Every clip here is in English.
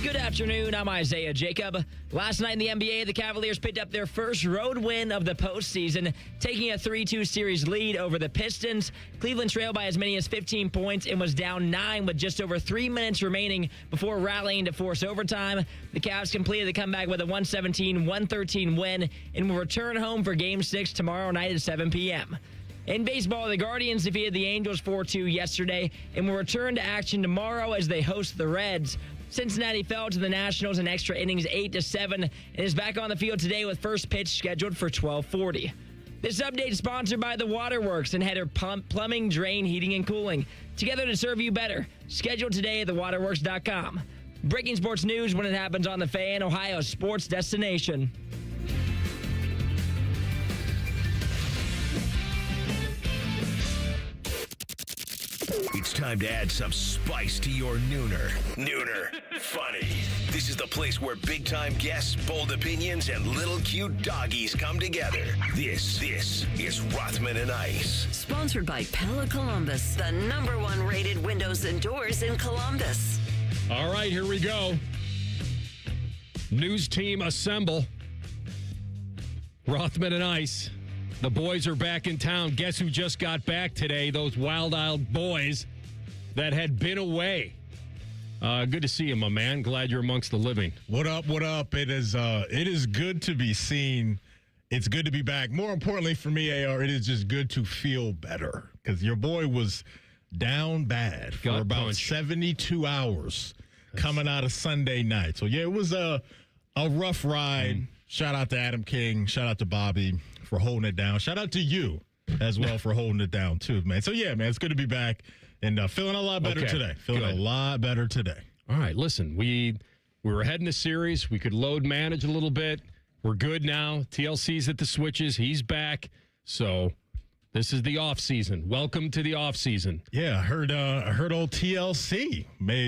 Good afternoon, I'm Isaiah Jacob. Last night in the NBA, the Cavaliers picked up their first road win of the postseason, taking a 3-2 series lead over the Pistons. Cleveland trailed by as many as 15 points and was down 9 with just over 3 minutes remaining before rallying to force overtime. The Cavs completed the comeback with a 117-113 win and will return home for Game 6 tomorrow night at 7 p.m. In baseball, the Guardians defeated the Angels 4-2 yesterday and will return to action tomorrow as they host the Reds. Cincinnati fell to the Nationals in extra innings 8-7 and is back on the field today with first pitch scheduled for 12:40. This update is sponsored by The Waterworks and Header Plumbing, Drain, Heating, and Cooling. Together to serve you better. Schedule today at thewaterworks.com. Breaking sports news when it happens on The Fan, Ohio's sports destination. It's time to add some spice to your nooner. Nooner Funny. This is the place where big-time guests, bold opinions, and little cute doggies come together. This is Rothman and Ice. Sponsored by Pella Columbus, the #1 rated windows and doors in Columbus. All right, here we go. News team assemble. Rothman and Ice. The boys are back in town. Guess who just got back today? Those wild-eyed boys that had been away. Good to see you, my man. Glad you're amongst the living. What up, what up? It is good to be seen. It's good to be back. More importantly for me, AR, it is just good to feel better. Because your boy was down bad for Gut about punch. 72 hours coming out of Sunday night. So, yeah, it was a rough ride. Shout out to Adam King. Shout out to Bobby for holding it down. Shout out to you as well for holding it down, too, man. So, yeah, man, it's good to be back and feeling a lot better today. Feeling a lot better today. All right, listen, we were ahead in the series. We could load manage a little bit. We're good now. TLC's at the switches. He's back. So this is the off season. Welcome to the off season. Yeah, I heard old TLC.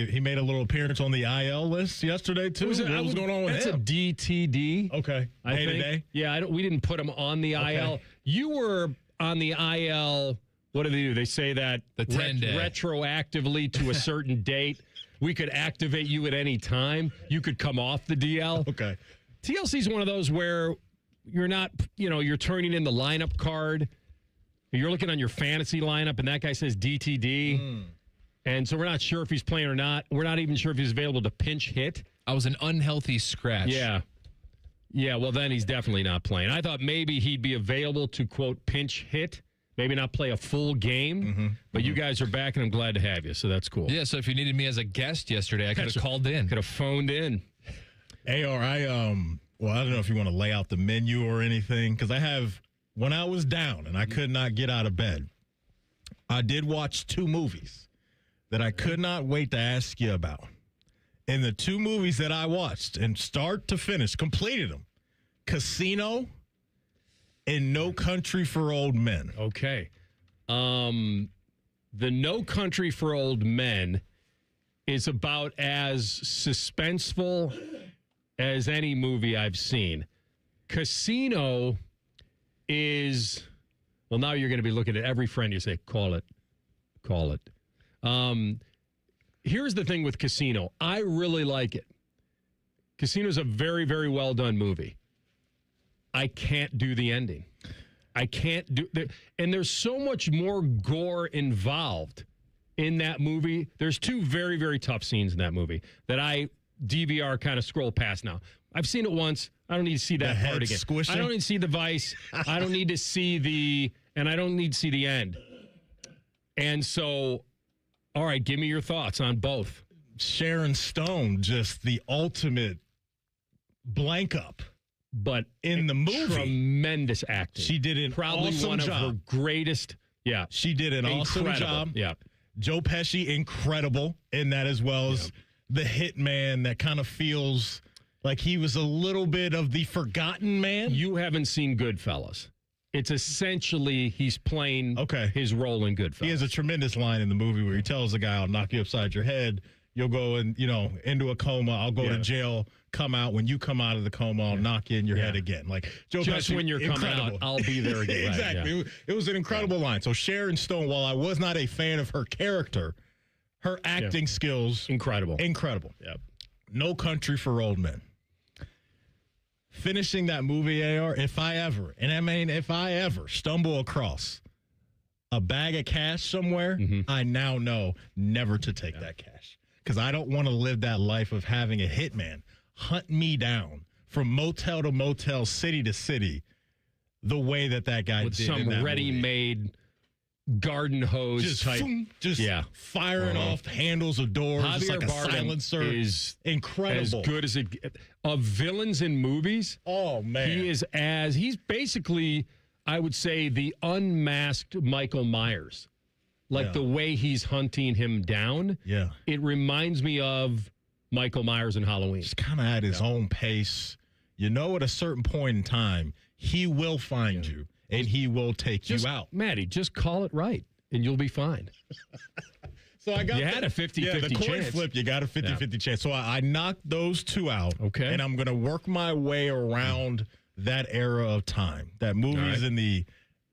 He made a little appearance on the IL list yesterday, too. What was going on with that's him? That's a DTD. Okay. I think. Day-to-day? Yeah, we didn't put him on the IL. You were on the IL. What do they do? They say that the 10-day. Retroactively to a certain date. We could activate you at any time. You could come off the DL. Okay. TLC is one of those where you're not, you're turning in the lineup card. You're looking on your fantasy lineup, and that guy says DTD. And so we're not sure if he's playing or not. We're not even sure if he's available to pinch hit. I was an unhealthy scratch. Yeah. Yeah, well, then he's definitely not playing. I thought maybe he'd be available to, quote, pinch hit. Maybe not play a full game, but you guys are back, and I'm glad to have you, so that's cool. Yeah, so if you needed me as a guest yesterday, I could have called in. Could have phoned in. AR, I don't know if you want to lay out the menu or anything, because when I was down and I could not get out of bed, I did watch 2 movies that I could not wait to ask you about. And the 2 movies that I watched, and start to finish, completed them, Casino and No Country for Old Men. Okay. The No Country for Old Men is about as suspenseful as any movie I've seen. Casino is, well, now you're going to be looking at every friend you say, call it. Here's the thing with Casino. I really like it. Casino's a very, very well done movie. I can't do the ending. I can't do and there's so much more gore involved in that movie. There's 2 very, very tough scenes in that movie that I DVR kind of scroll past now. I've seen it once. I don't need to see that part again. Squishing. I don't need to see the vice. I don't need to see I don't need to see the end. And so, all right, give me your thoughts on both. Sharon Stone, just the ultimate blank up. But in the movie, tremendous acting. She did an probably awesome one job. of her greatest. Yeah, she did an awesome job. Yeah, Joe Pesci, incredible in that, as well as the hitman that kind of feels like he was a little bit of the forgotten man. You haven't seen Goodfellas. It's essentially he's playing his role in Goodfellas. He has a tremendous line in the movie where he tells the guy, "I'll knock you upside your head. You'll go into a coma. I'll go to jail. Come out. When you come out of the coma, I'll knock you in your head again." Like Joe just Pesci, when you're coming out, I'll be there again. Exactly. Right, It was an incredible line. So Sharon Stone, while I was not a fan of her character, her acting skills incredible. Yep. No Country for Old Men. Finishing that movie, AR, if I ever stumble across a bag of cash somewhere, I now know never to take that cash. Because I don't want to live that life of having a hitman hunt me down from motel to motel, city to city, the way that guy with did some in that ready-made garden hose just type. firing off handles of doors, just Javier like a Bardem silencer. is incredible. As good as it of villains in movies. Oh man, he's basically, I would say, the unmasked Michael Myers. Like the way he's hunting him down. Yeah, it reminds me of Michael Myers in Halloween. Just kind of at his own pace. You know, at a certain point in time, he will find you. And he will take you out. Maddie, just call it right, and you'll be fine. So I got you had a 50-50 the coin chance. flip, you got a 50-50 chance. So I knocked those two out. Okay. And I'm going to work my way around that era of time. That movies in the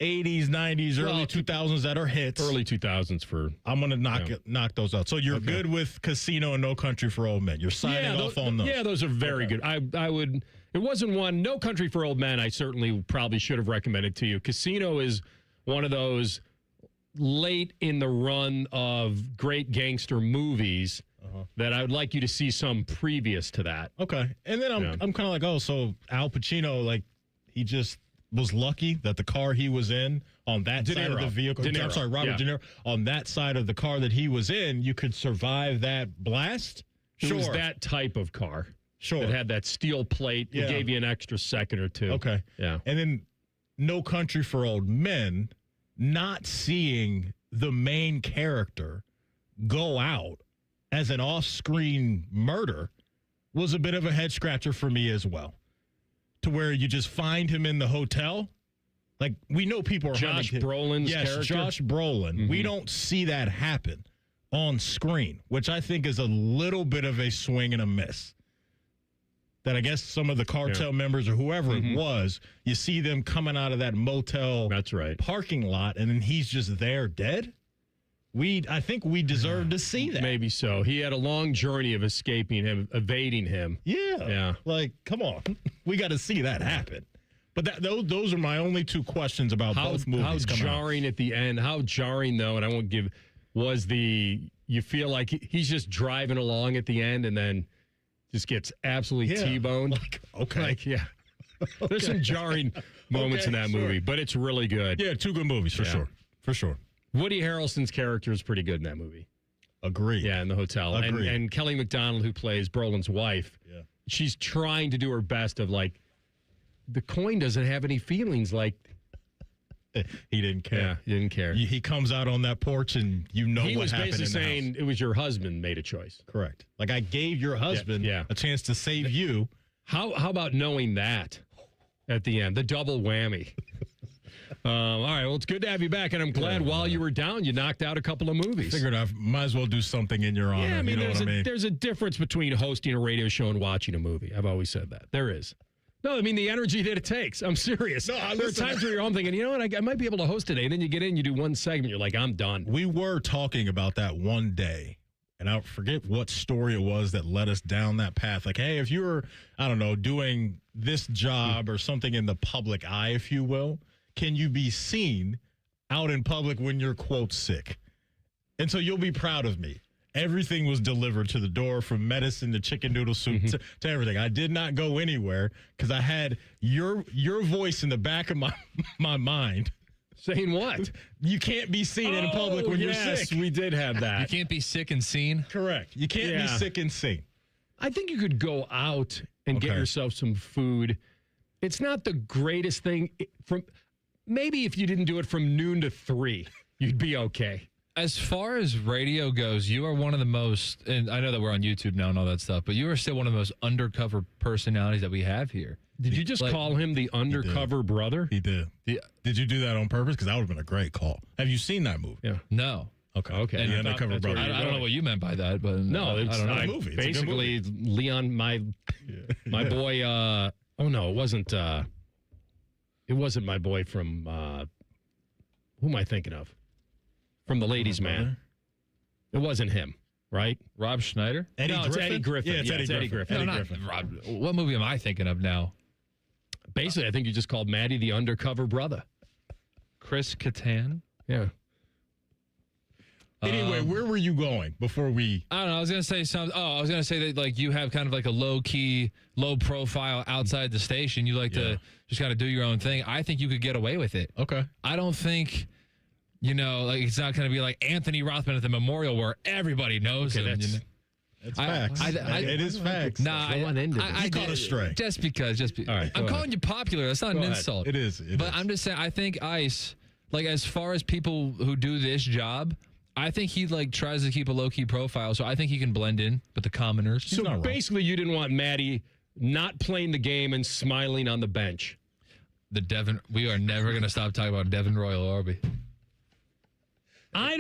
80s, 90s, early 2000s that are hits. Early 2000s for... I'm going to knock those out. So you're good with Casino and No Country for Old Men. You're signing off on those. Yeah, those are very good. I would... It wasn't one. No Country for Old Men, I certainly probably should have recommended to you. Casino is one of those late in the run of great gangster movies that I would like you to see some previous to that. Okay. And then I'm kind of like, oh, so Al Pacino, like, he just was lucky that the car he was in on that side of the vehicle. I'm sorry, Robert De Niro. On that side of the car that he was in, you could survive that blast? It was that type of car. Sure. That had that steel plate. It gave you an extra second or two. Okay. Yeah. And then No Country for Old Men, not seeing the main character go out as an off-screen murder was a bit of a head-scratcher for me as well. To where you just find him in the hotel. Like, we know people are Josh Brolin's character. Yes, Josh Brolin. We don't see that happen on screen, which I think is a little bit of a swing and a miss. That I guess some of the cartel members or whoever it was, you see them coming out of that motel parking lot, and then he's just there dead. I think we deserve to see that. Maybe so. He had a long journey of escaping him, evading him. Yeah. Like, come on. We got to see that happen. But those are my only two questions about both movies. How jarring at the end. How jarring, though, and I won't give, was you feel like he's just driving along at the end and then just gets absolutely T-boned. Like, okay. There's some jarring moments in that movie, but it's really good. Yeah, two good movies for sure. For sure. Woody Harrelson's character is pretty good in that movie. Agreed. Yeah, in the hotel. Agreed. And Kelly MacDonald, who plays Brolin's wife, she's trying to do her best of like, the coin doesn't have any feelings. Like, he didn't care. Yeah, he didn't care. He comes out on that porch and you know he what happened. He was basically saying it was your husband made a choice. Correct. Like, I gave your husband a chance to save you. How about knowing that at the end? The double whammy. All right, well, it's good to have you back, and I'm glad while you were down, you knocked out a couple of movies. Figured I might as well do something in your honor. Yeah, I mean, you know what I mean? There's a difference between hosting a radio show and watching a movie. I've always said that. There is. No, I mean, the energy that it takes. I'm serious. There are times where you're home thinking, you know what, I might be able to host today, and then you get in, you do one segment, you're like, I'm done. We were talking about that one day, and I forget what story it was that led us down that path. Like, hey, if you're, I don't know, doing this job or something in the public eye, if you will, can you be seen out in public when you're, quote, sick? And so you'll be proud of me. Everything was delivered to the door, from medicine to chicken noodle soup to everything. I did not go anywhere because I had your voice in the back of my mind. Saying what? You can't be seen in public when you're sick. We did have that. You can't be sick and seen? Correct. You can't be sick and seen. I think you could go out and get yourself some food. It's not the greatest thing. Maybe if you didn't do it from noon to 3, you'd be okay. As far as radio goes, you are one of the most, and I know that we're on YouTube now and all that stuff, but you are still one of the most undercover personalities that we have here. Did you just call him the undercover brother? He did. Did you do that on purpose? Because that would have been a great call. Have you seen that movie? Yeah. No. Okay. And the undercover brother. I don't know what you meant by that, but no, it's I don't know. a movie. It's basically a good movie. Leon, my boy. Oh no, it wasn't. It wasn't my boy from. Who am I thinking of? From The Ladies' Man. It wasn't him. right? Rob Schneider? Eddie No, Griffin? it's Eddie Griffin. Yeah, it's Eddie Griffin. No, not Rob. What movie am I thinking of now? Basically, I think you just called Maddie the undercover brother. Chris Kattan? Yeah. Anyway, where were you going before we? I don't know. I was gonna say something. I was gonna say that like you have kind of like a low key, low profile outside the station. You like to just kind of do your own thing. I think you could get away with it. Okay. I don't think, like it's not gonna be like Anthony Rothman at the memorial where everybody knows him. That's facts. It is facts. Nah, I caught a stray. Just because. All right, I'm calling you popular. That's not an ahead. insult. It is. But I'm just saying. I think Ice, like as far as people who do this job. I think he like tries to keep a low key profile, so I think he can blend in with the commoners. So basically, you didn't want Maddie not playing the game and smiling on the bench. We are never going to stop talking about Devin Royal Orby. I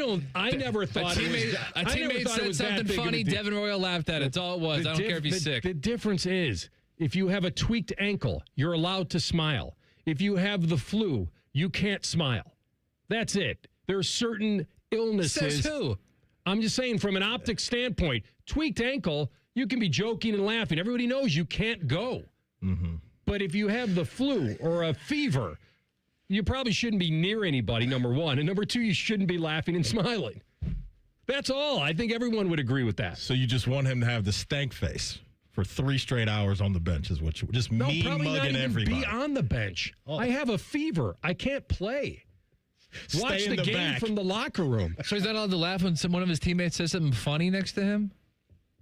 never thought a teammate said something funny. Devin Royal laughed at it. That's all it was. I don't care if he's sick. The difference is, if you have a tweaked ankle, you're allowed to smile. If you have the flu, you can't smile. That's it. There are certain illnesses. Says who? I'm just saying, from an optic standpoint, tweaked ankle, you can be joking and laughing. Everybody knows you can't go. Mm-hmm. But if you have the flu or a fever, you probably shouldn't be near anybody, number one. And number two, you shouldn't be laughing and smiling. That's all. I think everyone would agree with that. So you just want him to have the stank face for 3 straight hours on the bench is what you just mean probably mugging not even everybody. Be on the bench. Oh. I have a fever. I can't play. Watch Stay in the game back. from the locker room. So he's not allowed to laugh when one of his teammates says something funny next to him?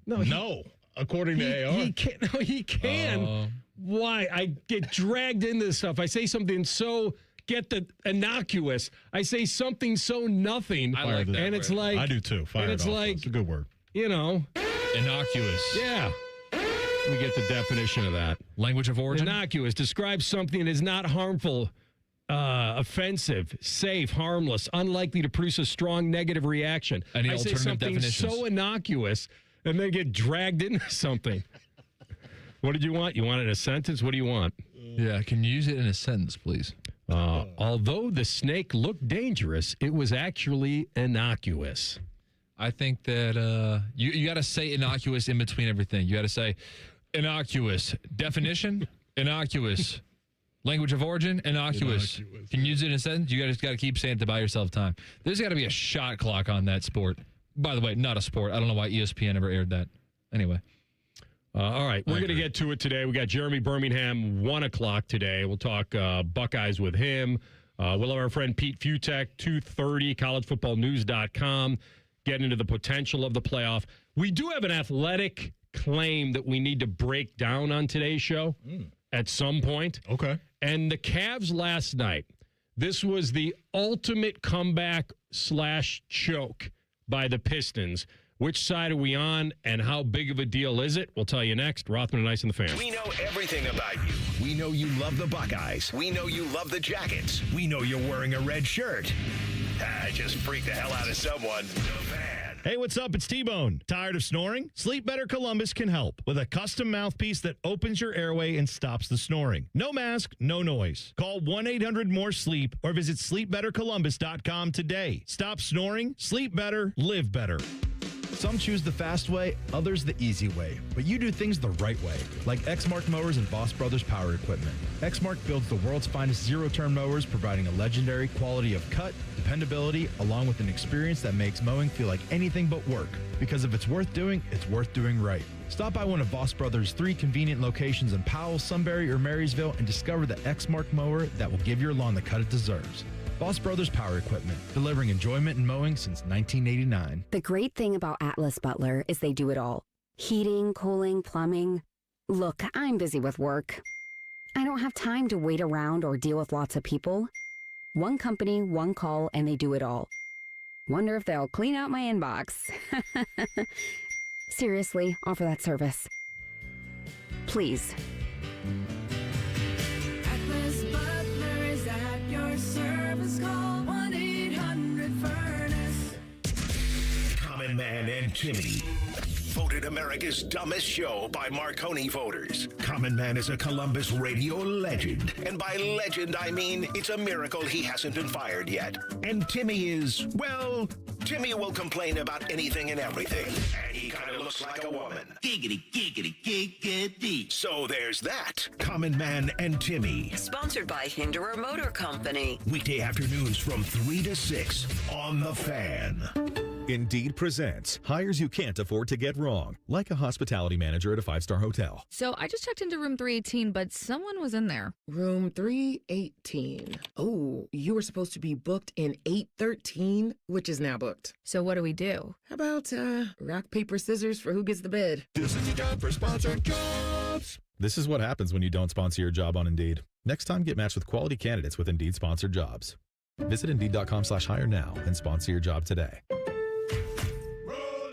No, according to AR. He can't. No, he can. Why? I get dragged into this stuff. I say something so innocuous. I say something so nothing. I like that and word. it's like I do too. Fired and it's off. like It's a good word. Innocuous. Yeah. Let me get the definition of that. Language of origin? Innocuous describes something that is not harmful, offensive, safe, harmless, unlikely to produce a strong negative reaction. Any I say alternative something definitions? so innocuous and then get dragged into something. What did you want? You wanted a sentence? What do you want? Yeah, can you use it in a sentence, please? Although the snake looked dangerous, it was actually innocuous. I think that you got to say innocuous in between everything. You got to say innocuous. Definition, innocuous. Language of origin, innocuous. Can you use it in a sentence? You just got to keep saying it to buy yourself time. There's got to be a shot clock on that sport. By the way, not a sport. I don't know why ESPN ever aired that. Anyway. All right, we're going to get to it today. We got Jeremy Birmingham, 1 o'clock today. We'll talk Buckeyes with him. We'll have our friend Pete Futek, 2:30, collegefootballnews.com, get into the potential of the playoff. We do have an athletic claim that we need to break down on today's show at some point. Okay. And the Cavs last night, this was the ultimate comeback / choke by the Pistons. Which side are we on, and how big of a deal is it? We'll tell you next. Rothman and Ice and the Fan. We know everything about you. We know you love the Buckeyes. We know you love the Jackets. We know you're wearing a red shirt. Just freak the hell out of someone. The Fan. Hey, what's up? It's T-Bone. Tired of snoring? Sleep Better Columbus can help with a custom mouthpiece that opens your airway and stops the snoring. No mask, no noise. Call 1-800-MORE-SLEEP or visit sleepbettercolumbus.com today. Stop snoring, sleep better, live better. Some choose the fast way, others the easy way. But you do things the right way, like Exmark Mowers and Boss Brothers Power Equipment. Exmark builds the world's finest zero-turn mowers, providing a legendary quality of cut, dependability, along with an experience that makes mowing feel like anything but work. Because if it's worth doing right. Stop by one of Boss Brothers' 3 convenient locations in Powell, Sunbury, or Marysville and discover the Exmark mower that will give your lawn the cut it deserves. Boss Brothers Power Equipment, delivering enjoyment in mowing since 1989. The great thing about Atlas Butler is they do it all. Heating, cooling, plumbing. Look, I'm busy with work. I don't have time to wait around or deal with lots of people. One company, one call, and they do it all. Wonder if they'll clean out my inbox. Seriously, offer that service. Please. Atlas Butler is at your service. Call 1-800-FURNACE. Common Man and Kimmy. Voted America's dumbest show by Marconi voters. Common Man is a Columbus radio legend. And by legend, I mean it's a miracle he hasn't been fired yet. And Timmy is, well, Timmy will complain about anything and everything, and he kind of looks like a woman. Giggity, giggity, giggity. So there's that. Common Man and Timmy. Sponsored by Hinderer Motor Company. Weekday afternoons from 3 to 6 on The Fan. Indeed presents hires you can't afford to get wrong, like a hospitality manager at a 5-star hotel. So I just checked into room 318, but someone was in there. Room 318. Oh, you were supposed to be booked in 813, which is now booked. So what do we do? How about rock, paper, scissors for who gets the bed? This is your time for sponsored jobs. This is what happens when you don't sponsor your job on Indeed. Next time, get matched with quality candidates with Indeed sponsored jobs. Visit Indeed.com/hire now and sponsor your job today.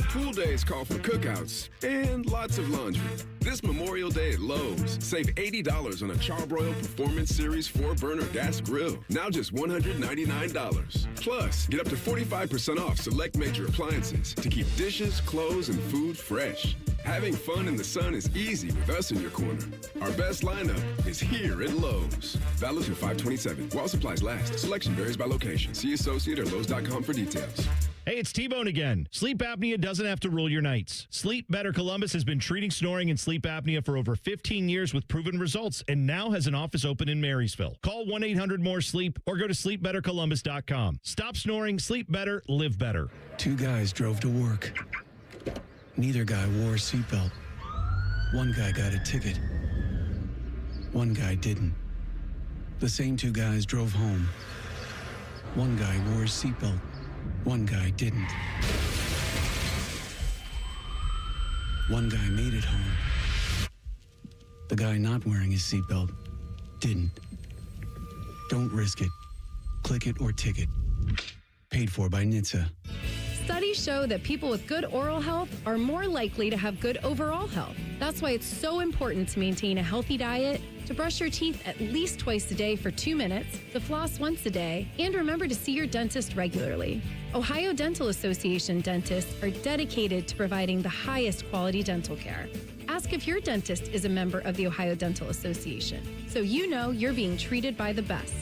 Pool days call for cookouts and lots of laundry. This Memorial Day at Lowe's, save $80 on a Charbroil Performance Series 4-burner gas grill, now just $199. Plus, get up to 45% off select major appliances to keep dishes, clothes, and food fresh. Having fun in the sun is easy with us in your corner. Our best lineup is here at Lowe's. Valid through 5/27. While supplies last. Selection varies by location. See associate or Lowe's.com for details. Hey, it's T-Bone again. Sleep apnea doesn't have to rule your nights. Sleep Better Columbus has been treating snoring and sleep apnea for over 15 years with proven results and now has an office open in Marysville. Call 1-800-MORE-SLEEP or go to sleepbettercolumbus.com. Stop snoring, sleep better, live better. Two guys drove to work. Neither guy wore a seatbelt. One guy got a ticket. One guy didn't. The same two guys drove home. One guy wore a seatbelt. One guy didn't. One guy made it home. The guy not wearing his seatbelt didn't. Don't risk it. Click it or ticket. Paid for by NHTSA. Studies show that people with good oral health are more likely to have good overall health. That's why it's so important to maintain a healthy diet, to brush your teeth at least twice a day for 2 minutes, to floss once a day, and remember to see your dentist regularly. Ohio Dental Association dentists are dedicated to providing the highest quality dental care. Ask if your dentist is a member of the Ohio Dental Association, so you know you're being treated by the best.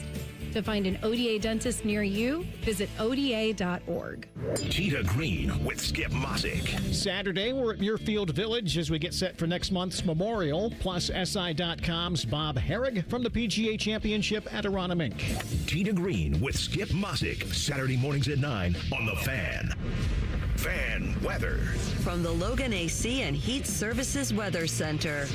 To find an ODA dentist near you, visit ODA.org. Tita Green with Skip Mosick. Saturday, we're at Muirfield Village as we get set for next month's Memorial, plus SI.com's Bob Herrig from the PGA Championship at Aronimink. Tita Green with Skip Mosick, Saturday mornings at 9 on The Fan. Fan weather. From the Logan AC and Heat Services Weather Center.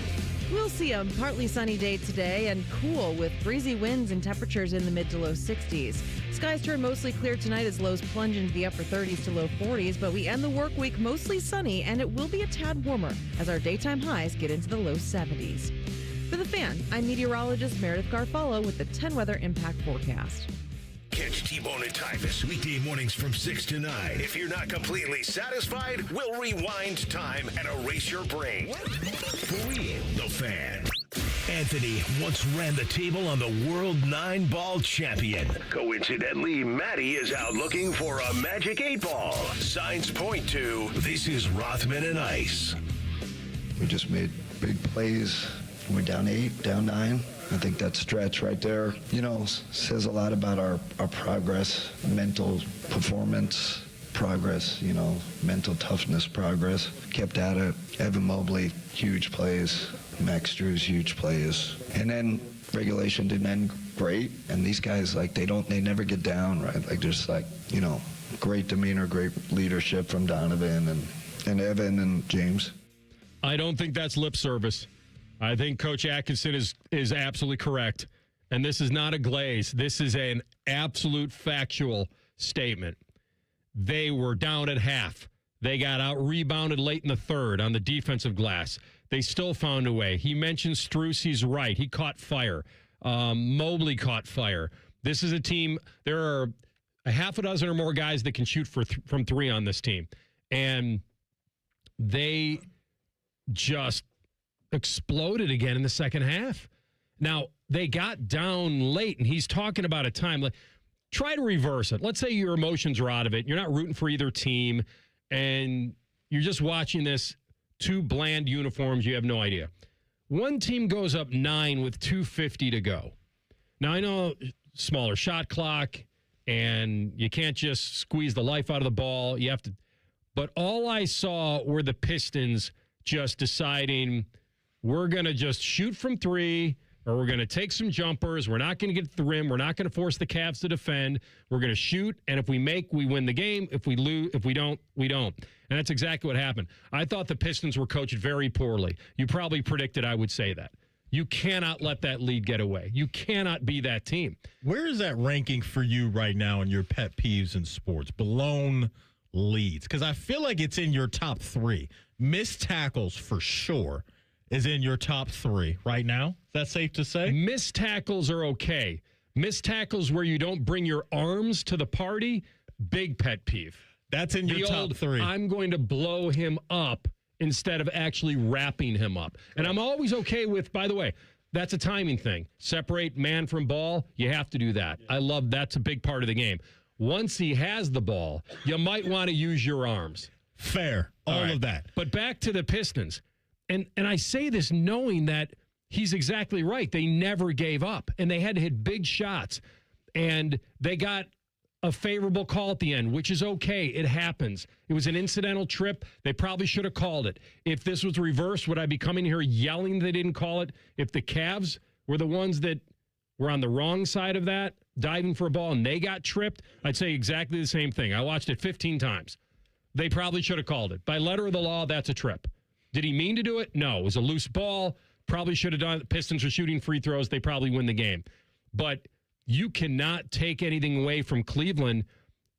We'll see a partly sunny day today and cool with breezy winds and temperatures in the mid to low 60s. Skies turn mostly clear tonight as lows plunge into the upper 30s to low 40s, but we end the work week mostly sunny and it will be a tad warmer as our daytime highs get into the low 70s. For The Fan, I'm meteorologist Meredith Garfalo with the 10 Weather Impact Forecast. Catch T-Bone and Tyvus weekday mornings from 6 to 9. If you're not completely satisfied, we'll rewind time and erase your brain. For real, The Fan. Anthony once ran the table on the World 9-Ball Champion. Coincidentally, Maddie is out looking for a magic 8-ball. Signs point to this is Rothman Ice. We just made big plays. We're down 8, down 9. I think that stretch right there, says a lot about our progress, mental performance progress, mental toughness progress. Kept at it. Evan Mobley, huge plays. Max Struz, huge plays. And then regulation didn't end great. And these guys, they never get down, right? Just great demeanor, great leadership from Donovan and Evan and James. I don't think that's lip service. I think Coach Atkinson is absolutely correct. And this is not a glaze. This is an absolute factual statement. They were down at half. They got out-rebounded late in the third on the defensive glass. They still found a way. He mentioned Strus. He's right. He caught fire. Mobley caught fire. This is a team. There are a half a dozen or more guys that can shoot from three on this team. And they just exploded again in the second half. Now, they got down late, and he's talking about a time. Try to reverse it. Let's say your emotions are out of it. You're not rooting for either team, and you're just watching this, two bland uniforms. You have no idea. One team goes up 9 with 2:50 to go. Now, I know smaller shot clock, and you can't just squeeze the life out of the ball. You have to. But all I saw were the Pistons just deciding we're going to just shoot from three, or we're going to take some jumpers. We're not going to get to the rim. We're not going to force the Cavs to defend. We're going to shoot, and if we make, we win the game. If we lose, if we don't, we don't. And that's exactly what happened. I thought the Pistons were coached very poorly. You probably predicted I would say that. You cannot let that lead get away. You cannot be that team. Where is that ranking for you right now in your pet peeves in sports? Blown leads. Because I feel like it's in your top 3. Missed tackles for sure is in your top 3 right now. Is that safe to say? Missed tackles are okay. Missed tackles where you don't bring your arms to the party, big pet peeve. That's in your top 3. I'm going to blow him up instead of actually wrapping him up. And I'm always okay with, by the way, that's a timing thing. Separate man from ball, you have to do that. I love that's a big part of the game. Once he has the ball, you might want to use your arms. Fair. All of that. But back to the Pistons. And I say this knowing that he's exactly right. They never gave up, and they had to hit big shots. And they got a favorable call at the end, which is okay. It happens. It was an incidental trip. They probably should have called it. If this was reversed, would I be coming here yelling they didn't call it? If the Cavs were the ones that were on the wrong side of that, diving for a ball, and they got tripped, I'd say exactly the same thing. I watched it 15 times. They probably should have called it. By letter of the law, that's a trip. Did he mean to do it? No. It was a loose ball. Probably should have done it. The Pistons are shooting free throws. They probably win the game. But you cannot take anything away from Cleveland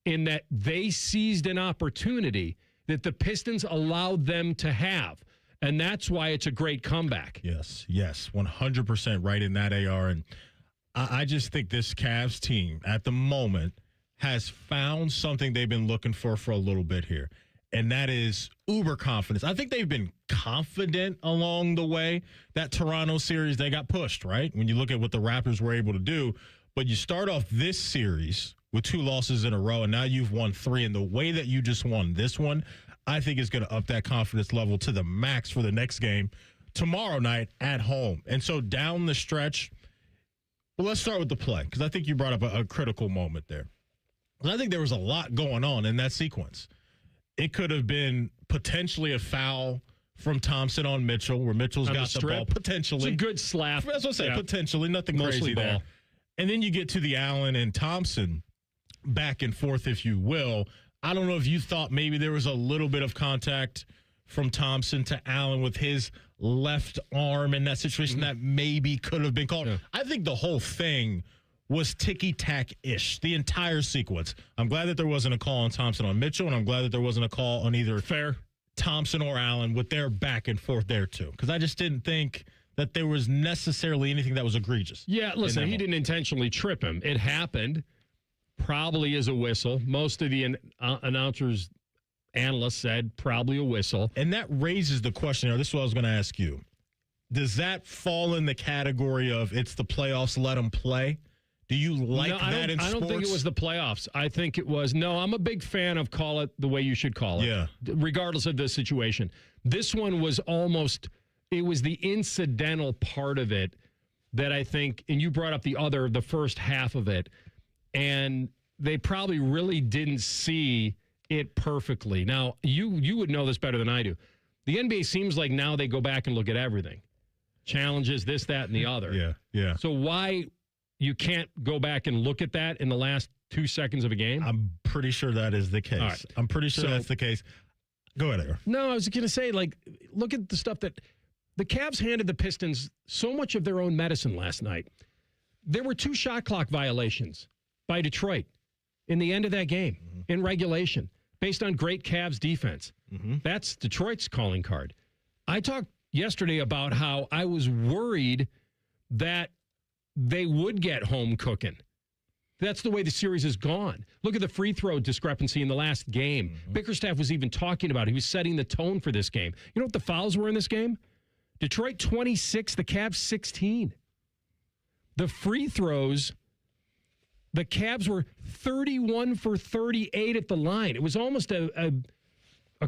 in that they seized an opportunity that the Pistons allowed them to have. And that's why it's a great comeback. Yes, 100% right in that, AR. And I just think this Cavs team at the moment has found something they've been looking for a little bit here. And that is uber confidence. I think they've been confident along the way. That Toronto series, they got pushed, right? When you look at what the Raptors were able to do. But you start off this series with 2 losses in a row, and now you've won 3. And the way that you just won this one, I think is going to up that confidence level to the max for the next game tomorrow night at home. And so down the stretch, well, let's start with the play, because I think you brought up a critical moment there. And I think there was a lot going on in that sequence. It could have been potentially a foul from Thompson on Mitchell, where Mitchell's got the ball. Potentially. It's a good slap. That's what I say. Potentially. Nothing Mostly crazy there. ball. And then you get to the Allen and Thompson back and forth, if you will. I don't know if you thought maybe there was a little bit of contact from Thompson to Allen with his left arm in that situation that maybe could have been called. Yeah. I think the whole thing was ticky-tack-ish, the entire sequence. I'm glad that there wasn't a call on Thompson on Mitchell, and I'm glad that there wasn't a call on either Thompson or Allen with their back and forth there, too. Because I just didn't think that there was necessarily anything that was egregious. Yeah, listen, he didn't intentionally trip him. It happened. Probably is a whistle. Most of the announcers, analysts said probably a whistle. And that raises the question, this is what I was going to ask you. Does that fall in the category of it's the playoffs, let them play? Do you like that in sports? I don't think it was the playoffs. I think it was, I'm a big fan of call it the way you should call it. Yeah. Regardless of the situation. This one was almost, it was the incidental part of it that I think, and you brought up the first half of it, and they probably really didn't see it perfectly. Now, you would know this better than I do. The NBA seems like now they go back and look at everything. Challenges, this, that, and the other. Yeah. So why you can't go back and look at that in the last 2 seconds of a game? I'm pretty sure that is the case. Right. I'm pretty sure that's the case. Go ahead, Aaron. No, I was going to say, look at the stuff that the Cavs handed the Pistons so much of their own medicine last night. There were 2 shot clock violations by Detroit in the end of that game in regulation based on great Cavs defense. That's Detroit's calling card. I talked yesterday about how I was worried that they would get home cooking. That's the way the series has gone. Look at the free throw discrepancy in the last game. Bickerstaff was even talking about it. He was setting the tone for this game. You know what the fouls were in this game? Detroit 26, the Cavs 16. The free throws, the Cavs were 31 for 38 at the line. It was almost a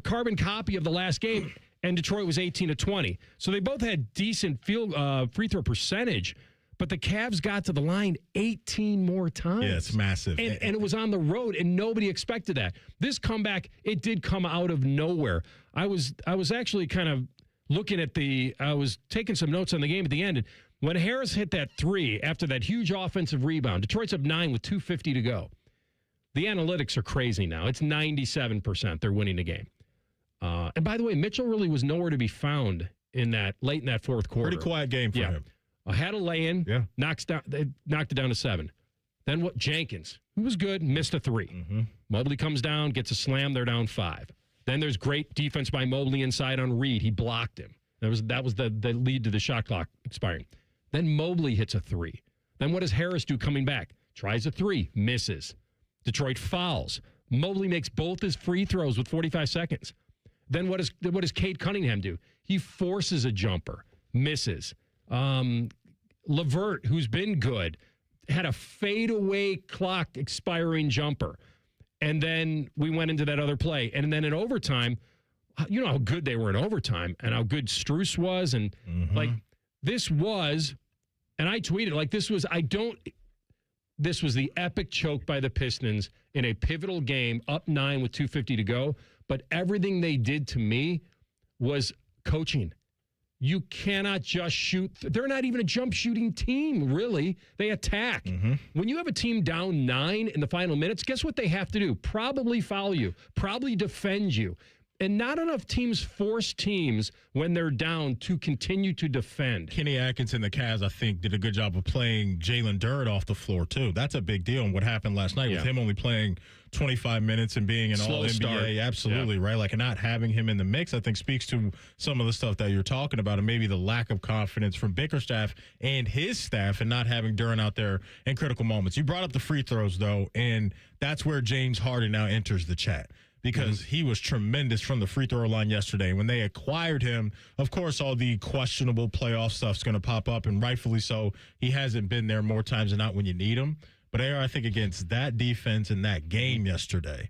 carbon copy of the last game, and Detroit was 18 to 20. So they both had decent free throw percentage, But the Cavs got to the line 18 more times. Yeah, it's massive. And it was on the road, and nobody expected that. This comeback, it did come out of nowhere. I was actually kind of looking at I was taking some notes on the game at the end, and when Harris hit that three after that huge offensive rebound, Detroit's up 9 with 2:50 to go. The analytics are crazy now. It's 97% they're winning the game. And by the way, Mitchell really was nowhere to be found late in that fourth quarter. Pretty quiet game for him. Had a lay-in, Yeah. they knocked it down to 7. Then what? Jenkins, who was good, missed a 3. Mm-hmm. Mobley comes down, gets a slam, they're down 5. Then there's great defense by Mobley inside on Reed. He blocked him. That was the lead to the shot clock expiring. Then Mobley hits a 3. Then what does Harris do coming back? Tries a 3, misses. Detroit fouls. Mobley makes both his free throws with 45 seconds. Then what does Cade Cunningham do? He forces a jumper, misses. Levert, who's been good, had a fadeaway clock expiring jumper. And then we went into that other play. And then in overtime, you know how good they were in overtime and how good Strus was. And this was, and I tweeted, this was the epic choke by the Pistons in a pivotal game, up 9 with 2:50 to go. But everything they did to me was coaching. You cannot just shoot. They're not even a jump shooting team, really. They attack. When you have a team down 9 in the final minutes, guess what they have to do? Probably foul you, probably defend you. And not enough teams force teams when they're down to continue to defend. Kenny Atkinson, the Cavs, I think, did a good job of playing Jalen Durant off the floor, too. That's a big deal. And what happened last night with him only playing 25 minutes and being an All-NBA, absolutely, right? Like, not having him in the mix, I think, speaks to some of the stuff that you're talking about and maybe the lack of confidence from Bickerstaff and his staff and not having Durant out there in critical moments. You brought up the free throws, though, and that's where James Harden now enters the chat. Because he was tremendous from the free throw line yesterday. When they acquired him, of course, all the questionable playoff stuff's going to pop up, and rightfully so. He hasn't been there more times than not when you need him. But I think against that defense in that game yesterday,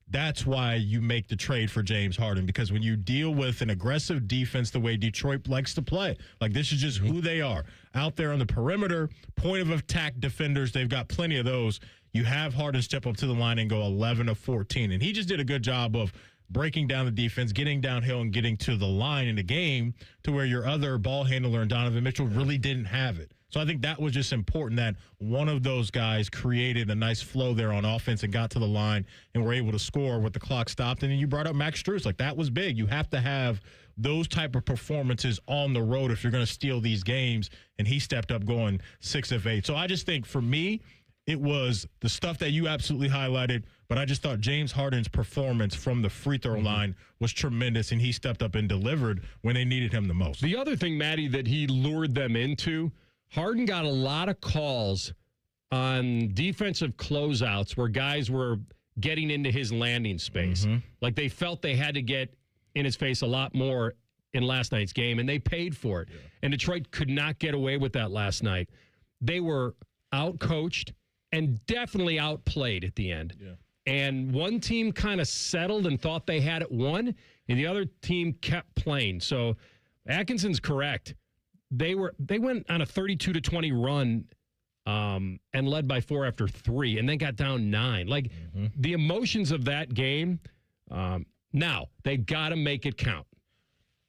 that's why you make the trade for James Harden. Because when you deal with an aggressive defense the way Detroit likes to play, like this is just who they are. Out there on the perimeter, point of attack defenders, they've got plenty of those. You have Harden step up to the line and go 11 of 14. And he just did a good job of breaking down the defense, getting downhill and getting to the line in the game to where your other ball handler and Donovan Mitchell really didn't have it. So I think that was just important that one of those guys created a nice flow there on offense and got to the line and were able to score with the clock stopped. And then you brought up Max Strus. Like, that was big. You have to have those type of performances on the road if you're going to steal these games. And he stepped up going 6 of 8. So I just think for me, it was the stuff that you absolutely highlighted, but I just thought James Harden's performance from the free throw line was tremendous, and he stepped up and delivered when they needed him the most. The other thing, Matty, that he lured them into, Harden got a lot of calls on defensive closeouts where guys were getting into his landing space. Like they felt they had to get in his face a lot more in last night's game, and they paid for it. And Detroit could not get away with that last night. They were outcoached and definitely outplayed at the end. And one team kind of settled and thought they had it won, and the other team kept playing. So Atkinson's correct. They went on a 32-20 run and led by 4 after 3, and then got down 9. Like the emotions of that game. Now they got to make it count.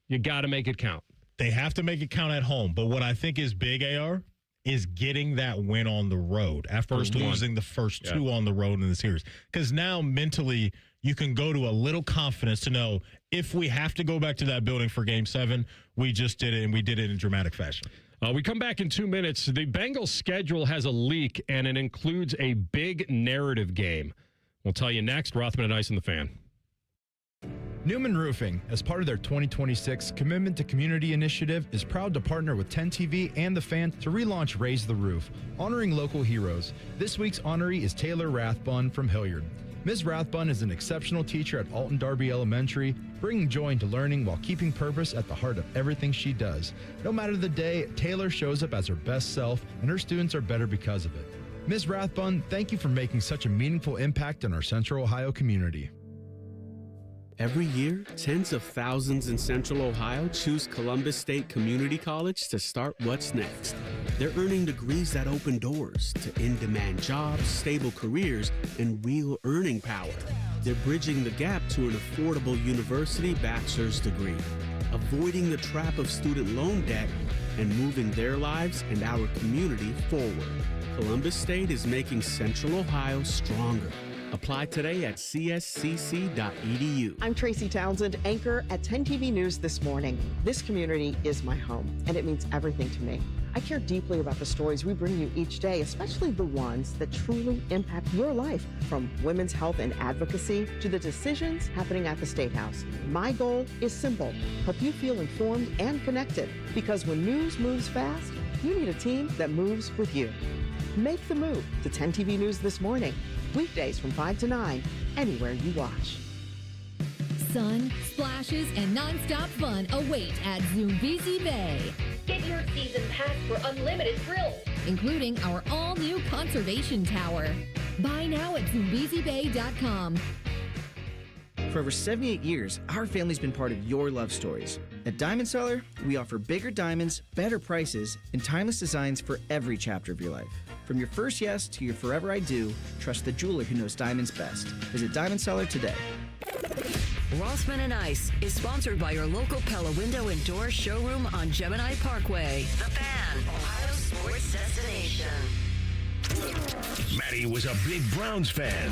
You got to make it count. They have to make it count at home. But what I think is big, AR, is getting that win on the road after losing the first 2 on the road in the series. Because now mentally you can go to a little confidence to know if we have to go back to that building for Game 7, we just did it, and we did it in dramatic fashion. We come back in 2 minutes. The Bengals schedule has a leak, and it includes a big narrative game. We'll tell you next. Rothman Ice and the Fan. Newman Roofing, as part of their 2026 Commitment to Community initiative, is proud to partner with 10 TV and The Fan to relaunch Raise the Roof, honoring local heroes. This week's honoree is Taylor Rathbun from Hilliard. Ms. Rathbun is an exceptional teacher at Alton Darby Elementary, bringing joy into learning while keeping purpose at the heart of everything she does. No matter the day, Taylor shows up as her best self, and her students are better because of it. Ms. Rathbun, thank you for making such a meaningful impact in our Central Ohio community. Every year, tens of thousands in Central Ohio choose Columbus State Community College to start what's next. They're earning degrees that open doors to in-demand jobs, stable careers, and real earning power. They're bridging the gap to an affordable university bachelor's degree, avoiding the trap of student loan debt, and moving their lives and our community forward. Columbus State is making Central Ohio stronger. Apply today at cscc.edu. I'm Tracy Townsend, anchor at 10 TV News This Morning. This community is my home, and it means everything to me. I care deeply about the stories we bring you each day, especially the ones that truly impact your life, from women's health and advocacy to the decisions happening at the State House. My goal is simple: help you feel informed and connected, because when news moves fast, you need a team that moves with you. Make the move to 10 TV News This Morning, weekdays from 5 to 9, anywhere you watch. Sun, splashes, and nonstop fun await at Zoombezi Bay. Get your season pass for unlimited thrills, including our all-new conservation tower. Buy now at ZoombeziBay.com. For over 78 years, our family's been part of your love stories. At Diamond Seller, we offer bigger diamonds, better prices, and timeless designs for every chapter of your life. From your first yes to your forever I do, trust the jeweler who knows diamonds best. Visit Diamond Seller today. Rothman Ice is sponsored by your local Pella Window and Door showroom on Gemini Parkway. The Fan, Ohio sports destination. Matty was a big Browns fan.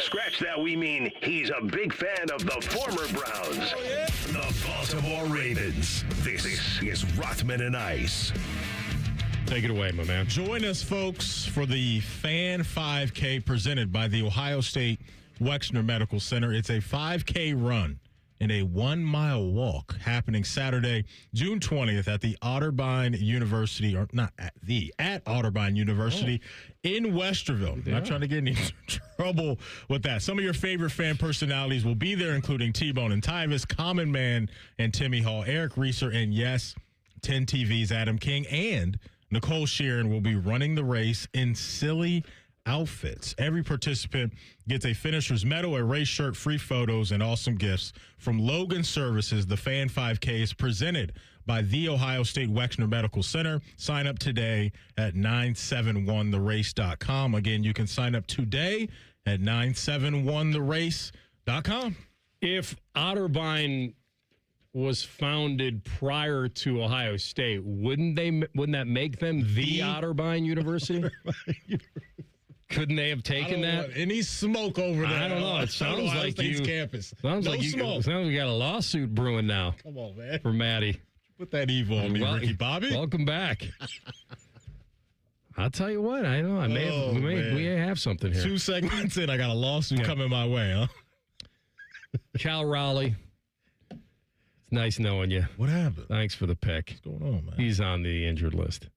Scratch that, we mean he's a big fan of the former Browns. Oh, yeah? The Baltimore Ravens. This is Rothman and Ice. Take it away, my man. Join us, folks, for the Fan 5K presented by the Ohio State Wexner Medical Center. It's a 5K run and a 1-mile walk happening Saturday, June 20th at the Otterbein University, or not at Otterbein University in Westerville. Not trying to get any trouble with that. Some of your favorite fan personalities will be there, including T-Bone and Tyvis, Common Man and Timmy Hall, Eric Reeser, and yes, 10 TV's Adam King, and Nicole Sheeran will be running the race in silly outfits. Every participant gets a finisher's medal, a race shirt, free photos, and awesome gifts from Logan Services. The Fan 5K is presented by the Ohio State Wexner Medical Center. Sign up today at 971therace.com. Again, you can sign up today at 971therace.com. If Otterbein was founded prior to Ohio State, wouldn't that make them the Otterbein University? Couldn't they have taken that? Any smoke over there? I don't know. It sounds like State's campus. Sounds no like smoke. Sounds like you got a lawsuit brewing now. Come on, man. For Maddie. Put that evil on me, Ricky Bobby. Welcome back. I'll tell you what. I know. We may have something here. 2 segments in, I got a lawsuit coming my way, huh? Cal Raleigh. It's nice knowing you. What happened? Thanks for the pick. What's going on, man? He's on the injured list.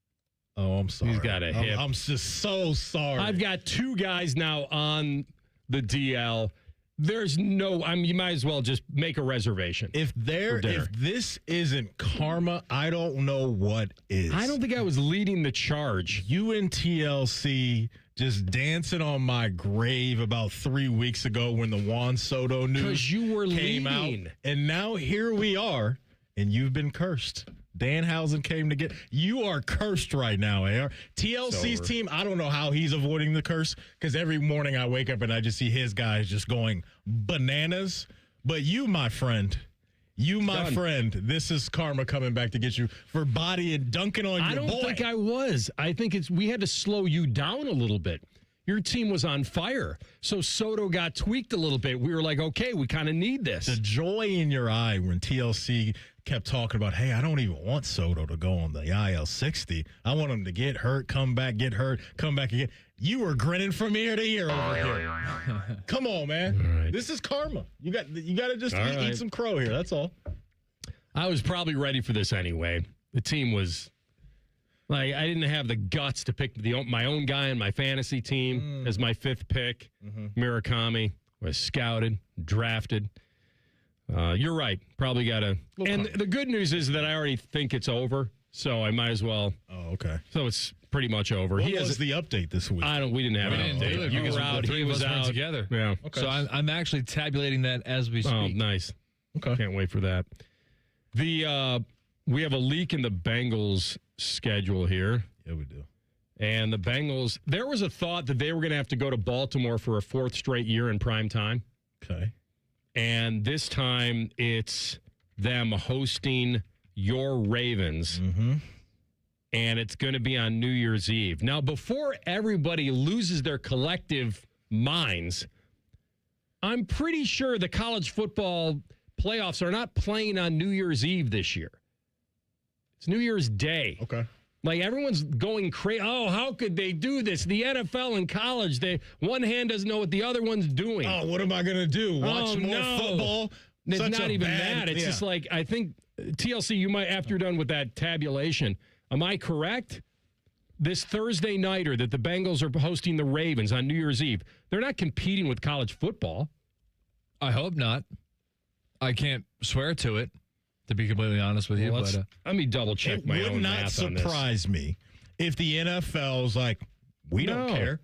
Oh, I'm sorry. He's got a hip. I'm just so sorry. I've got 2 guys now on the DL. There's no, you might as well just make a reservation. If this isn't karma, I don't know what is. I don't think I was leading the charge. You and TLC just dancing on my grave about 3 weeks ago when the Juan Soto news you were came leading. out. And now here we are, and you've been cursed. Danhausen came to get you. Are cursed right now, AR. TLC's team, I don't know how he's avoiding the curse, because every morning I wake up and I just see his guys just going bananas. But you, my friend, this is karma coming back to get you for body and dunking on your boy. I don't think I was. I think we had to slow you down a little bit. Your team was on fire. So Soto got tweaked a little bit. We were like, okay, we kind of need this. The joy in your eye when TLC kept talking about, hey, I don't even want Soto to go on the IL-60. I want him to get hurt, come back, get hurt, come back again. You were grinning from ear to ear over here. Come on, man. Right. This is karma. You got to just eat some crow here. That's all. I was probably ready for this anyway. The team was like, I didn't have the guts to pick my own guy in my fantasy team as my 5th pick. Murakami was scouted, drafted. You're right. Probably got to. And the good news is that I already think it's over, so I might as well. Oh, okay. So it's pretty much over. What was the update this week? We didn't have an update. You were out. He was out together. Yeah. Okay. So I'm actually tabulating that as we speak. Oh, nice. Okay. Can't wait for that. The We have a leak in the Bengals schedule here. Yeah, we do. And the Bengals, there was a thought that they were going to have to go to Baltimore for a fourth straight year in prime time. Okay. And this time it's them hosting your Ravens. Mm-hmm. And it's going to be on New Year's Eve. Now, before everybody loses their collective minds, I'm pretty sure the college football playoffs are not playing on New Year's Eve this year. It's New Year's Day. Okay. Like, everyone's going crazy. Oh, how could they do this? The NFL and college, one hand doesn't know what the other one's doing. Oh, what am I going to do? Watch more football? It's Such not a even bad- that. It's yeah. just like, I think, TLC, you might, after you're done with that tabulation, am I correct? This Thursday nighter that the Bengals are hosting the Ravens on New Year's Eve, they're not competing with college football. I hope not. I can't swear to it, to be completely honest with you. Well, But let me double check It my would own not math on this. surprise me if the NFL's like, we don't No. care.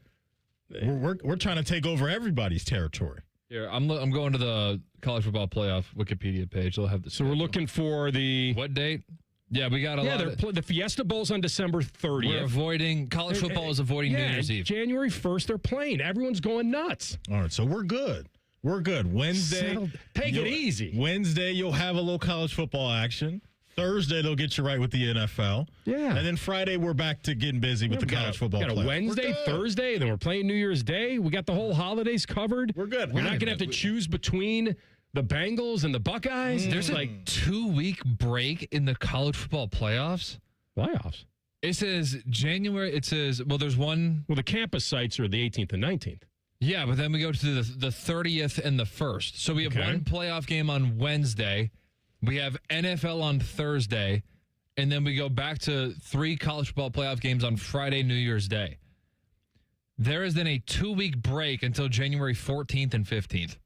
We're trying to take over everybody's territory. here, I'm going to the college football playoff Wikipedia page. They'll have the. So we're looking for the what date? Yeah, we got a lot. The Fiesta Bowl's on December 30th. We're avoiding college football is avoiding New Year's Eve. January 1st, they're playing. Everyone's going nuts. All right, so we're good. We're good. Wednesday, Take it easy. Wednesday, you'll have a little college football action. Thursday, they'll get you right with the NFL. Yeah. And then Friday, we're back to getting busy with the college football. We got a playoff. Wednesday, Thursday, and then we're playing New Year's Day. We got the whole holidays covered. We're good. We're not going to have to choose between the Bengals and the Buckeyes. There's like a 2-week break in the college football playoffs. Playoffs. It says January. It says, well, there's one. Well, the campus sites are the 18th and 19th. Yeah, but then we go to the 30th and the 1st. So we have one playoff game on Wednesday. We have NFL on Thursday. And then we go back to 3 college football playoff games on Friday, New Year's Day. There is then a 2-week break until January 14th and 15th.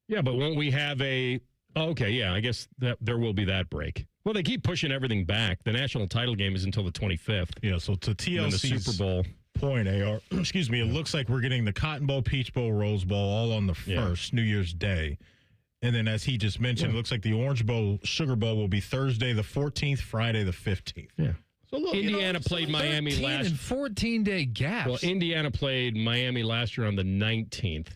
Yeah, but won't we have a... Okay, yeah, I guess that there will be that break. Well, they keep pushing everything back. The national title game is until the 25th. Yeah, so to TLC's the Super Bowl point, AR, excuse me, it looks like we're getting the Cotton Bowl, Peach Bowl, Rose Bowl all on the first, New Year's Day. And then as he just mentioned, it looks like the Orange Bowl, Sugar Bowl will be Thursday the 14th, Friday the 15th. Yeah. So look, Indiana played Miami 13 last... and 14-day gaps. Well, Indiana played Miami last year on the 19th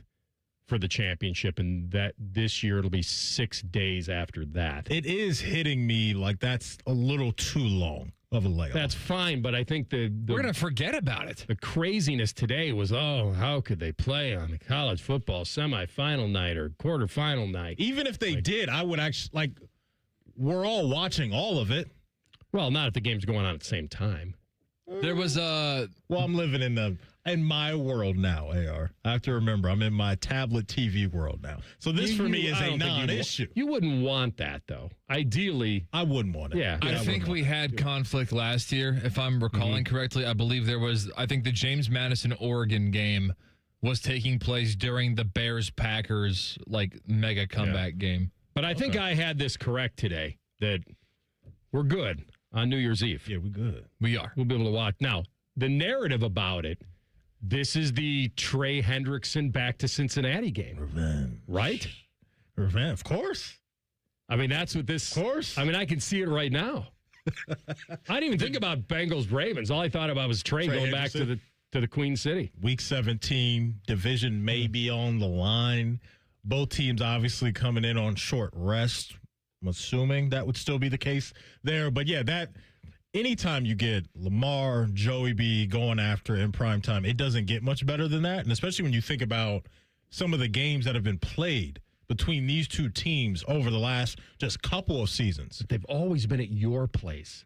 for the championship, and that this year it'll be 6 days after that. It is hitting me like that's a little too long of a layoff. That's fine, but I think we're going to forget about it. The craziness today was, how could they play on the college football semifinal night or quarterfinal night? Even if they did, I would actually, we're all watching all of it. Well, not if the game's going on at the same time. There was Well, I'm living in my world now, AR. I have to remember, I'm in my tablet TV world now. So this for me is a non-issue. You wouldn't want that, though. Ideally, I wouldn't want it. Yeah. I think we had conflict last year, if I'm recalling correctly. I believe I think the James Madison, Oregon game was taking place during the Bears-Packers, mega comeback game. But I think I had this correct today, that we're good on New Year's Eve. Yeah, we're good. We are. We'll be able to watch. Now, the narrative about it, this is the Trey Hendrickson back to Cincinnati game. Revenge. Right? Revenge, of course. I mean, that's what this... Of course. I mean, I can see it right now. I didn't even think about Bengals-Ravens. All I thought about was Trey going back to the Queen City. Week 17, division may be on the line. Both teams obviously coming in on short rest. I'm assuming that would still be the case there. But yeah, anytime you get Lamar, Joey B going after in prime time, it doesn't get much better than that. And especially when you think about some of the games that have been played between these two teams over the last just couple of seasons. But they've always been at your place.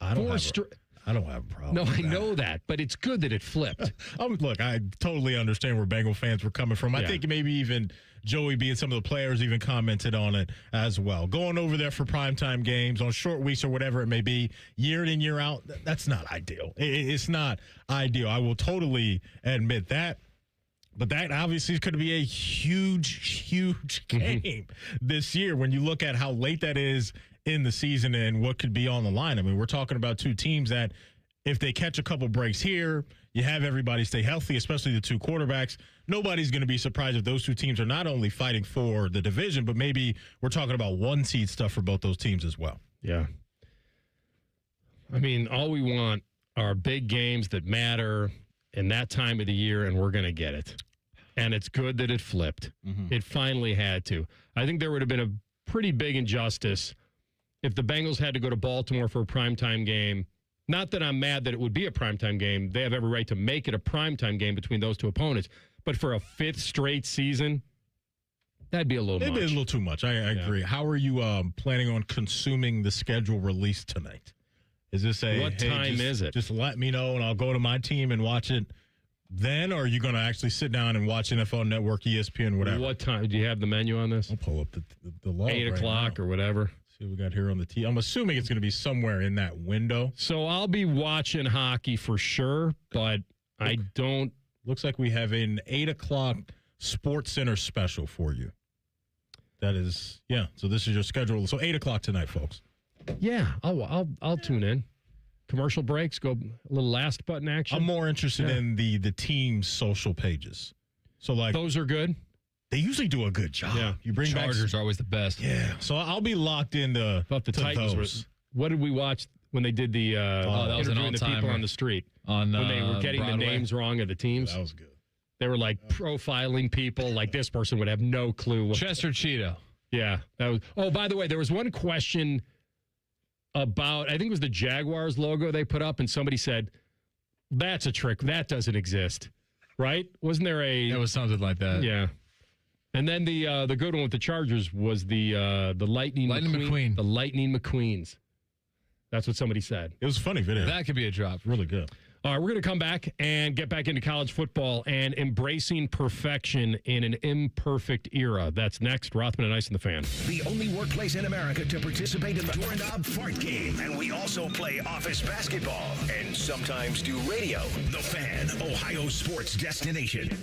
I don't have a problem. No, with I that. know that, but it's good that it flipped. Look, I totally understand where Bengal fans were coming from. I Yeah. think maybe even Joey B and some of the players even commented on it as well. Going over there for primetime games on short weeks or whatever it may be, year in and year out, that's not ideal. It's not ideal. I will totally admit that. But that obviously could be a huge game this year when you look at how late that is in the season and what could be on the line. I mean, we're talking about two teams that if they catch a couple breaks here, you have everybody stay healthy, especially the two quarterbacks. Nobody's going to be surprised if those two teams are not only fighting for the division, but maybe we're talking about one seed stuff for both those teams as well. Yeah. I mean, all we want are big games that matter in that time of the year, and we're going to get it. And it's good that it flipped. Mm-hmm. It finally had to. I think there would have been a pretty big injustice if the Bengals had to go to Baltimore for a primetime game. Not that I'm mad that it would be a primetime game. They have every right to make it a primetime game between those two opponents. But for a fifth straight season, that'd be a little much. It'd be a little too much. I agree. How are you planning on consuming the schedule released tonight? Is this what time is it? Just let me know, and I'll go to my team and watch it then, or are you going to actually sit down and watch NFL Network, ESPN, whatever? What time? Do you have the menu on this? I'll pull up the log 8 o'clock or whatever. See what we got here on the tee. I'm assuming it's going to be somewhere in that window. So I'll be watching hockey for sure, but I don't. Looks like we have an 8 o'clock Sports Center special for you. That is, yeah. So this is your schedule. So 8 o'clock tonight, folks. Yeah, I'll tune in. Commercial breaks, go a little last button action. I'm more interested in the team's social pages. So like those are good. They usually do a good job. Yeah, you bring Chargers are always the best. Yeah, so I'll be locked into the Titans. What did we watch when they did the that was an interviewing the people on the street on when they were getting Broadway. the names wrong of the teams? That was good. They were like profiling people. Like this person would have no clue. Chester Cheetah. Yeah, that was. Oh, by the way, there was one question about, I think it was the Jaguars logo they put up, and somebody said, that's a trick. That doesn't exist. Right? Wasn't there a... It was something like that. Yeah. And then the good one with the Chargers was the Lightning McQueen. The Lightning McQueens. That's what somebody said. It was a funny video. That could be a drop. Really good. All right, we're going to come back and get back into college football and embracing perfection in an imperfect era. That's next. Rothman and Ice and the Fan. The only workplace in America to participate in the Doorknob Fart Game. And we also play office basketball and sometimes do radio. The Fan, Ohio sports destination.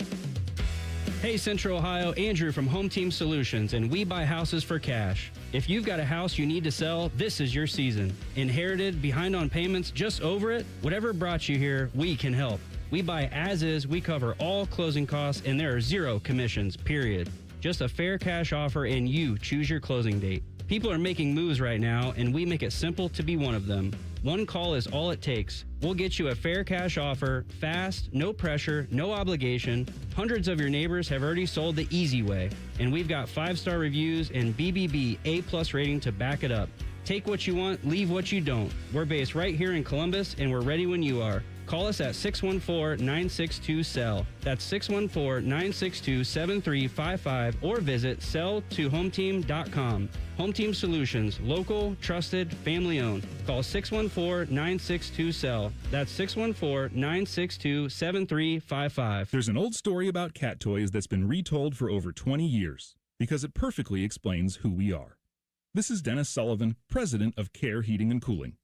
Hey, Central Ohio, Andrew from Home Team Solutions, and we buy houses for cash. If you've got a house you need to sell, this is your season. Inherited, behind on payments, just over it? Whatever brought you here, we can help. We buy as is, we cover all closing costs, and there are zero commissions, period. Just a fair cash offer, and you choose your closing date. People are making moves right now, and we make it simple to be one of them. One call is all it takes. We'll get you a fair cash offer, fast, no pressure, no obligation. Hundreds of your neighbors have already sold the easy way, and we've got 5-star reviews and BBB A+ rating to back it up. Take what you want, leave what you don't. We're based right here in Columbus, and we're ready when you are. Call us at 614-962-SELL. That's 614-962-7355 or visit selltohometeam.com. Home Team Solutions, local, trusted, family owned. Call 614-962-SELL. That's 614-962-7355. There's an old story about cat toys that's been retold for over 20 years because it perfectly explains who we are. This is Dennis Sullivan, president of Care Heating and Cooling.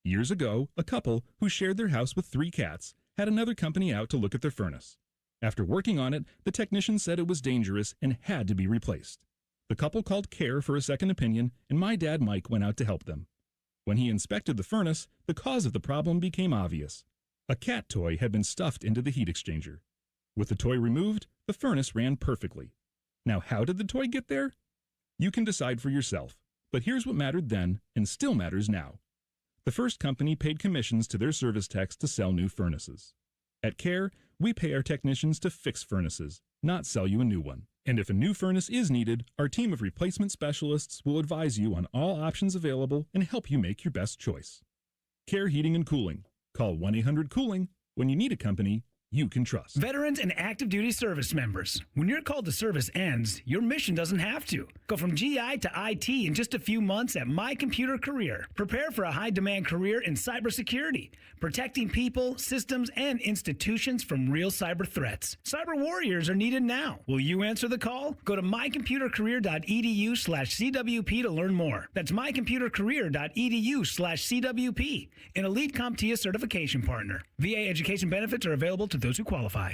Years ago, a couple who shared their house with 3 cats had another company out to look at their furnace. After working on it, the technician said it was dangerous and had to be replaced. The couple called Care for a second opinion, and my dad Mike went out to help them. When he inspected the furnace, the cause of the problem became obvious. A cat toy had been stuffed into the heat exchanger. With the toy removed, the furnace ran perfectly. Now, how did the toy get there? You can decide for yourself, but here's what mattered then and still matters now. The first company paid commissions to their service techs to sell new furnaces. At Care, we pay our technicians to fix furnaces, not sell you a new one. And if a new furnace is needed, our team of replacement specialists will advise you on all options available and help you make your best choice. Care Heating and Cooling. Call 1-800-COOLING when you need a company you can trust. Veterans and active duty service members. When your call to service ends, your mission doesn't have to. Go from GI to IT in just a few months at My Computer Career. Prepare for a high-demand career in cybersecurity, protecting people, systems, and institutions from real cyber threats. Cyber warriors are needed now. Will you answer the call? Go to mycomputercareer.edu/CWP to learn more. That's mycomputercareer.edu/CWP, an elite CompTIA certification partner. VA education benefits are available to those who qualify.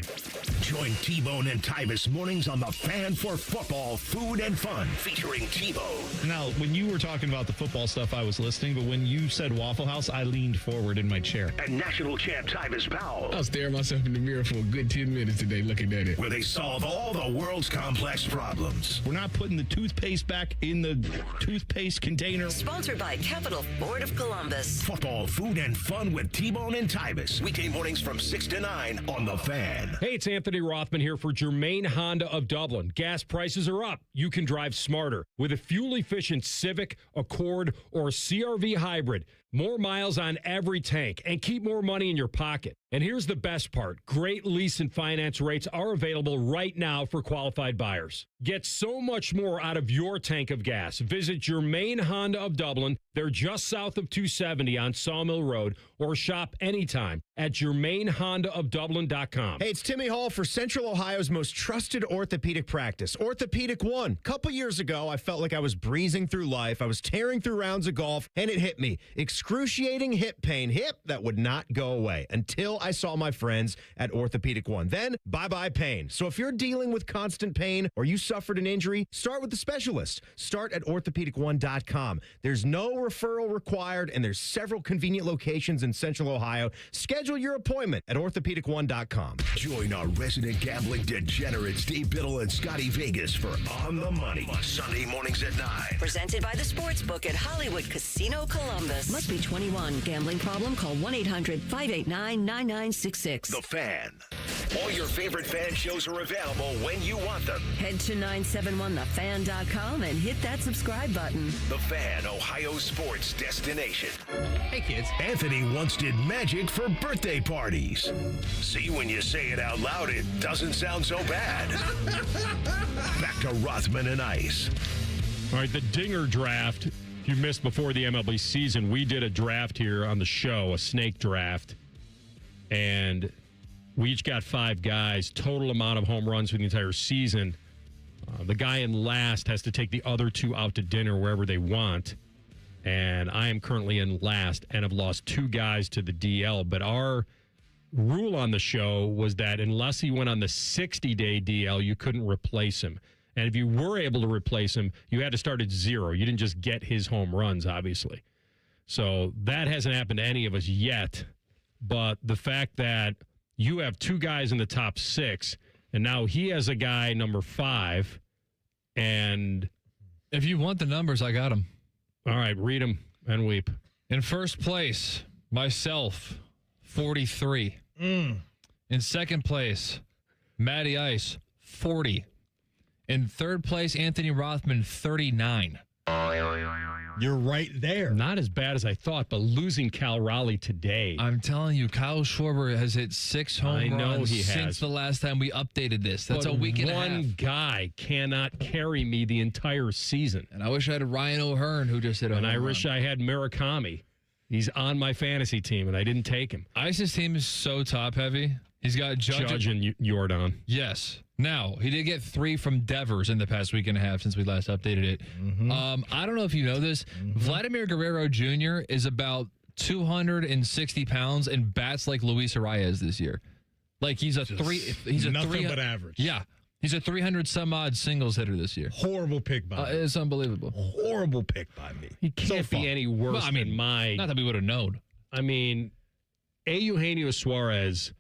Join T-Bone and Tyvis mornings on The Fan for football, food, and fun, featuring T-Bone. Now, when you were talking about the football stuff, I was listening, but when you said Waffle House, I leaned forward in my chair. And national champ Tyvis Powell. I was staring myself in the mirror for a good 10 minutes today looking at it. Where they solve all the world's complex problems. We're not putting the toothpaste back in the toothpaste container. Sponsored by Capital Ford of Columbus. Football, food, and fun with T-Bone and Tyvis. Weekday mornings from 6 to 9 on The Fan. Hey, it's Anthony Rothman here for Germain Honda of Dublin. Gas prices are up. You can drive smarter with a fuel-efficient Civic, Accord, or CR-V hybrid. More miles on every tank and keep more money in your pocket. And here's the best part. Great lease and finance rates are available right now for qualified buyers. Get so much more out of your tank of gas. Visit Germain Honda of Dublin. They're just south of 270 on Sawmill Road, or shop anytime at GermainHondaofDublin.com. Hey, it's Timmy Hall for Central Ohio's most trusted orthopedic practice, Orthopedic One. A couple years ago, I felt like I was breezing through life. I was tearing through rounds of golf, and it hit me. Excruciating hip pain. Hip that would not go away until I saw my friends at Orthopedic One. Then, bye-bye pain. So if you're dealing with constant pain or you suffered an injury, start with the specialist. Start at orthopedic1.com. There's no referral required, and there's several convenient locations in Central Ohio. Schedule your appointment at orthopedic1.com. Join our resident gambling degenerates, Dave Biddle and Scotty Vegas for On the Money, Sunday mornings at 9. Presented by the Sportsbook at Hollywood Casino Columbus. Must be 21. Gambling problem? Call 1-800-589-9966. The Fan. All your favorite fan shows are available when you want them. Head to 971thefan.com and hit that subscribe button. The Fan, Ohio's sports destination. Hey, kids. Anthony once did magic for birthday parties. See, when you say it out loud, it doesn't sound so bad. Back to Rothman and Ice. All right, the Dinger draft. If you missed before the MLB season, we did a draft here on the show, a snake draft. And we each got 5 guys, total amount of home runs for the entire season. The guy in last has to take the other 2 out to dinner wherever they want. And I am currently in last and have lost 2 guys to the DL. But our rule on the show was that unless he went on the 60-day DL, you couldn't replace him. And if you were able to replace him, you had to start at 0. You didn't just get his home runs, obviously. So that hasn't happened to any of us yet. But the fact that you have 2 guys in the top 6, and now he has a guy number 5, and if you want the numbers, I got them. All right, read them and weep. In first place, myself, 43. In second place, Matty Ice, 40. In third place, Anthony Rothman, 39. You're right there. Not as bad as I thought, but losing Cal Raleigh today. I'm telling you, Kyle Schwarber has hit 6 home runs since the last time we updated this. That's a week and a half. One guy cannot carry me the entire season. And I wish I had Ryan O'Hearn, who just hit a home run. And I wish I had Murakami. He's on my fantasy team, and I didn't take him. Ice's team is so top-heavy. He's got Judge and Jordan. Yes. Now, he did get 3 from Devers in the past week and a half since we last updated it. I don't know if you know this. Vladimir Guerrero Jr. is about 260 pounds and bats like Luis Arias this year. Like he's a nothing but average. Yeah. He's a 300 some odd singles hitter this year. Horrible pick by me. It's unbelievable. Horrible pick by me. He can't be any worse than my. Not that we would have known. I mean, Eugenio Suarez,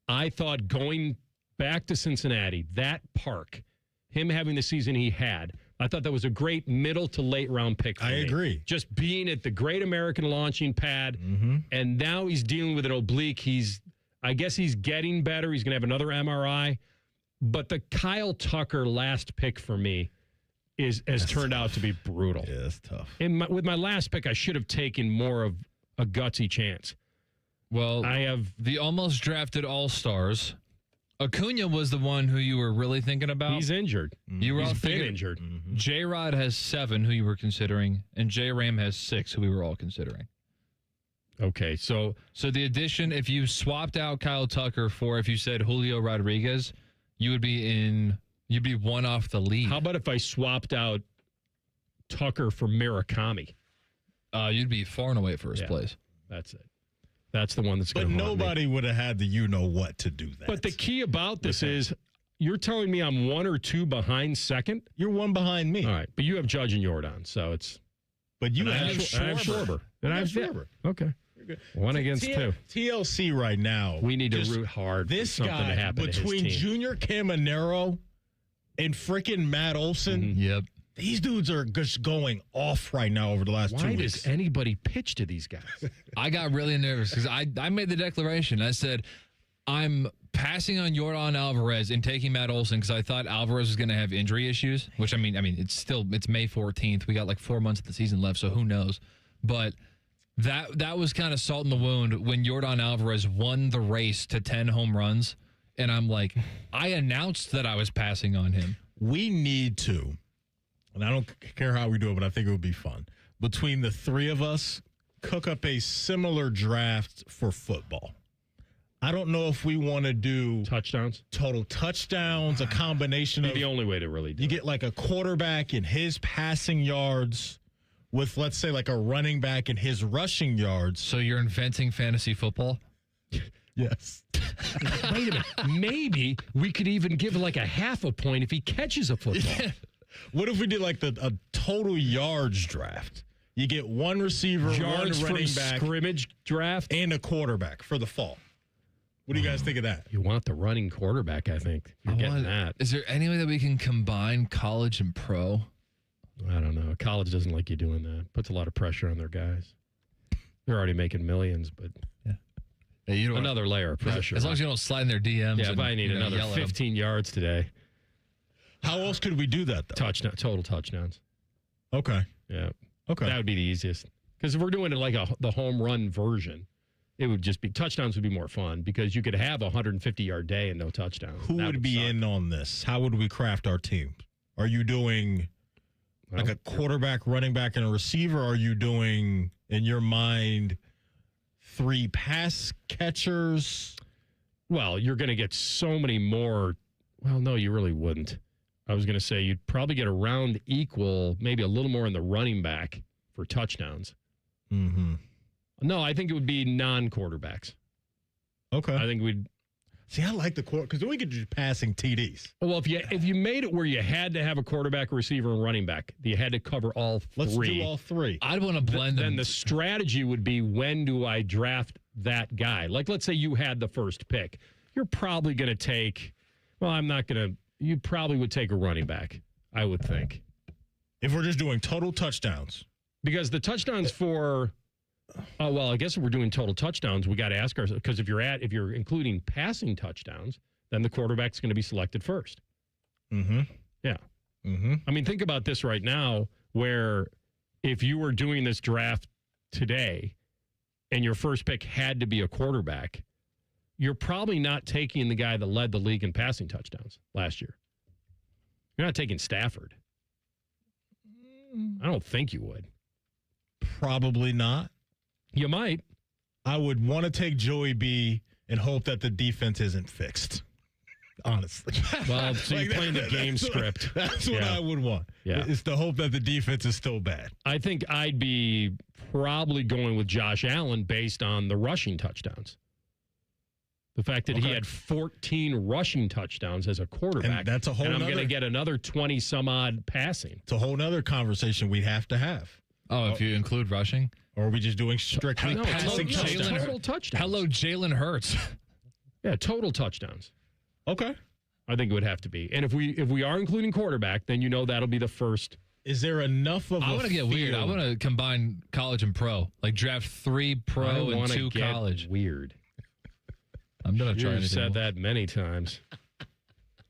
I thought going back to Cincinnati, that park, him having the season he had, I thought that was a great middle to late round pick for me. Agree. Just being at the Great American Launching Pad, and now he's dealing with an oblique. I guess he's getting better. He's going to have another MRI. But the Kyle Tucker last pick for me has turned out to be brutal. Yeah, that's tough. With my last pick, I should have taken more of a gutsy chance. Well, I have the almost drafted All-Stars. Acuna was the one who you were really thinking about. He's injured. You were all thinking injured. J-Rod has 7, who you were considering, and J-Ram has 6, who we were all considering. Okay, so the addition, if you swapped out Kyle Tucker for, if you said Julio Rodriguez, you'd be one off the lead. How about if I swapped out Tucker for Murakami? You'd be far and away first place. That's it. That's the one that's going But to haunt me. nobody would have had the you-know-what to do that. But the key about this is you're telling me I'm 1 or 2 behind second? You're 1 behind me. All right, but you have Judge and Jordan, so it's... But you I have Schwarber. And I have Schwarber. Okay. 1 against 2. TLC right now. We need to root hard for this something guy, to happen between to his team. Junior Caminero and freaking Matt Olson. Yep. These dudes are just going off right now over the last 2 Why weeks. does anybody pitch to these guys? I got really nervous because I made the declaration. I said, I'm passing on Yordan Alvarez and taking Matt Olson because I thought Alvarez was going to have injury issues, which I mean, it's May 14th. We got like 4 months of the season left, so who knows? But that was kind of salt in the wound when Yordan Alvarez won the race to 10 home runs. And I'm like, I announced that I was passing on him. We need to, and I don't care how we do it, but I think it would be fun. Between the 3 of us, cook up a similar draft for football. I don't know if we want to do total touchdowns, a combination of the only way to really do you get like a quarterback in his passing yards with, let's say, like a running back in his rushing yards. So you're inventing fantasy football? Yes. Wait a minute. Maybe we could even give like a half a point if he catches a football. What if we did like a total yards draft? You get 1 receiver, Yards 1 running from back, scrimmage draft, and a quarterback for the fall. What do you guys think of that? You want the running quarterback, I think. You're getting that. Is there any way that we can combine college and pro? I don't know. College doesn't like you doing that. Puts a lot of pressure on their guys. They're already making millions, but another layer of pressure. As long as you don't slide in their DMs. Yeah, if I need another 15 yards today. How else could we do that, though? Total touchdowns. Okay. Yeah. Okay. That would be the easiest. Because if we're doing it like the home run version, it would just be touchdowns would be more fun because you could have a 150-yard day and no touchdowns. Who would be in on this? How would we craft our team? Are you doing like a quarterback, running back, and a receiver? Are you doing, in your mind, 3 pass catchers? Well, you're going to get so many more. Well, no, you really wouldn't. I was going to say you'd probably get around equal, maybe a little more in the running back for touchdowns. Mm-hmm. No, I think it would be non-quarterbacks. Okay. I think we'd... See, I like the quarter because then we could do passing TDs. Well, if you made it where you had to have a quarterback, a receiver, and running back, you had to cover all 3. Let's do all 3. I'd want to blend them. Then the strategy would be, when do I draft that guy? Like, let's say you had the first pick. You're probably going to take... Well, I'm not going to... You probably would take a running back, I would think. If we're just doing total touchdowns. Because the touchdowns for... Oh, well, I guess if we're doing total touchdowns, we got to ask ourselves, because if you're including passing touchdowns, then the quarterback's going to be selected first. Mm-hmm. Yeah. Mm-hmm. I mean, think about this right now, where if you were doing this draft today and your first pick had to be a quarterback, you're probably not taking the guy that led the league in passing touchdowns last year. You're not taking Stafford. I don't think you would. Probably not. You might. I would want to take Joey B and hope that the defense isn't fixed. Honestly. Well, so you're playing the game script. That's what I would want. Yeah. It's the hope that the defense is still bad. I think I'd be probably going with Josh Allen based on the rushing touchdowns. The fact that he had 14 rushing touchdowns as a quarterback. And that's a whole and I'm nother- going to get another 20 some odd passing. It's a whole nother conversation we'd have to have. Oh, if you include rushing? Or are we just doing strictly passing touchdowns? Total touchdowns. Hello, Jalen Hurts. Yeah, total touchdowns. Okay. I think it would have to be. And if we are including quarterback, then you know that'll be the first. Is there enough of I want to get weird. I want to combine college and pro. Like draft 3 pro and 2 college. Weird. I'm going to try You've anything said else. that many times.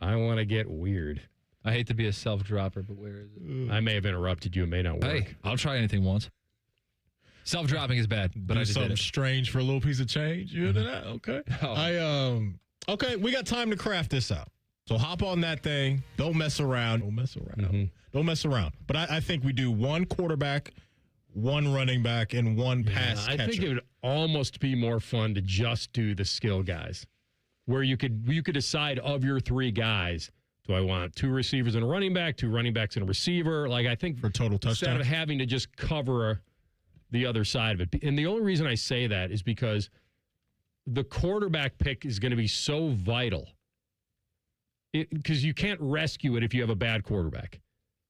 I want to get weird. I hate to be a self-dropper, but where is it? I may have interrupted you. It may not work. Hey, I'll try anything once. Self-dropping is bad, but do I just something did it. strange for a little piece of change. You into that? Okay. Oh. Okay, we got time to craft this out. So hop on that thing. Don't mess around. Don't mess around. Don't mess around. But I think we do 1 quarterback, 1 running back, and 1 pass catcher. I think it would almost be more fun to just do the skill guys, where you could decide of your 3 guys. Do I want 2 receivers and a running back, 2 running backs and a receiver? Like, I think for total touchdown, instead of having to just cover the other side of it. And the only reason I say that is because the quarterback pick is going to be so vital because you can't rescue it if you have a bad quarterback.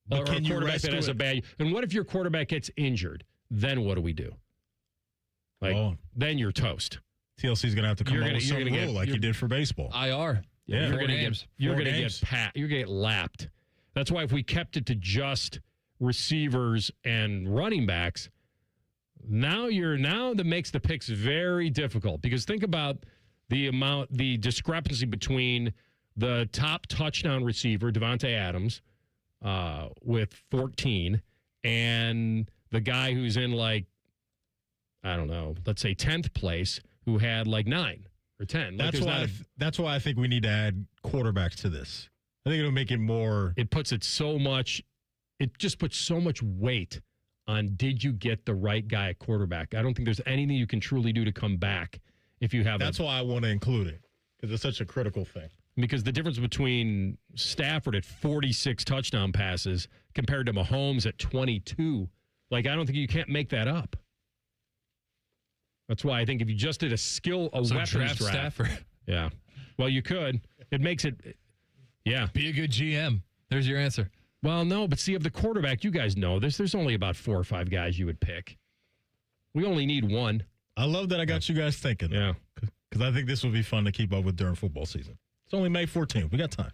But or can a you quarterback that rescue has it? a bad. And what if your quarterback gets injured? Then what do we do? Then you're toast. TLC is going to have to come up with some rule like you did for baseball. IR. Yeah, You're going to get lapped. That's why if we kept it to just receivers and running backs, now that makes the picks very difficult because think about the discrepancy between the top touchdown receiver, Devontae Adams, with 14, and the guy who's in I don't know, let's say 10th place, who had 9 or 10. That's why I think we need to add quarterbacks to this. I think it'll make it more. It just puts so much weight on did you get the right guy at quarterback. I don't think there's anything you can truly do to come back if you have. That's why I want to include it because it's such a critical thing. Because the difference between Stafford at 46 touchdown passes compared to Mahomes at 22, I don't think you can't make that up. That's why I think if you just did weapons draft. Stafford. Yeah. Well, you could. It makes it, yeah. Be a good GM. There's your answer. Well, no, but see, of the quarterback, you guys know this. There's only about 4 or 5 guys you would pick. We only need one. I love that I got you guys thinking. Yeah. Because I think this would be fun to keep up with during football season. It's only May 14th. We got time.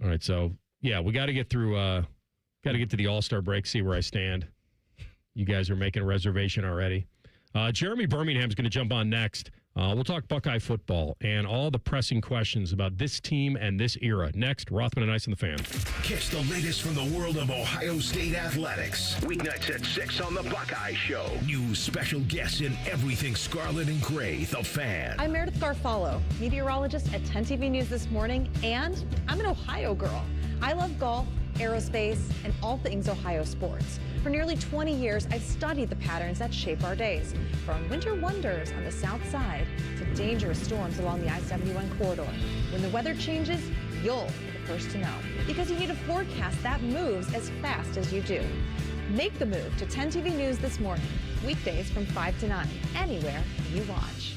All right. So, yeah, we got to get through, got to get to the All-Star break, see where I stand. You guys are making a reservation already. Jeremy Birmingham's going to jump on next. We'll talk Buckeye football and all the pressing questions about this team and this era. Next, Rothman and Ice on the Fan. Catch the latest from the world of Ohio State athletics. Weeknights at 6 on the Buckeye Show. New special guests in everything scarlet and gray. The Fan. I'm Meredith Garfalo, meteorologist at 10 TV News This Morning, and I'm an Ohio girl. I love golf, aerospace, and all things Ohio sports. For nearly 20 years, I've studied the patterns that shape our days, from winter wonders on the south side to dangerous storms along the I-71 corridor. When the weather changes, you'll be the first to know, because you need a forecast that moves as fast as you do. Make the move to 10 TV News This Morning, weekdays from 5 to 9, anywhere you watch.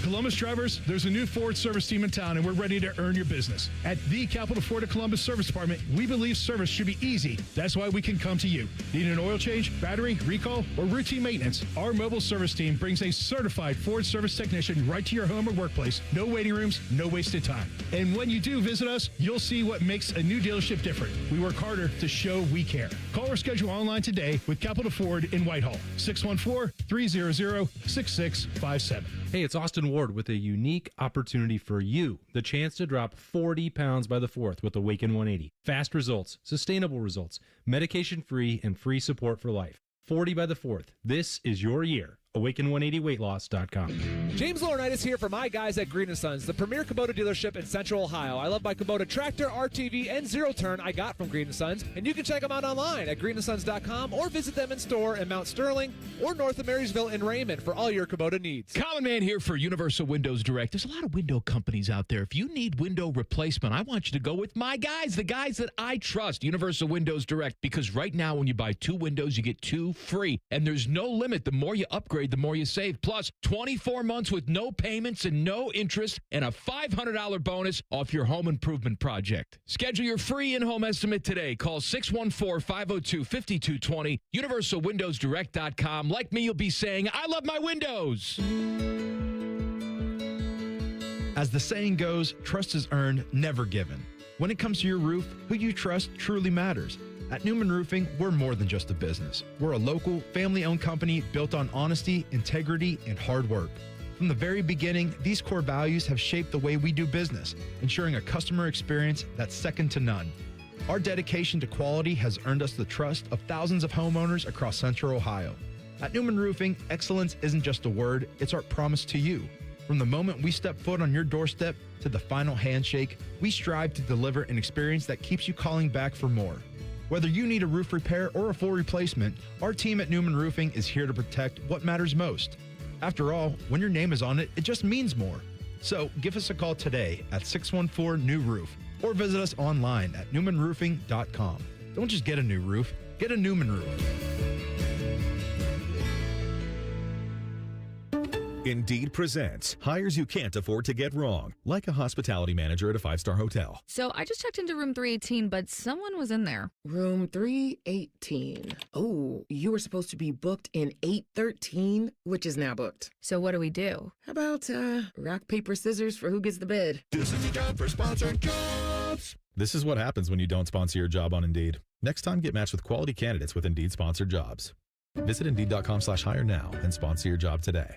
Columbus drivers, there's a new Ford service team in town, and we're ready to earn your business. At the Capital Ford of Columbus Service Department, we believe service should be easy. That's why we can come to you. Need an oil change, battery, recall, or routine maintenance? Our mobile service team brings a certified Ford service technician right to your home or workplace. No waiting rooms, no wasted time. And when you do visit us, you'll see what makes a new dealership different. We work harder to show we care. Call or schedule online today with Capital Ford in Whitehall, 614-300-6657. Hey, it's Austin Ward with a unique opportunity for you. The chance to drop 40 pounds by the 4th with Awaken 180. Fast results, sustainable results, medication-free, and free support for life. 40 by the 4th. This is your year. Awaken180weightloss.com. James Laurinaitis here for my guys at Green & Sons, the premier Kubota dealership in Central Ohio. I love my Kubota tractor, RTV, and zero-turn I got from Green & Sons, and you can check them out online at greenandsons.com or visit them in store in Mount Sterling or north of Marysville in Raymond for all your Kubota needs. Common Man here for Universal Windows Direct. There's a lot of window companies out there. If you need window replacement, I want you to go with my guys, the guys that I trust, Universal Windows Direct, because right now when you buy 2 windows, you get 2 free, and there's no limit. The more you upgrade, the more you save. Plus, 24 months with no payments and no interest and a $500 bonus off your home improvement project. Schedule your free in-home estimate today. Call 614-502-5220, universalwindowsdirect.com. Like me, you'll be saying, I love my windows. As the saying goes, trust is earned, never given. When it comes to your roof, who you trust truly matters. At Newman Roofing, we're more than just a business. We're a local, family-owned company built on honesty, integrity, and hard work. From the very beginning, these core values have shaped the way we do business, ensuring a customer experience that's second to none. Our dedication to quality has earned us the trust of thousands of homeowners across Central Ohio. At Newman Roofing, excellence isn't just a word, it's our promise to you. From the moment we step foot on your doorstep to the final handshake, we strive to deliver an experience that keeps you calling back for more. Whether you need a roof repair or a full replacement, our team at Newman Roofing is here to protect what matters most. After all, when your name is on it, it just means more. So give us a call today at 614-NEW-ROOF or visit us online at newmanroofing.com. Don't just get a new roof, get a Newman roof. Indeed presents hires you can't afford to get wrong, like a hospitality manager at a 5-star hotel. So I just checked into room 318, but someone was in there. Room 318. Oh, you were supposed to be booked in 813, which is now booked. So what do we do? How about rock, paper, scissors for who gets the bed? This is the time for sponsored jobs. This is what happens when you don't sponsor your job on Indeed. Next time, get matched with quality candidates with Indeed sponsored jobs. Visit Indeed.com/hire now and sponsor your job today.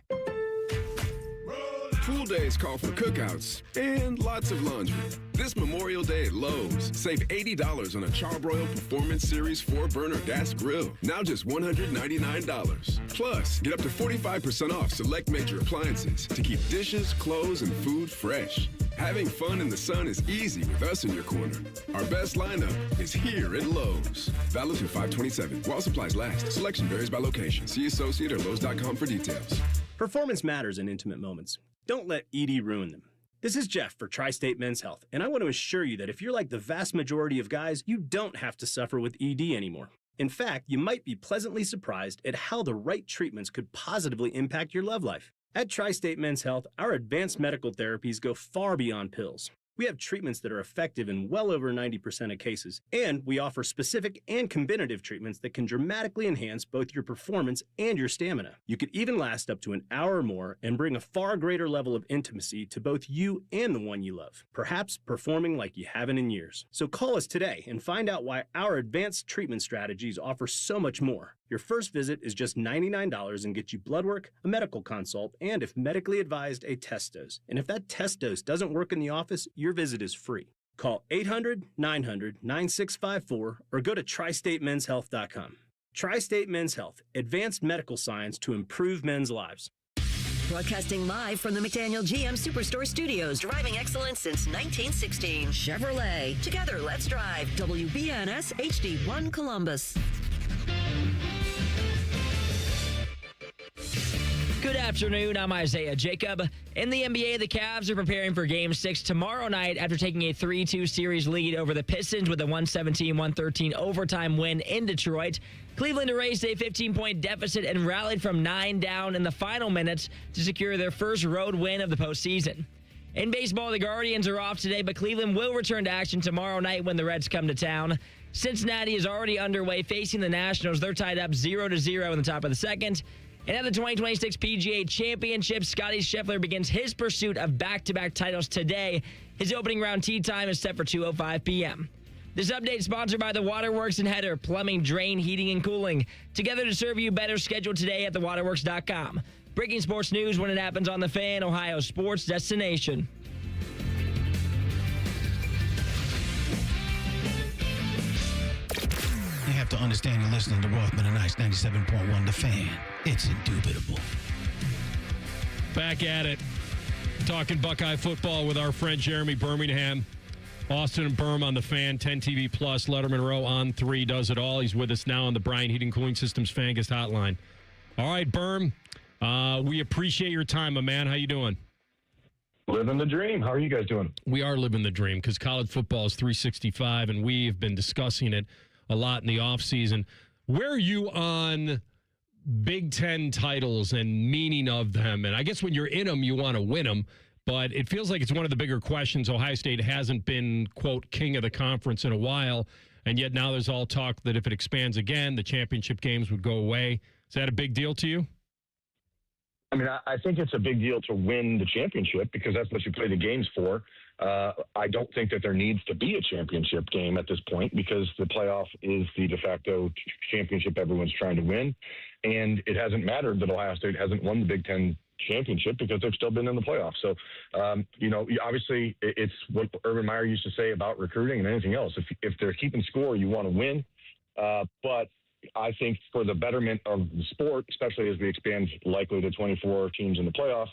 Pool days call for cookouts and lots of laundry. This Memorial Day at Lowe's, save $80 on a Charbroil Performance Series 4-burner gas grill. Now just $199. Plus, get up to 45% off select major appliances to keep dishes, clothes, and food fresh. Having fun in the sun is easy with us in your corner. Our best lineup is here at Lowe's. Valid through 5/27. While supplies last. Selection varies by location. See associate or Lowe's.com for details. Performance matters in intimate moments. Don't let ED ruin them. This is Jeff for Tri-State Men's Health, and I want to assure you that if you're like the vast majority of guys, you don't have to suffer with ED anymore. In fact, you might be pleasantly surprised at how the right treatments could positively impact your love life. At Tri-State Men's Health, our advanced medical therapies go far beyond pills. We have treatments that are effective in well over 90% of cases, and we offer specific and combinative treatments that can dramatically enhance both your performance and your stamina. You could even last up to an hour or more and bring a far greater level of intimacy to both you and the one you love, perhaps performing like you haven't in years. So call us today and find out why our advanced treatment strategies offer so much more. Your first visit is just $99 and gets you blood work, a medical consult, and if medically advised, a test dose. And if that test dose doesn't work in the office, your visit is free. Call 800-900-9654 or go to tristatemenshealth.com. Tri-State Men's Health, advanced medical science to improve men's lives. Broadcasting live from the McDaniel GM Superstore Studios, driving excellence since 1916. Chevrolet. Together, let's drive. WBNS HD1 Columbus. Good afternoon, I'm Isaiah Jacob. In the NBA, the Cavs are preparing for Game 6 tomorrow night after taking a 3-2 series lead over the Pistons with a 117-113 overtime win in Detroit. Cleveland erased a 15-point deficit and rallied from 9 down in the final minutes to secure their first road win of the postseason. In baseball, the Guardians are off today, but Cleveland will return to action tomorrow night when the Reds come to town. Cincinnati is already underway facing the Nationals. They're tied up 0-0 in the top of the second. And at the 2026 PGA Championship, Scottie Scheffler begins his pursuit of back-to-back titles today. His opening round tee time is set for 2:05 p.m. This update is sponsored by the Waterworks and Header, Plumbing, Drain, Heating, and Cooling. Together to serve you better, scheduled today at thewaterworks.com. Breaking sports news when it happens on The Fan, Ohio sports destination. You have to understand you're listening to Rothman and Ice 97.1 The Fan. It's indubitable. Back at it. Talking Buckeye football with our friend Jeremy Birmingham. Austin and Birm on The Fan, 10 TV Plus, Letterman Row on 3 does it all. He's with us now on the Bryant Heating Cooling Systems Fangus Hotline. All right, Birm, we appreciate your time, my man. How you doing? Living the dream. How are you guys doing? We are living the dream because college football is 365, and we've been discussing it a lot in the offseason. Where are you on Big Ten titles and meaning of them? And I guess when you're in them, you want to win them. But it feels like it's one of the bigger questions. Ohio State hasn't been, quote, king of the conference in a while. And yet now there's all talk that if it expands again, the championship games would go away. Is that a big deal to you? I mean, I think it's a big deal to win the championship because that's what you play the games for. I don't think that there needs to be a championship game at this point because the playoff is the de facto championship everyone's trying to win. And it hasn't mattered that Ohio State hasn't won the Big Ten championship because they've still been in the playoffs. So, obviously it's what Urban Meyer used to say about recruiting and anything else. If they're keeping score, you want to win. But I think for the betterment of the sport, especially as we expand likely to 24 teams in the playoff,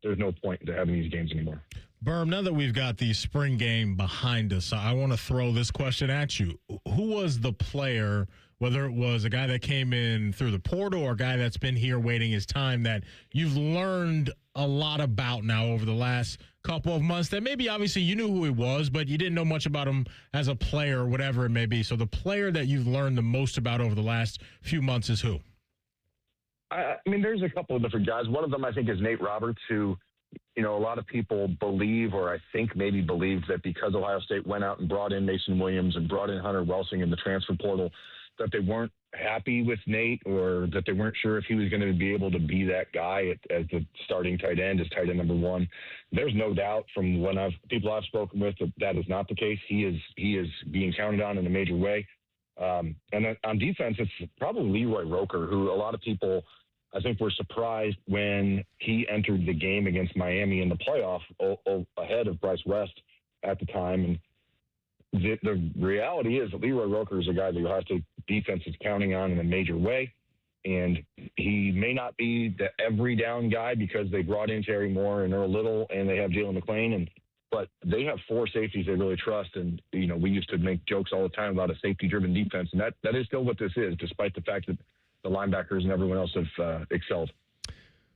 there's no point to having these games anymore. Birm, now that we've got the spring game behind us, I want to throw this question at you. Who was the player, whether it was a guy that came in through the portal or a guy that's been here waiting his time, that you've learned a lot about now over the last couple of months that maybe obviously you knew who he was, but you didn't know much about him as a player or whatever it may be. So the player that you've learned the most about over the last few months is who? I mean, there's a couple of different guys. One of them, I think, is Nate Roberts, who, a lot of people believe, or I think maybe believe, that because Ohio State went out and brought in Mason Williams and brought in Hunter Welsing in the transfer portal, that they weren't happy with Nate, or that they weren't sure if he was going to be able to be that guy as the starting tight end, as tight end number one. There's no doubt from people I've spoken with that is not the case. He is being counted on in a major way. And then on defense, it's probably Leroy Roker, who a lot of people, I think, were surprised when he entered the game against Miami in the playoff ahead of Bryce West at the time. And the reality is that Leroy Roker is a guy that Ohio State defense is counting on in a major way. And he may not be the every down guy because they brought in Terry Moore and Earl Little, and they have Jalen McClain, but they have four safeties they really trust. And, we used to make jokes all the time about a safety-driven defense, and that is still what this is, despite the fact that the linebackers and everyone else have excelled.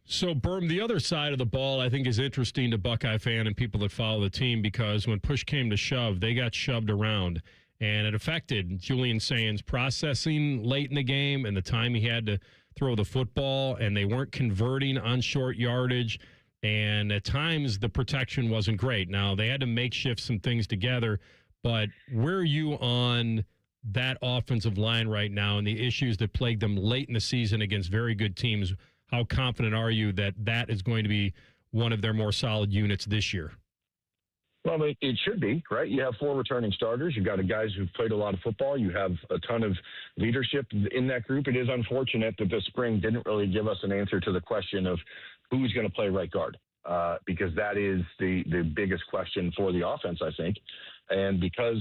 So, Birm, the other side of the ball, I think, is interesting to Buckeye fan and people that follow the team, because when push came to shove, they got shoved around, and it affected Julian Sain's processing late in the game and the time he had to throw the football, and they weren't converting on short yardage, and at times the protection wasn't great. Now, they had to makeshift some things together, but where are you on that offensive line right now and the issues that plagued them late in the season against very good teams? How confident are you that that is going to be one of their more solid units this year? Well, it should be, right? You have four returning starters. You've got guys who've played a lot of football. You have a ton of leadership in that group. It is unfortunate that this spring didn't really give us an answer to the question of who's going to play right guard, because that is the biggest question for the offense, I think. And because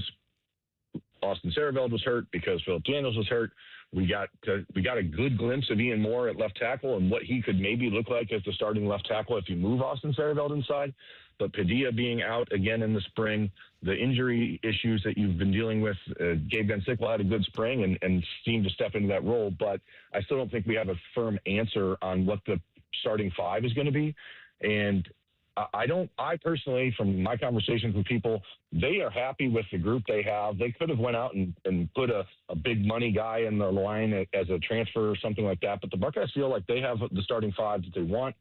Austin Sareveld was hurt, because Philip Daniels was hurt, we got a good glimpse of Ian Moore at left tackle and what he could maybe look like as the starting left tackle if you move Austin Sareveld inside. But Padilla being out again in the spring, the injury issues that you've been dealing with, Gabe Van Sickle had a good spring and seemed to step into that role. But I still don't think we have a firm answer on what the starting five is going to be. And I personally, from my conversations with people, they are happy with the group they have. They could have went out and put a big money guy in the line as a transfer or something like that. But the Buckeyes feel like they have the starting five that they want.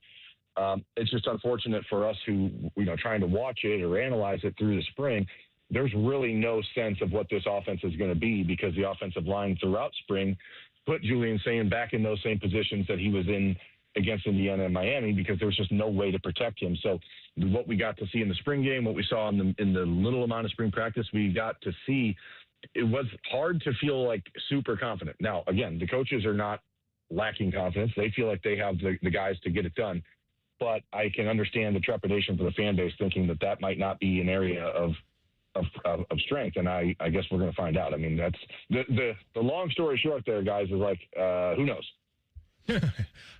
It's just unfortunate for us who, trying to watch it or analyze it through the spring, there's really no sense of what this offense is going to be, because the offensive line throughout spring put Julian Sain back in those same positions that he was in against Indiana and Miami, because there was just no way to protect him. So what we got to see in the spring game, what we saw in the little amount of spring practice we got to see, it was hard to feel like super confident. Now, again, the coaches are not lacking confidence. They feel like they have the guys to get it done. But I can understand the trepidation for the fan base, thinking that might not be an area of strength. And I guess we're going to find out. I mean, that's the long story short there, guys, is like, who knows?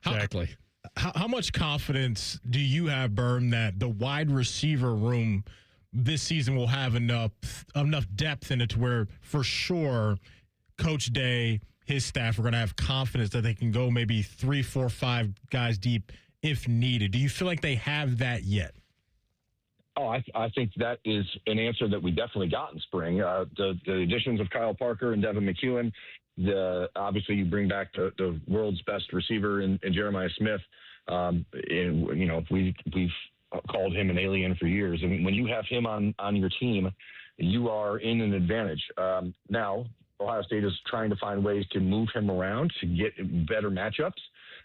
Exactly. How much confidence do you have, Birm, that the wide receiver room this season will have enough depth in it to where, for sure, Coach Day, his staff are going to have confidence that they can go maybe 3, 4, 5 guys deep if needed? Do you feel like they have that yet? Oh, I think that is an answer that we definitely got in spring. The additions of Kyle Parker and Devin McEwen, obviously you bring back the world's best receiver in Jeremiah Smith. We've called him an alien for years. And when you have him on your team, you are in an advantage. Now, Ohio State is trying to find ways to move him around to get better matchups.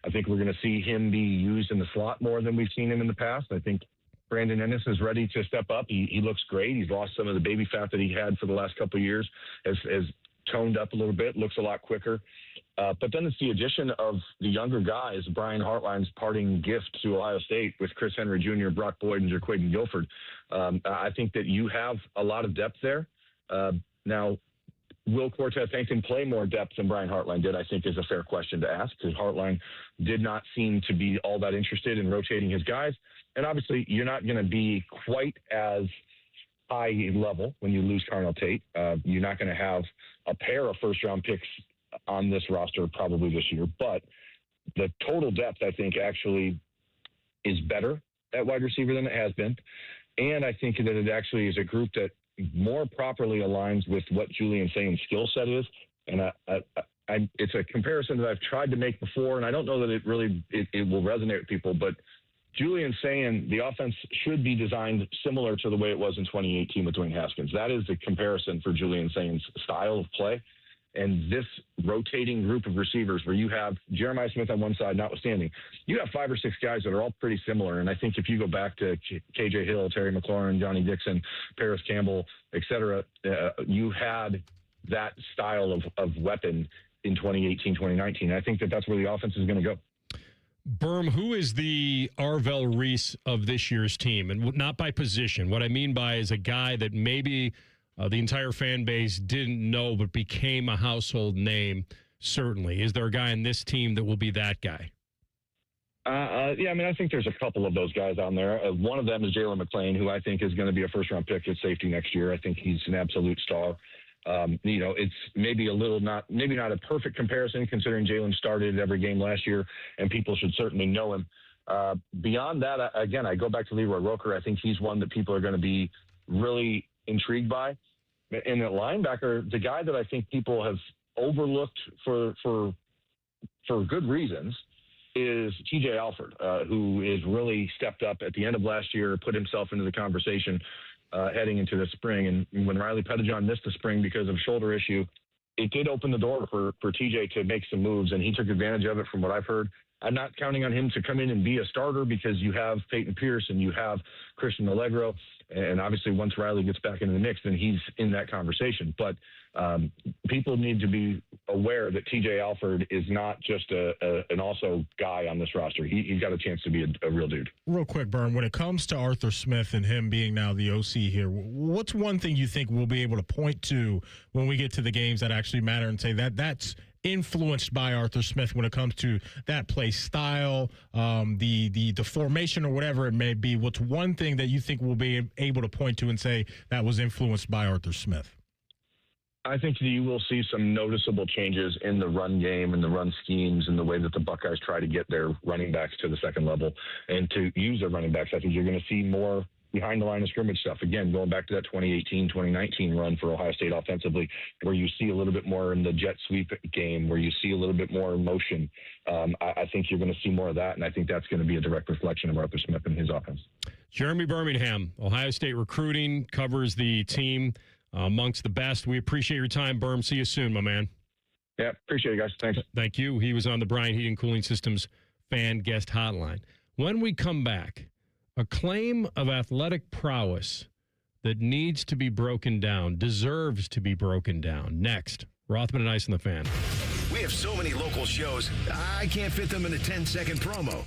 I think we're going to see him be used in the slot more than we've seen him in the past. I think Brandon Ennis is ready to step up. He looks great. He's lost some of the baby fat that he had for the last couple of years, has toned up a little bit, looks a lot quicker. But then it's the addition of the younger guys, Brian Hartline's parting gift to Ohio State with Chris Henry Jr., Brock Boyd, and Jaquaden Guilford. I think that you have a lot of depth there. Now, will Cortez Hankton play more depth than Brian Hartline did, I think, is a fair question to ask, because Hartline did not seem to be all that interested in rotating his guys. And obviously, you're not going to be quite as high level when you lose Carnell Tate. You're not going to have a pair of first-round picks on this roster probably this year. But the total depth, I think, actually is better at wide receiver than it has been. And I think that it actually is a group that more properly aligns with what Julian Sain's skill set is. And it's a comparison that I've tried to make before, and I don't know that it will resonate with people, but Julian's saying the offense should be designed similar to the way it was in 2018 with Dwayne Haskins. That is the comparison for Julian Sain's style of play. And this rotating group of receivers where you have Jeremiah Smith on one side, notwithstanding, you have 5 or 6 guys that are all pretty similar. And I think if you go back to KJ Hill, Terry McLaurin, Johnny Dixon, Paris Campbell, et cetera, you had that style of weapon in 2018, 2019. I think that's where the offense is going to go. Birm, who is the Arvell Reese of this year's team? And not by position. What I mean by is a guy that maybe the entire fan base didn't know but became a household name, certainly. Is there a guy in this team that will be that guy? Yeah, I mean, I think there's a couple of those guys on there. One of them is Jalen McClain, who I think is going to be a first-round pick at safety next year. I think he's an absolute star. It's maybe not a perfect comparison considering Jalen started every game last year, and people should certainly know him. Beyond that, again, I go back to Leroy Roker. I think he's one that people are going to be really intrigued by. And at linebacker, the guy that I think people have overlooked for good reasons is TJ Alford, who is really stepped up at the end of last year, put himself into the conversation heading into the spring. And when Riley Pettijohn missed the spring because of shoulder issue, it did open the door for TJ to make some moves, and he took advantage of it from what I've heard. I'm not counting on him to come in and be a starter because you have Peyton Pierce and you have Christian Allegro. And obviously once Riley gets back into the mix, then he's in that conversation. But people need to be aware that TJ Alford is not just an also guy on this roster. He's got a chance to be a real dude. Real quick, Birm, when it comes to Arthur Smith and him being now the OC here, what's one thing you think we'll be able to point to when we get to the games that actually matter and say that's influenced by Arthur Smith when it comes to that play style, the formation or whatever it may be? What's one thing that you think we'll be able to point to and say that was influenced by Arthur Smith? I think you will see some noticeable changes in the run game and the run schemes and the way that the Buckeyes try to get their running backs to the second level and to use their running backs. I think you're going to see more behind the line of scrimmage stuff. Again, going back to that 2018, 2019 run for Ohio State offensively, where you see a little bit more in the jet sweep game, where you see a little bit more motion. I think you're going to see more of that, and I think that's going to be a direct reflection of Arthur Smith and his offense. Jeremy Birmingham, Ohio State recruiting, covers the team amongst the best. We appreciate your time, Birm. See you soon, my man. Yeah, appreciate it, guys. Thanks. Thank you. He was on the Bryant Heating Cooling Systems fan guest hotline. When we come back, a claim of athletic prowess that needs to be broken down, deserves to be broken down. Next, Rothman and Ice and the Fan. We have so many local shows, I can't fit them in a 10-second promo.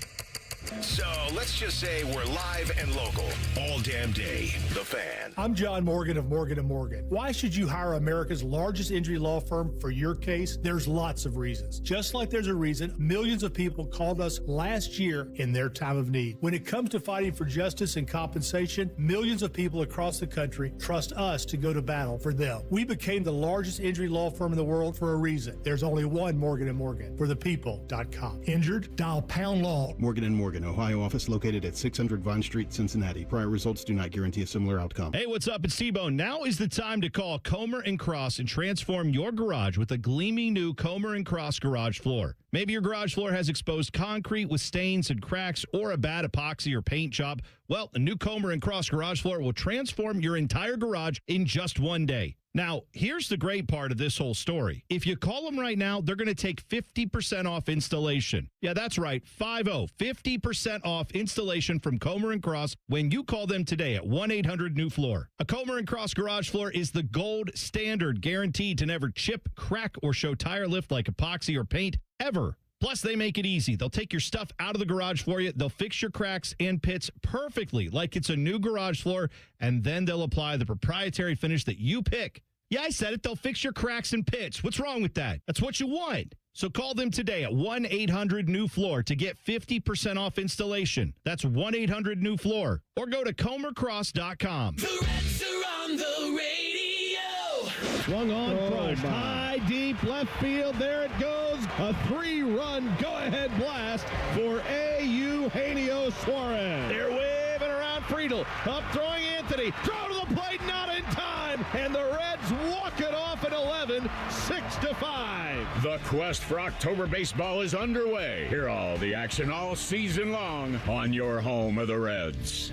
So let's just say we're live and local all damn day. The Fan. I'm John Morgan of Morgan & Morgan. Why should you hire America's largest injury law firm for your case? There's lots of reasons. Just like there's a reason millions of people called us last year in their time of need. When it comes to fighting for justice and compensation, millions of people across the country trust us to go to battle for them. We became the largest injury law firm in the world for a reason. There's only one Morgan & Morgan. For the people.com. Injured? Dial pound law. Morgan & Morgan, Ohio office located at 600 Vine Street, Cincinnati. Prior results do not guarantee a similar outcome. Hey, what's up? It's T-Bone. Now is the time to call Comer & Cross and transform your garage with a gleaming new Comer & Cross garage floor. Maybe your garage floor has exposed concrete with stains and cracks or a bad epoxy or paint job. Well, a new Comer & Cross garage floor will transform your entire garage in just one day. Now, here's the great part of this whole story. If you call them right now, they're going to take 50% off installation. Yeah, that's right, 50% off installation from Comer & Cross when you call them today at 1-800-NEW-FLOOR. A Comer & Cross garage floor is the gold standard, guaranteed to never chip, crack, or show tire lift like epoxy or paint ever. Plus, they make it easy. They'll take your stuff out of the garage for you. They'll fix your cracks and pits perfectly like it's a new garage floor, and then they'll apply the proprietary finish that you pick. Yeah, I said it. They'll fix your cracks and pits. What's wrong with that? That's what you want. So call them today at 1-800-NEW-FLOOR to get 50% off installation. That's 1-800-NEW-FLOOR. Or go to comercross.com. The Reds are on the radio. Swung on crushed. High, deep left field. There it goes. A 3-run go-ahead blast for Eugenio Suarez. They're waving around Friedel. Up throwing Anthony. Throw to the plate, not in time. time, and the Reds walk it off at 11, 6-5. The quest for October baseball is underway. Hear all the action all season long on your home of the Reds.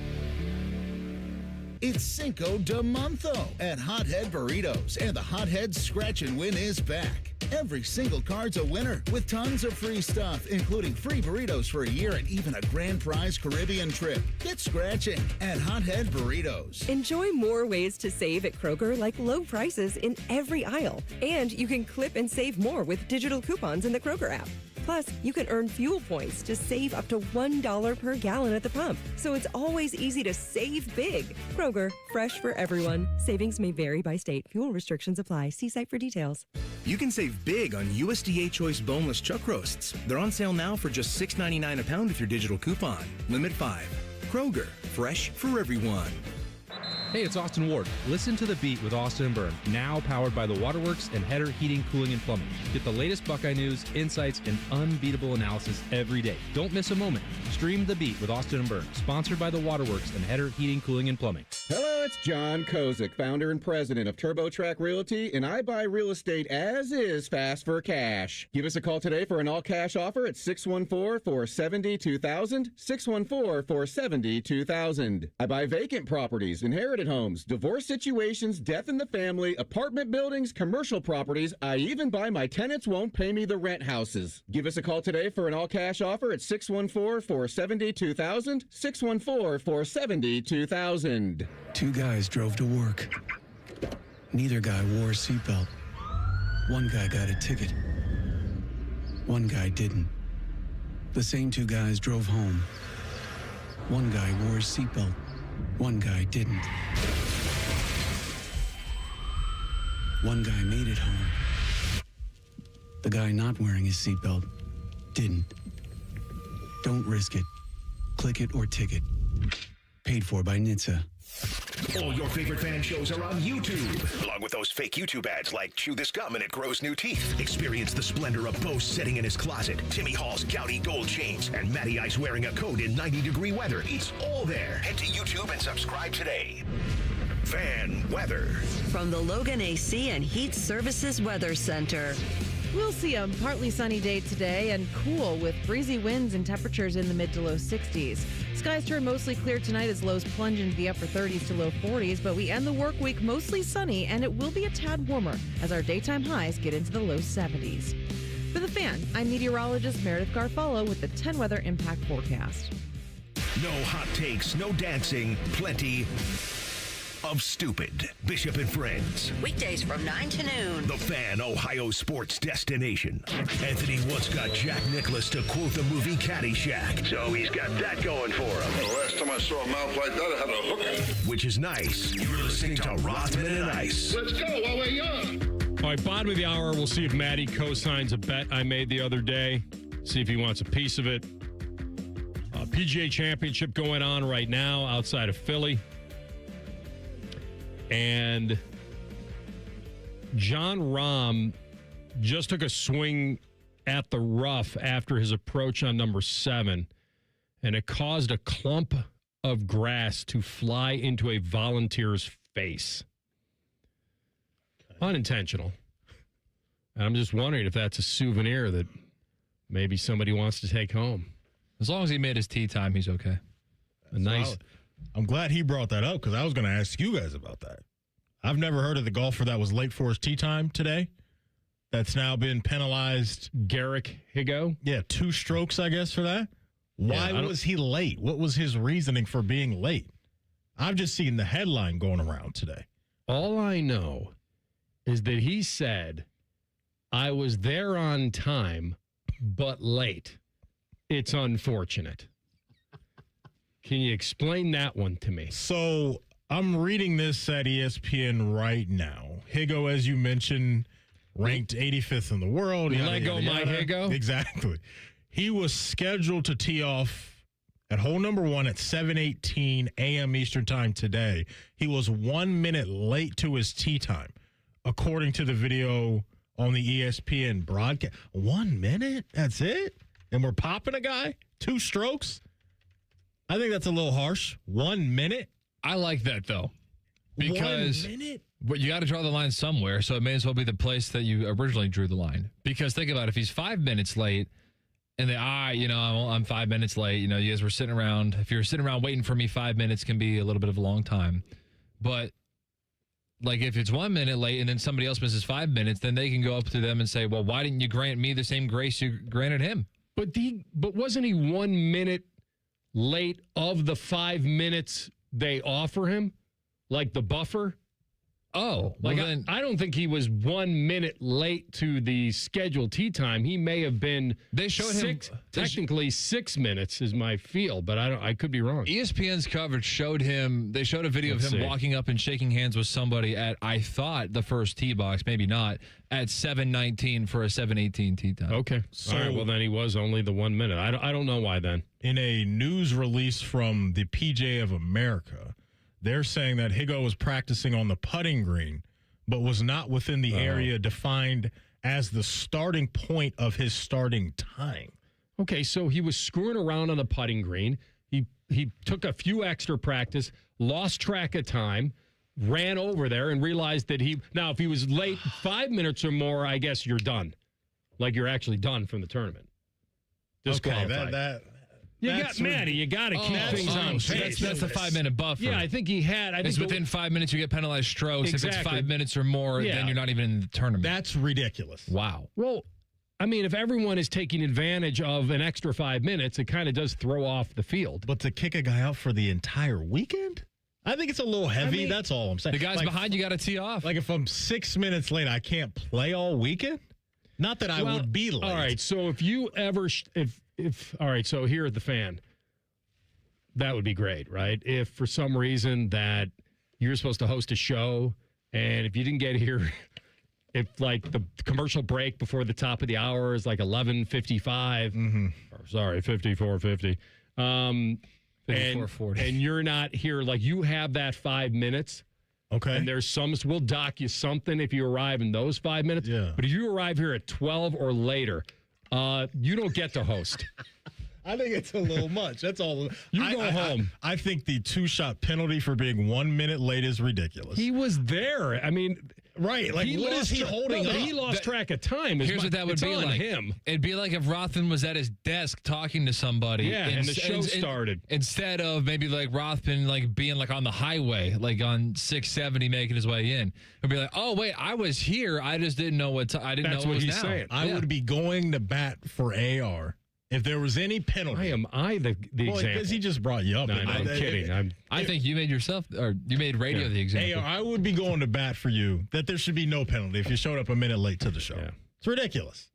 It's Cinco de Monzo at Hothead Burritos, and the Hothead Scratch and Win is back. Every single card's a winner with tons of free stuff, including free burritos for a year and even a grand prize Caribbean trip. Get scratching at Hothead Burritos. Enjoy more ways to save at Kroger, like low prices in every aisle. And you can clip and save more with digital coupons in the Kroger app. Plus, you can earn fuel points to save up to $1 per gallon at the pump. So it's always easy to save big. Kroger, fresh for everyone. Savings may vary by state. Fuel restrictions apply. See site for details. You can save big on USDA Choice boneless chuck roasts. They're on sale now for just $6.99 a pound with your digital coupon. Limit 5. Kroger, fresh for everyone. Hey, it's Austin Ward. Listen to The Beat with Austin and Birm, now powered by the Waterworks and Header Heating, Cooling, and Plumbing. Get the latest Buckeye news, insights, and unbeatable analysis every day. Don't miss a moment. Stream The Beat with Austin and Birm, sponsored by the Waterworks and Header Heating, Cooling, and Plumbing. Hello, it's John Kozik, founder and president of TurboTrack Realty, and I buy real estate as is fast for cash. Give us a call today for an all-cash offer at 614-470-2000, 614-470-2000. I buy vacant properties, inherited homes, divorce situations, death in the family, apartment buildings, commercial properties. I even buy my tenants won't pay me the rent houses. Give us a call today for an all-cash offer at 614-470-2000, 614-470-2000. Two guys drove to work. Neither guy wore a seatbelt. One guy got a ticket. One guy didn't. The same two guys drove home. One guy wore a seatbelt. One guy didn't. One guy made it home. The guy not wearing his seatbelt didn't. Don't risk it. Click it or ticket. Paid for by NHTSA. All your favorite fan shows are on YouTube, along with those fake YouTube ads like Chew This Gum and It Grows New Teeth. Experience the splendor of Bo sitting in his closet, Timmy Hall's gouty gold chains, and Matty Ice wearing a coat in 90-degree weather. It's all there. Head to YouTube and subscribe today. Fan weather. From the Logan AC and Heat Services Weather Center. We'll see a partly sunny day today and cool with breezy winds and temperatures in the mid to low 60s. Skies turn mostly clear tonight as lows plunge into the upper 30s to low 40s, but we end the work week mostly sunny and it will be a tad warmer as our daytime highs get into the low 70s. For The Fan, I'm meteorologist Meredith Garfalo with the 10 Weather Impact Forecast. No hot takes, no dancing, plenty of stupid. Bishop and Friends. Weekdays from 9 to noon. The Fan, Ohio sports destination. Anthony once got Jack Nicklaus to quote the movie Caddyshack, so he's got that going for him. The last time I saw a mouth like that, I had a hook. Which is nice. You're listening to Rothman and Ice. Let's go while we're young. All right, bottom of the hour, we'll see if Matty co-signs a bet I made the other day. See if he wants a piece of it. PGA Championship going on right now outside of Philly. And John Rahm just took a swing at the rough after his approach on number 7, and it caused a clump of grass to fly into a volunteer's face. Unintentional. And I'm just wondering if that's a souvenir that maybe somebody wants to take home. As long as he made his tee time, he's okay. A nice... So I'm glad he brought that up because I was going to ask you guys about that. I've never heard of the golfer that was late for his tee time today. That's now been penalized. Garrick Higo? Yeah, 2 strokes, I guess, for that. Why was he late? What was his reasoning for being late? I've just seen the headline going around today. All I know is that he said, I was there on time, but late. It's unfortunate. Can you explain that one to me? So I'm reading this at ESPN right now. Higo, as you mentioned, ranked 85th in the world. Lego my Higo? Exactly. He was scheduled to tee off at hole number 1 at 7:18 a.m. Eastern time today. He was 1 minute late to his tee time, according to the video on the ESPN broadcast. 1 minute? That's it? And we're popping a guy? 2 strokes? I think that's a little harsh. 1 minute? I like that, though. Because 1 minute? But you got to draw the line somewhere, so it may as well be the place that you originally drew the line. Because think about it, if he's 5 minutes late, and I'm 5 minutes late, you guys were sitting around. If you're sitting around waiting for me, 5 minutes can be a little bit of a long time. But like if it's 1 minute late and then somebody else misses 5 minutes, then they can go up to them and say, well, why didn't you grant me the same grace you granted him? But wasn't he 1 minute late of the 5 minutes they offer him? Like the buffer? Oh, like well, I don't think he was 1 minute late to the scheduled tee time. He may have been. They showed him technically 6 minutes is my feel, but I could be wrong. ESPN's coverage showed him. They showed a video of him walking up and shaking hands with somebody at, I thought, the first tee box, maybe not, at 7:19 for a 7:18 tee time. Okay, so all right, well then he was only the 1 minute. I don't know why then. In a news release from the PGA of America, they're saying that Higo was practicing on the putting green, but was not within the area defined as the starting point of his starting time. Okay, so he was screwing around on the putting green. He took a few extra practice, lost track of time, ran over there, and realized that now if he was late 5 minutes or more, I guess you're done. Like you're actually done from the tournament. Disqualified. Okay, you got to keep things on pace. That's the 5 minute buffer. Yeah, I think he had. It's within 5 minutes you get penalized strokes. Exactly. If it's 5 minutes or more, then you're not even in the tournament. That's ridiculous. Wow. Well, I mean, if everyone is taking advantage of an extra 5 minutes, it kind of does throw off the field. But to kick a guy out for the entire weekend? I think it's a little heavy. That's all I'm saying. The guys behind you got to tee off. Like if I'm 6 minutes late, I can't play all weekend? Not that I would be late. All right, so if you ever all right, so here at the Fan, that would be great, right? If for some reason that you're supposed to host a show and if you didn't get here, if like the commercial break before the top of the hour is like 11:55, or sorry, 54:50, 54:40, and you're not here, like you have that 5 minutes. Okay. And we'll dock you something if you arrive in those 5 minutes. Yeah. But if you arrive here at 12 or later, you don't get to host. I think it's a little much. That's all. You go home. I think the 2-shot penalty for being 1 minute late is ridiculous. He was there. I mean, right. Like, what is he holding up? He lost track of time. Here's what that would be like. Him. It'd be like if Rothman was at his desk talking to somebody. Yeah, and the show started. Instead of maybe like Rothman like being like on the highway, like on 670 making his way in. It'd be like, oh, wait, I was here. I just didn't know what I didn't know what was he's now. saying. I would be going to bat for AR. If there was any penalty. I am the example. Because he just brought you up. No, I'm kidding. I think you made you made radio the example. I would be going to bat for you that there should be no penalty if you showed up a minute late to the show. Yeah. It's ridiculous.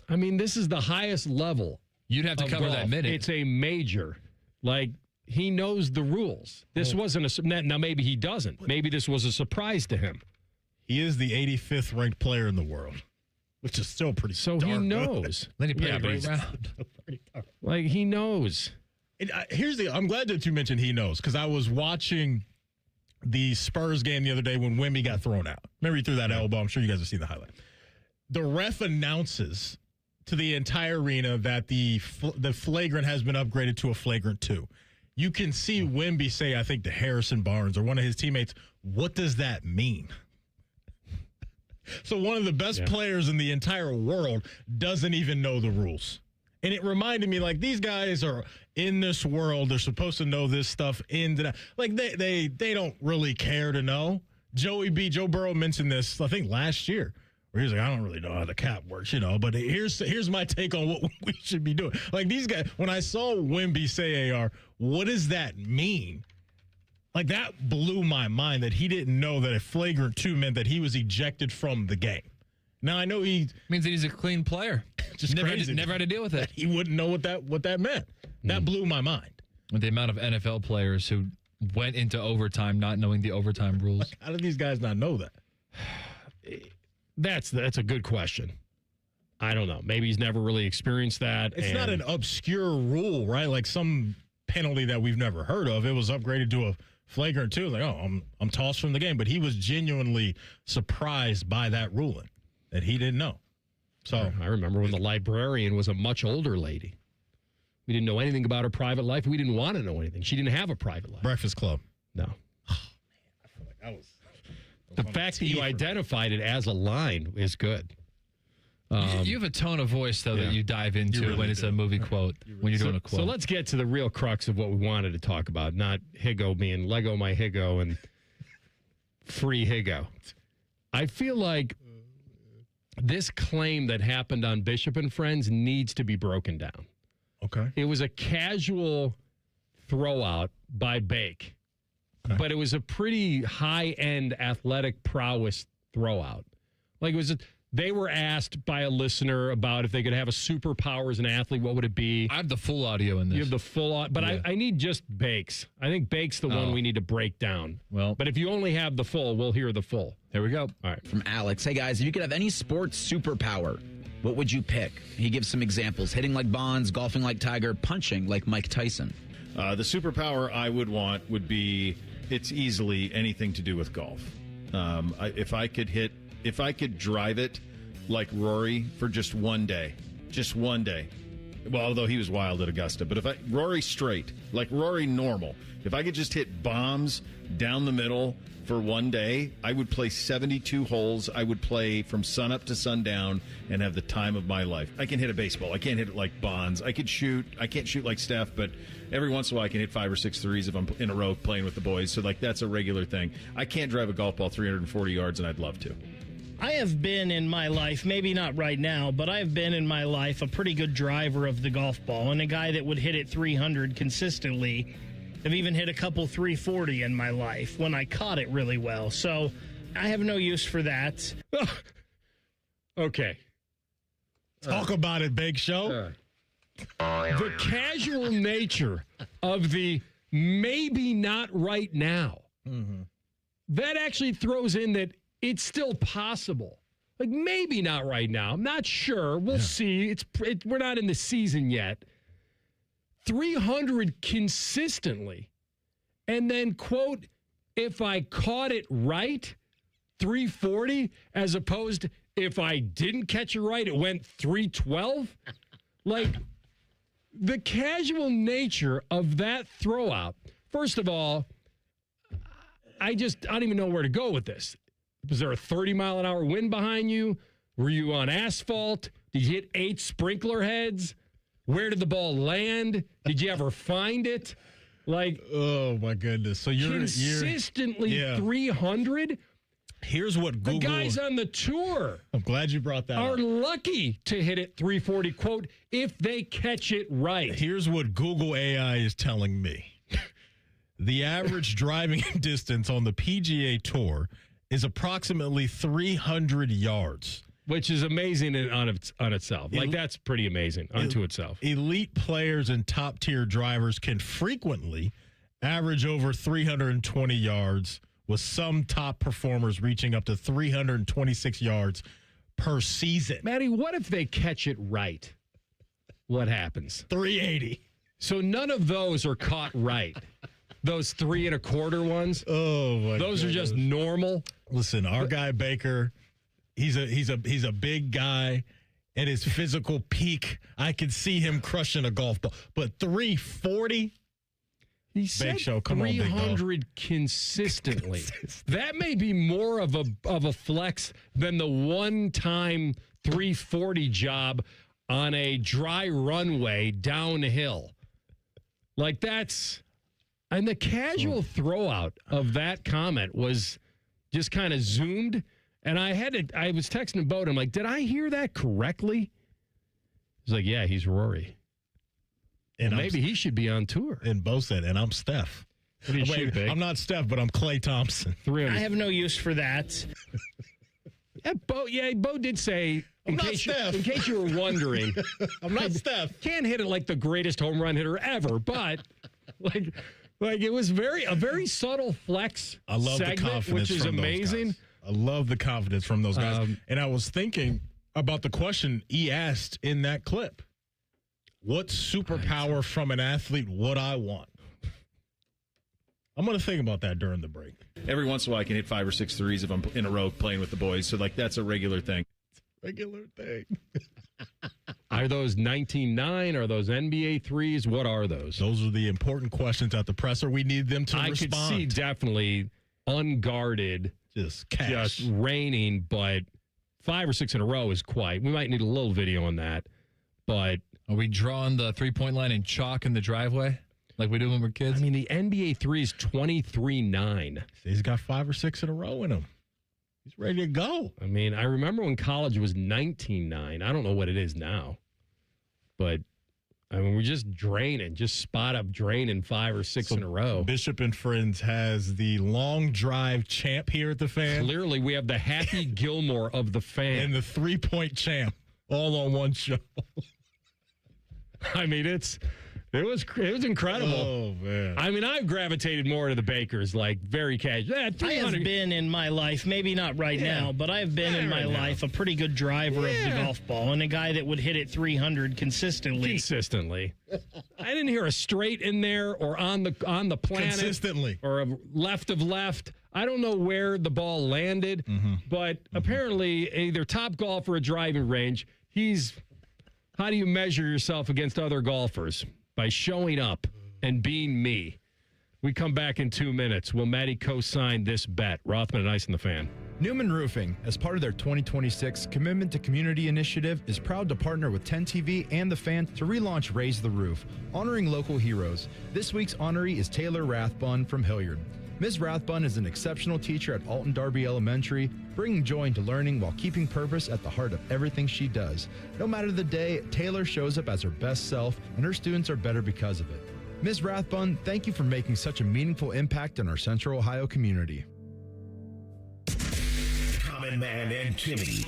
I mean, this is the highest level. You'd have to cover golf. that minute. It's a major. Like, he knows the rules. This wasn't now maybe he doesn't. Maybe this was a surprise to him. He is the 85th ranked player in the world. Which is still pretty. So he knows. Then he played a great round. Like he knows. And I'm glad that you mentioned he knows because I was watching the Spurs game the other day when Wemby got thrown out. Remember he threw that elbow? I'm sure you guys have seen the highlight. The ref announces to the entire arena that the flagrant has been upgraded to a flagrant 2. You can see Wemby say, I think to Harrison Barnes or one of his teammates, what does that mean? So one of the best players in the entire world doesn't even know the rules. And it reminded me, like, these guys are in this world. They're supposed to know this stuff in and out. Like, they don't really care to know. Joe Burrow mentioned this, I think, last year, where he was like, I don't really know how the cap works, but here's my take on what we should be doing. Like, these guys, when I saw Wemby say AR, what does that mean? Like, that blew my mind that he didn't know that a flagrant 2 meant that he was ejected from the game. Now, I know means that he's a clean player. Just never crazy. Never had to deal with it. He wouldn't know what that meant. That blew my mind. With the amount of NFL players who went into overtime not knowing the overtime rules. Like, how do these guys not know that? That's a good question. I don't know. Maybe he's never really experienced that. It's not an obscure rule, right? Like some penalty that we've never heard of. It was upgraded to a flagrant 2. Like, I'm tossed from the game. But he was genuinely surprised by that ruling that he didn't know. So I remember when the librarian was a much older lady. We didn't know anything about her private life. We didn't want to know anything. She didn't have a private life. Breakfast Club. No. The fact that you identified it as a line is good. You have a tone of voice, though, that you dive into when it's a movie quote, when you're doing a quote. So let's get to the real crux of what we wanted to talk about, not Higo being Lego my Higo and free Higo. I feel like this claim that happened on Bishop and Friends needs to be broken down. Okay. It was a casual throwout by Bake, but it was a pretty high-end athletic prowess throwout. Like it was they were asked by a listener about if they could have a superpower as an athlete, what would it be? I have the full audio in this. You have the full audio, but yeah. I need just Bake's. I think Bake's the one we need to break down. Well, but if you only have the full, we'll hear the full. Here we go. All right. From Alex. Hey, guys, if you could have any sports superpower, what would you pick? He gives some examples. Hitting like Bonds, golfing like Tiger, punching like Mike Tyson. The superpower I would want would be, it's easily anything to do with golf. If I could drive it like Rory for just one day. Well, although he was wild at Augusta, but Rory straight, like Rory normal. If I could just hit bombs down the middle for one day, I would play 72 holes. I would play from sun up to sundown and have the time of my life. I can hit a baseball. I can't hit it like Bonds. I can't shoot like Steph, but every once in a while I can hit 5 or 6 threes if I'm in a row playing with the boys. So that's a regular thing. I can't drive a golf ball 340 yards, and I'd love to. I have been in my life, maybe not right now, but I have been in my life a pretty good driver of the golf ball and a guy that would hit it 300 consistently. I've even hit a couple 340 in my life when I caught it really well. So I have no use for that. Okay. Talk about it, Big Show. The casual nature of the maybe not right now. Mm-hmm. That actually throws in that it's still possible. Like, maybe not right now. I'm not sure. We'll see. We're not in the season yet. 300 consistently. And then, quote, if I caught it right, 340, as opposed to if I didn't catch it right, it went 312. Like, the casual nature of that throwout. First of all, I don't even know where to go with this. Was there a 30-mile-an-hour wind behind you? Were you on asphalt? Did you hit 8 sprinkler heads? Where did the ball land? Did you ever find it? Like, oh my goodness! So you're consistently 300. Here's what Google. The guys on the tour. I'm glad you brought that. Are lucky to hit it 340. Quote, if they catch it right. Here's what Google AI is telling me: the average driving distance on the PGA Tour is approximately 300 yards. Which is amazing on itself. Like, that's pretty amazing unto itself. Elite players and top-tier drivers can frequently average over 320 yards, with some top performers reaching up to 326 yards per season. Maddie, what if they catch it right? What happens? 380. So none of those are caught right. Those 3 1/4 ones. Oh my! Those are just normal. Listen, our guy Baker, he's a big guy. At his physical peak, I could see him crushing a golf ball. But 340. He said 300 consistently. That may be more of a flex than the one-time 340 job on a dry runway downhill. Like, that's. And the casual throwout of that comment was just kind of zoomed. And I was texting Bo, and I'm like, did I hear that correctly? He's like, yeah, he's Rory. And well, maybe he should be on tour. And Bo said, and I'm Steph. What do you shoot, Big? I'm not Steph, but I'm Klay Thompson. 300. I have no use for that. Bo did say, in case you were wondering. I'm not Steph. Can't hit it like the greatest home run hitter ever, but like it was a very subtle flex. I love segment, the confidence, which is amazing. I love the confidence from those guys. And I was thinking about the question he asked in that clip. What superpower from an athlete would I want? I'm going to think about that during the break. Every once in a while I can hit 5 or 6 threes if I'm in a row playing with the boys. So that's a regular thing. Regular thing. Are those 19-9? Are those NBA threes? What are those? Those are the important questions at the presser. We need them to respond. I could see definitely unguarded, just raining, but 5 or 6 in a row is quite. We might need a little video on that, but are we drawing the 3-point line in chalk in the driveway like we do when we're kids? I mean, the NBA 3 is 23-9. He's got 5 or 6 in a row in him. He's ready to go. I mean, I remember when college was 19-9. I don't know what it is now, but I mean, we're just draining, just spot up draining 5 or 6 in a row. Bishop and Friends has the long drive champ here at the Fan. Clearly, we have the Happy Gilmore of the Fan. And the 3-point champ all on one show. I mean, it was incredible. Oh, man. I mean, I've gravitated more to the Bakers, like very casual. Yeah, I have been in my life, maybe not right now, but I've been in my life a pretty good driver of the golf ball and a guy that would hit it 300 consistently. I didn't hear a straight in there or on the planet. Consistently. Or a left of left. I don't know where the ball landed, but apparently either top golf or a driving range, how do you measure yourself against other golfers? By showing up and being me. We come back in 2 minutes. Will Maddie co-sign this bet? Rothman and Ice in the Fan. Newman Roofing, as part of their 2026 Commitment to Community initiative, is proud to partner with 10 TV and The Fan to relaunch Raise the Roof, honoring local heroes. This week's honoree is Taylor Rathbun from Hilliard. Ms. Rathbun is an exceptional teacher at Alton Darby Elementary, bringing joy into learning while keeping purpose at the heart of everything she does. No matter the day, Taylor shows up as her best self, and her students are better because of it. Ms. Rathbun, thank you for making such a meaningful impact in our Central Ohio community. Common Man and Timmy.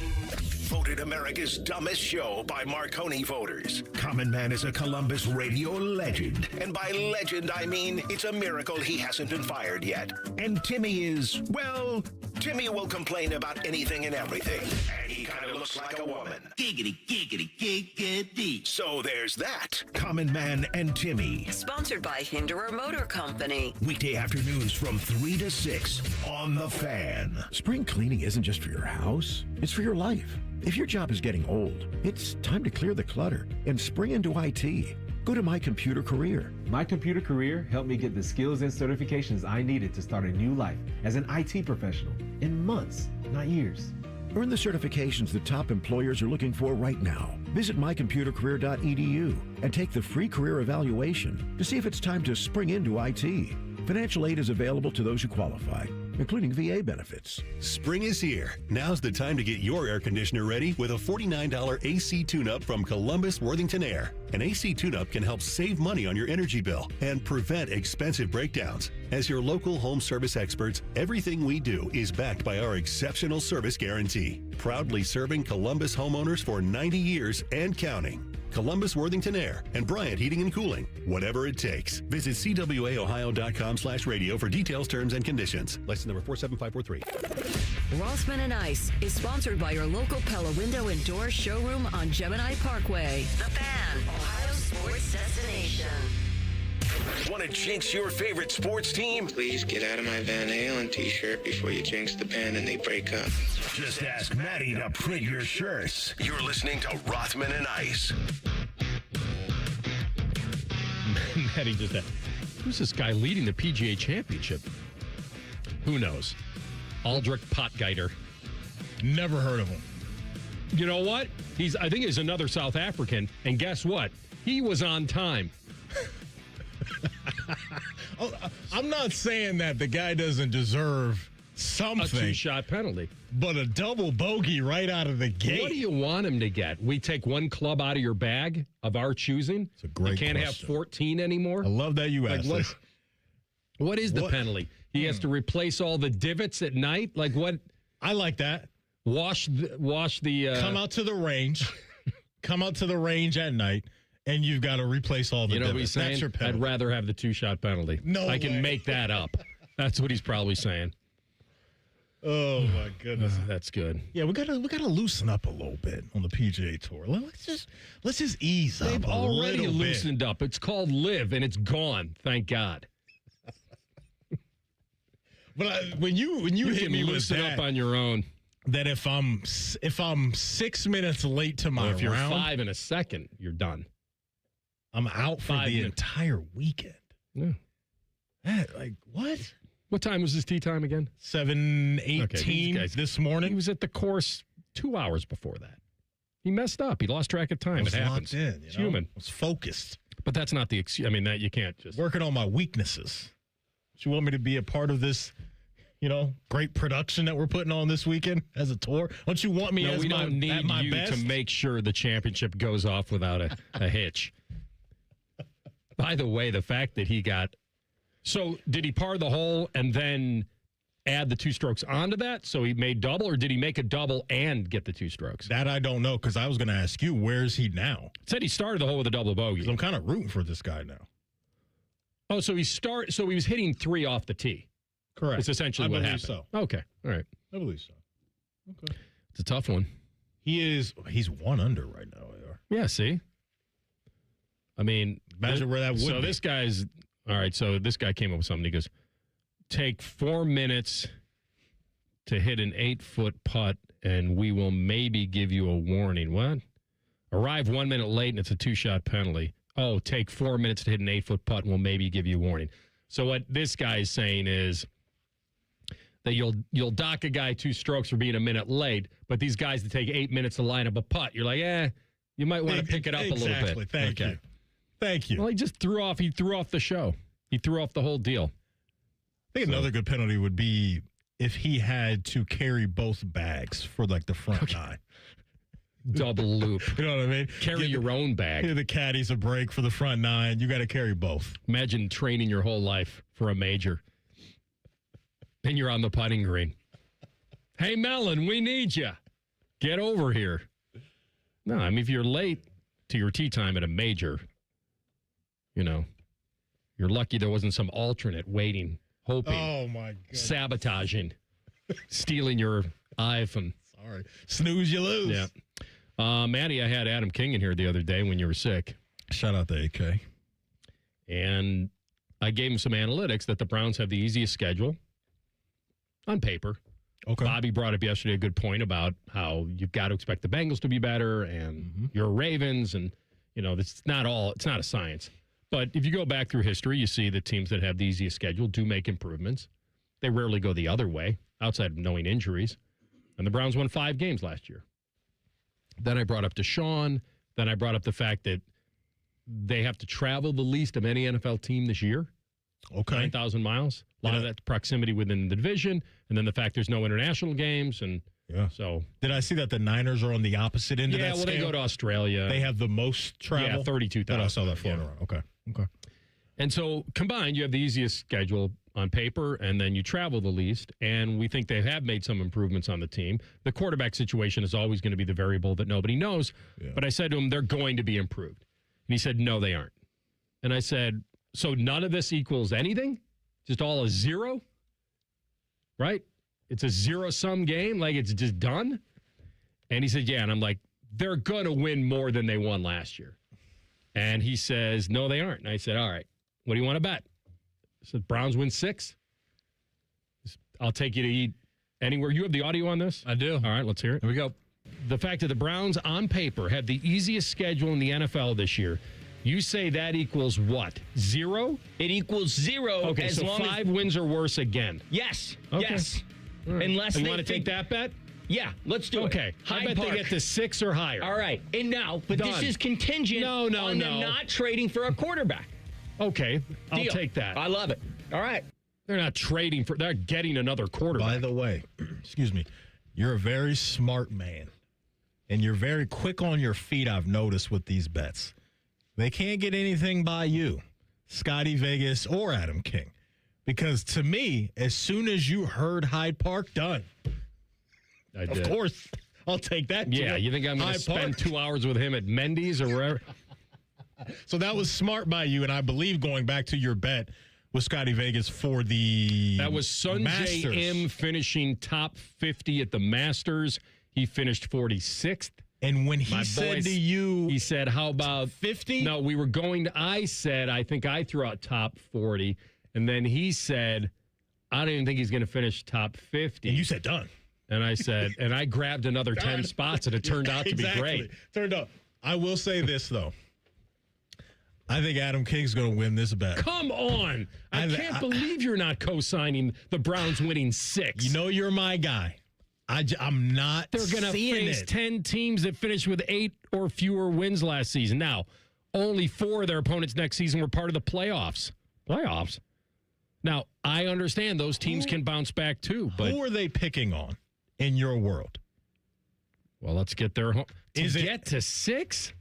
Voted America's dumbest show by Marconi voters. Common Man is a Columbus radio legend. And by legend, I mean it's a miracle he hasn't been fired yet. And Timmy is, well, Timmy will complain about anything and everything. And he kind of looks like a woman. Giggity, giggity, giggity. So there's that. Common Man and Timmy. Sponsored by Hinderer Motor Company. Weekday afternoons from 3 to 6 on The Fan. Spring cleaning isn't just for your house, it's for your life. If your job is getting old, it's time to clear the clutter and spring into IT. Go to My Computer Career. My Computer Career helped me get the skills and certifications I needed to start a new life as an IT professional in months, not years. Earn the certifications the top employers are looking for right now. Visit mycomputercareer.edu and take the free career evaluation to see if it's time to spring into IT. Financial aid is available to those who qualify, including VA benefits. Spring is here. Now's the time to get your air conditioner ready with a $49 AC tune-up from Columbus Worthington Air. An AC tune-up can help save money on your energy bill and prevent expensive breakdowns. As your local home service experts, everything we do is backed by our exceptional service guarantee. Proudly serving Columbus homeowners for 90 years and counting. Columbus Worthington Air and Bryant Heating and Cooling. Whatever it takes. Visit cwaohio.com/radio for details, terms, and conditions. License number 47543. Rothman and Ice is sponsored by your local Pella Window and Door showroom on Gemini Parkway. The Fan, Ohio sports destination. Want to jinx your favorite sports team? Please get out of my Van Halen t-shirt before you jinx the band and they break up. Just ask Maddie to print your shirts. You're listening to Rothman and Ice. Maddie just said, who's this guy leading the PGA Championship? Who knows? Aldrich Potgieter. Never heard of him. You know what? I think he's another South African, and guess what? He was on time. I'm not saying that the guy doesn't deserve something. A two-shot penalty. But a double bogey right out of the gate. What do you want him to get? We take one club out of your bag of our choosing? It's a great You can't question. have 14 anymore? I love that you asked this. What is the penalty? He has to replace all the divots at night? Like what? I like that. Wash the come out to the range. Come out to the range at night. And you've got to replace all the You know what divots. he's saying? That's your penalty. I'd rather have the two-shot penalty. No I can way. make that up. That's what he's probably saying. Oh my goodness, that's good. Yeah, we gotta loosen up a little bit on the PGA Tour. Let's just ease up. They've a already little loosened up. It's called Live, and it's gone. Thank God. But when you hit can me with loosen that, up on your own. That if I'm 6 minutes late to my If you're round, 5 in a second, you're done. I'm out for the entire weekend. Yeah. Like what? What time was his tee time again? 7:18 this morning. He was at the course 2 hours before that. He messed up. He lost track of time. It happens. It's human. I was focused. But that's not the excuse. I mean, that you can't just working on my weaknesses. Do you want me to be a part of this, great production that we're putting on this weekend as a tour? Don't you want me No, as we my, don't need at my you best? to make sure the championship goes off without a hitch. By the way, the fact that he got... So, did he par the hole and then add the 2 strokes onto that? So he made double, or did he make a double and get the 2 strokes? That I don't know, because I was going to ask you, where is he now? Said he started the hole with a double bogey. I'm kind of rooting for this guy now. Oh, so he was hitting 3 off the tee. Correct. It's essentially what happened. So. Okay. All right. I believe so. Okay. It's a tough one. He's 1 under right now, AR. Yeah, see? I mean, imagine where that would So be. this guy's, all right, so this guy came up with something. He goes, take 4 minutes to hit an 8-foot putt, and we will maybe give you a warning. What? Arrive 1 minute late, and it's a 2-shot penalty. Oh, take 4 minutes to hit an 8-foot putt, and we'll maybe give you a warning. So what this guy is saying is that you'll dock a guy 2 strokes for being a minute late, but these guys that take 8 minutes to line up a putt, you're like, you might want to pick it up a little bit. Exactly. Thank you. Thank you. Well, he threw off the show. He threw off the whole deal. I think another good penalty would be if he had to carry both bags for the front 9. Double loop. You know what I mean? Carry your own bag. Give the caddies a break for the front 9. You got to carry both. Imagine training your whole life for a major. And you're on the putting green. Hey, Mellon, we need you. Get over here. No, I mean, if you're late to your tee time at a major, you're lucky there wasn't some alternate waiting, hoping, oh my God, sabotaging, stealing your iPhone. Sorry. Snooze, you lose. Yeah. Maddie, I had Adam King in here the other day when you were sick. Shout out to AK. And I gave him some analytics that the Browns have the easiest schedule on paper. Okay. Bobby brought up yesterday a good point about how you've got to expect the Bengals to be better and your Ravens. And, it's not a science. But if you go back through history, you see that teams that have the easiest schedule do make improvements. They rarely go the other way outside of knowing injuries. And the Browns won 5 games last year. Then I brought up Deshaun. Then I brought up the fact that they have to travel the least of any NFL team this year. Okay. 9,000 miles. A lot of that proximity within the division. And then the fact there's no international games. And so. Did I see that the Niners are on the opposite end of that Yeah, well, scale? they go to Australia. They have the most travel? Yeah, 32,000. I saw that floating around. Okay. And so combined, you have the easiest schedule on paper, and then you travel the least. And we think they have made some improvements on the team. The quarterback situation is always going to be the variable that nobody knows. Yeah. But I said to him, they're going to be improved. And he said, no, they aren't. And I said, so none of this equals anything? Just all a zero? Right? It's a zero-sum game? Like it's just done? And he said, yeah. And I'm like, they're going to win more than they won last year. And he says, no, they aren't. And I said, all right, what do you want to bet? I said, Browns win 6. I'll take you to eat anywhere. You have the audio on this? I do. All right, let's hear it. Here we go. The fact that the Browns on paper have the easiest schedule in the NFL this year, you say that equals what? 0? It equals 0. Okay, as so long 5 wins or worse again. Yes. Okay. Yes. Right. Unless you they want to take that bet? Yeah, let's do it. Okay. I bet they get to 6 or higher. All right. And now, but Done. this is contingent on them not trading for a quarterback. Okay. I'll Deal. take that. I love it. All right. They're not trading for, they're getting another quarterback. By the way, excuse me, you're a very smart man. And you're very quick on your feet, I've noticed, with these bets. They can't get anything by you, Scotty Vegas or Adam King. Because to me, as soon as you heard Hyde Park, done. I did. Of course, I'll take that. Yeah, you think I'm going to spend 2 hours with him at Mendy's or wherever? So that was smart by you, and I believe going back to your bet with Scotty Vegas for the That was Sunjay Masters. M finishing top 50 at the Masters. He finished 46th. And when he said to you, he said, how about 50? No, we were going to, I said, I think I threw out top 40. And then he said, I don't even think he's going to finish top 50. And you said done. And I said, and I grabbed another 10 spots, and it turned out to be great. Turned out. I will say this, though. I think Adam King's going to win this bet. Come on. I can't believe you're not co-signing the Browns winning 6. You know you're my guy. I'm not They're going to face 10 teams that finished with 8 or fewer wins last season. Now, only 4 of their opponents next season were part of the playoffs. Playoffs? Now, I understand those teams can bounce back too. But who are they picking on in your world? Well, let's get their home. Get to 6?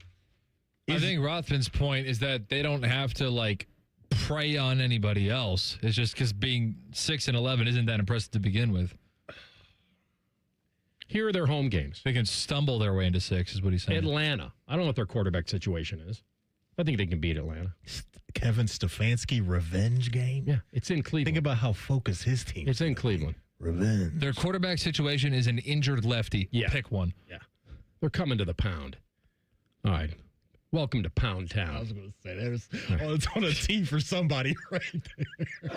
I think Rothman's point is that they don't have to, like, prey on anybody else. It's just because being 6-11 isn't that impressive to begin with. Here are their home games. They can stumble their way into 6, is what he's saying. Atlanta. I don't know what their quarterback situation is. I think they can beat Atlanta. Kevin Stefanski revenge game? Yeah, it's in Cleveland. Think about how focused his team is. It's in Cleveland. Revenge. Their quarterback situation is an injured lefty. Yeah. Pick one. Yeah. They're coming to the pound. All right. Welcome to Pound Town. I was going to say, there's it's on a tee for somebody right there.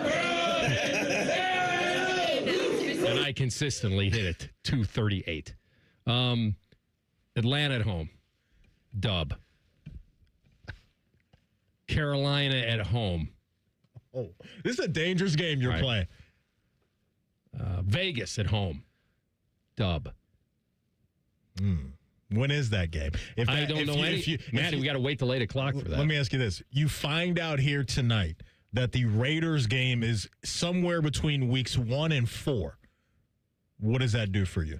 And I consistently hit it. 238. Atlanta at home. Dub. Carolina at home. Oh, this is a dangerous game you're playing. Vegas at home. Dub. When is that game? I don't know any. Maddie, we got to wait till 8 o'clock for that. Let me ask you this. You find out here tonight that the Raiders game is somewhere between weeks 1 and 4. What does that do for you?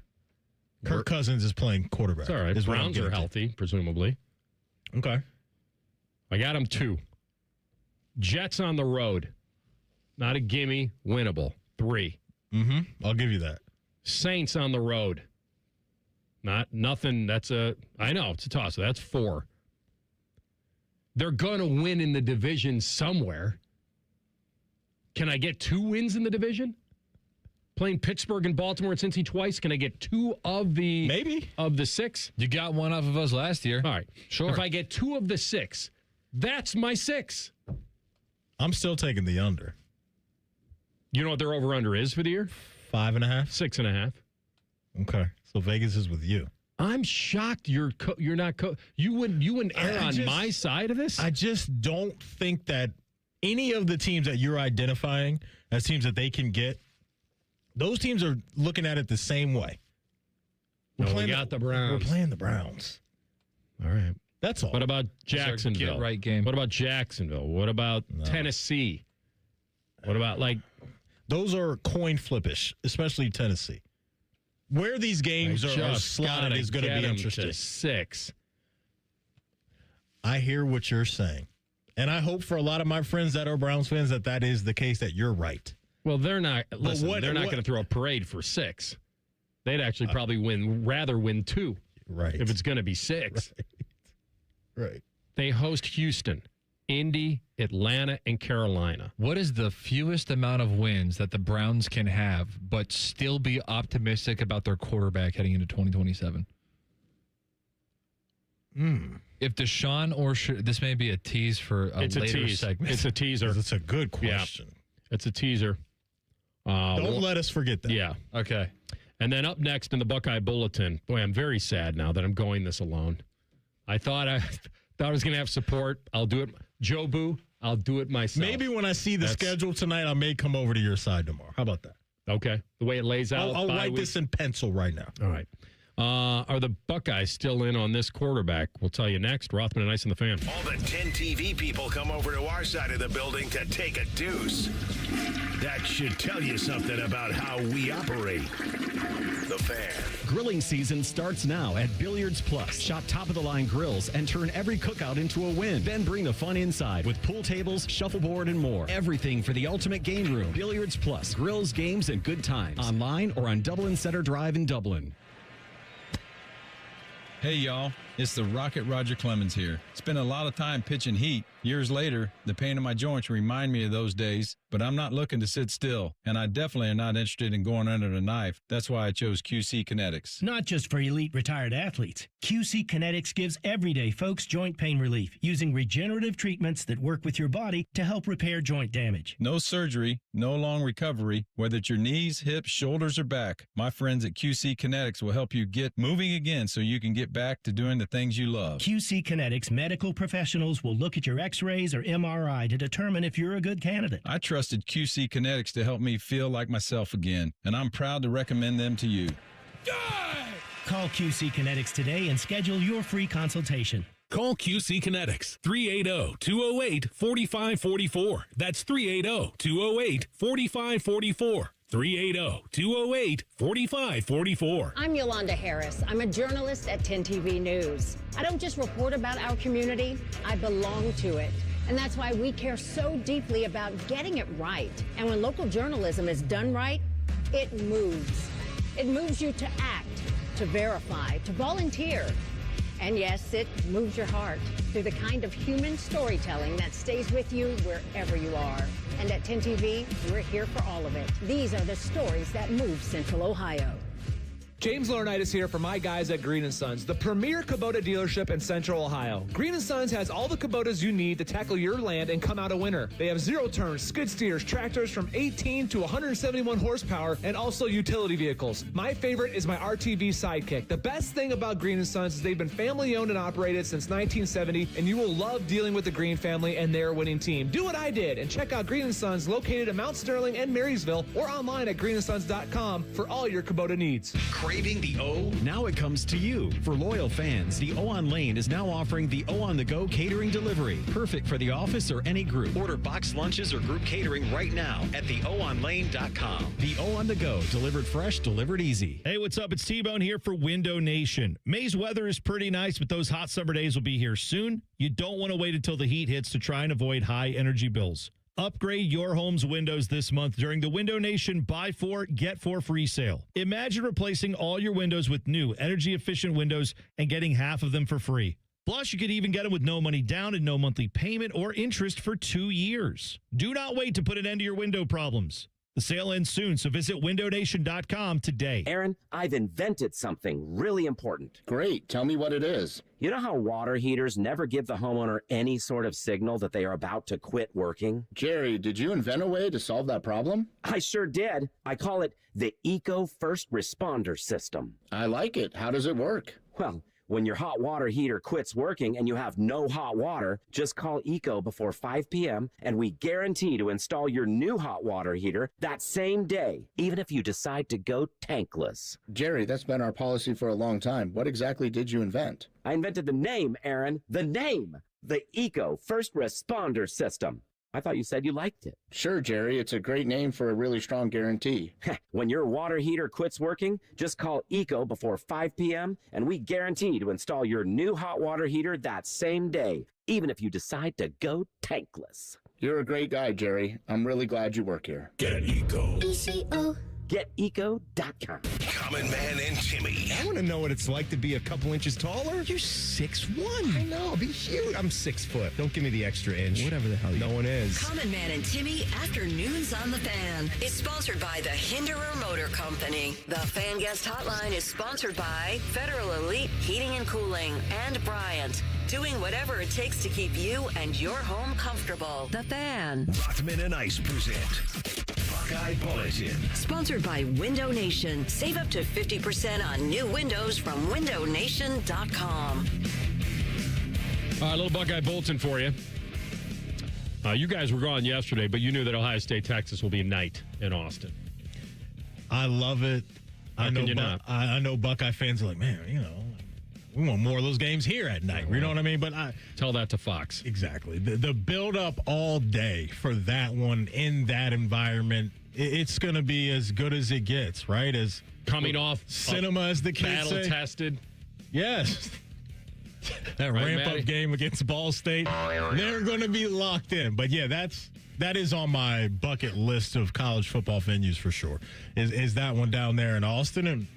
Kirk Cousins is playing quarterback. It's all right. Browns are healthy, presumably. Okay. I got them 2. Jets on the road. Not a gimme. Winnable. 3. I'll give you that. Saints on the road. Nothing. I know it's a toss. So that's 4. They're going to win in the division somewhere. Can I get 2 wins in the division? Playing Pittsburgh and Baltimore and Cincy twice. Can I get 2 of the of the 6? You got one off of us last year. All right. Sure. If I get 2 of the 6, that's my 6. I'm still taking the under. You know what their over-under is for the year? 5.5? 6.5. Okay. So Vegas is with you. I'm shocked you're not you wouldn't err on my side of this? I just don't think that any of the teams that you're identifying as teams that they can get, those teams are looking at it the same way. We got the Browns. We're playing the Browns. All right. That's all. What about Jacksonville? Get right game. What about Jacksonville? What about Tennessee? What about those are coin flippish, especially Tennessee. Where these games are slotted is going to be interesting. To 6. I hear what you're saying. And I hope for a lot of my friends that are Browns fans that is the case, that you're right. Well, they're not. Listen, they're not going to throw a parade for 6. They'd actually probably rather win 2. Right. If it's going to be 6. Right. They host Houston, Indy, Atlanta, and Carolina. What is the fewest amount of wins that the Browns can have but still be optimistic about their quarterback heading into 2027? If Deshaun this may be a tease for a later segment. It's a teaser. It's a good question. Yeah. It's a teaser. Don't let us forget that. Yeah. Okay. And then up next in the Buckeye Bulletin, boy, I'm very sad now that I'm going this alone. I thought I was going to have support. I'll do it. Jobu, I'll do it myself. Maybe when I see the schedule tonight, I may come over to your side tomorrow. How about that? Okay. The way it lays out. I'll write this in pencil right now. All right. Are the Buckeyes still in on this quarterback? We'll tell you next. Rothman and Ice in the Fan. All the 10 TV people come over to our side of the building to take a deuce. That should tell you something about how we operate. The Fan. Grilling season starts now at Billiards Plus. Shop top-of-the-line grills and turn every cookout into a win. Then bring the fun inside with pool tables, shuffleboard, and more. Everything for the ultimate game room. Billiards Plus. Grills, games, and good times. Online or on Dublin Center Drive in Dublin. Hey, y'all. It's the Rocket Roger Clemens here. Spent a lot of time pitching heat. Years later, the pain in my joints remind me of those days, but I'm not looking to sit still, and I definitely am not interested in going under the knife. That's why I chose QC Kinetics. Not just for elite retired athletes. QC Kinetics gives everyday folks joint pain relief using regenerative treatments that work with your body to help repair joint damage. No surgery, no long recovery, whether it's your knees, hips, shoulders, or back. My friends at QC Kinetics will help you get moving again so you can get back to doing the things you love. QC Kinetics medical professionals will look at your x-rays or MRI to determine if you're a good candidate. I trusted QC Kinetics to help me feel like myself again, and I'm proud to recommend them to you. Call QC Kinetics today and schedule your free consultation. Call QC Kinetics, 380-208-4544. That's 380-208-4544. 380-208-4544. I'm Yolanda Harris. I'm a journalist at 10 TV News. I don't just report about our community, I belong to it. And that's why we care so deeply about getting it right. And when local journalism is done right, it moves. It moves you to act, to verify, to volunteer. And yes, it moves your heart through the kind of human storytelling that stays with you wherever you are. And at 10 TV, we're here for all of it. These are the stories that move Central Ohio. James Laurinaitis here for my guys at Green & Sons, the premier Kubota dealership in Central Ohio. Green & Sons has all the Kubotas you need to tackle your land and come out a winner. They have zero-turn, skid steers, tractors from 18 to 171 horsepower, and also utility vehicles. My favorite is my RTV Sidekick. The best thing about Green & Sons is they've been family-owned and operated since 1970, and you will love dealing with the Green family and their winning team. Do what I did and check out Green & Sons located in Mount Sterling and Marysville or online at greenandsons.com for all your Kubota needs. Craving the O? Now it comes to you. For loyal fans, the O on Lane is now offering the O on the Go catering delivery. Perfect for the office or any group. Order boxed lunches or group catering right now at theoonlane.com. The O on the Go, delivered fresh, delivered easy. Hey, what's up? It's T-Bone here for Window Nation. May's weather is pretty nice, but those hot summer days will be here soon. You don't want to wait until the heat hits to try and avoid high energy bills. Upgrade your home's windows this month during the Window Nation Buy 4, Get 4 free sale. Imagine replacing all your windows with new energy-efficient windows and getting half of them for free. Plus, you could even get them with no money down and no monthly payment or interest for 2 years. Do not wait to put an end to your window problems. The sale ends soon, so visit windownation.com today. Aaron, I've invented something really important. Great. Tell me what it is. You know how water heaters never give the homeowner any sort of signal that they are about to quit working? Jerry, did you invent a way to solve that problem? I sure did. I call it the Eco First Responder System. I like it. How does it work? Well, when your hot water heater quits working and you have no hot water, just call ECO before 5 p.m. and we guarantee to install your new hot water heater that same day, even if you decide to go tankless. Jerry, that's been our policy for a long time. What exactly did you invent? I invented the name, Aaron. The name. The Eco First Responder System. I thought you said you liked it. Sure, Jerry. It's a great name for a really strong guarantee. When your water heater quits working, just call ECO before 5 p.m. and we guarantee to install your new hot water heater that same day, even if you decide to go tankless. You're a great guy, Jerry. I'm really glad you work here. Get ECO. ECO. GetEco.com. Common Man and Timmy. I want to know what it's like to be a couple inches taller. You're 6'1". I know, be huge. I'm 6 foot. Don't give me the extra inch. Whatever the hell. No one is. Common Man and Timmy Afternoons on the Fan is sponsored by the Hinderer Motor Company. The Fan Guest Hotline is sponsored by Federal Elite Heating and Cooling and Bryant. Doing whatever it takes to keep you and your home comfortable. The Fan. Rothman and Ice present Buckeye Bulletin. Sponsored by Window Nation. Save up to 50% on new windows from windownation.com. A little Buckeye Bulletin for you. You guys were gone yesterday, but you knew that Ohio State, Texas will be night in Austin. I love it. How can you not? I know Buckeye fans are like, man, we want more of those games here at night. You know what I mean? But tell that to Fox. Exactly. The build up all day for that one in that environment, it's going to be as good as it gets, right? As coming off cinema, as the kids say. Battle tested. Yes. That right, ramp up game against Ball State, they're going to be locked in. But yeah, that is on my bucket list of college football venues for sure. Is that one down there in Austin? And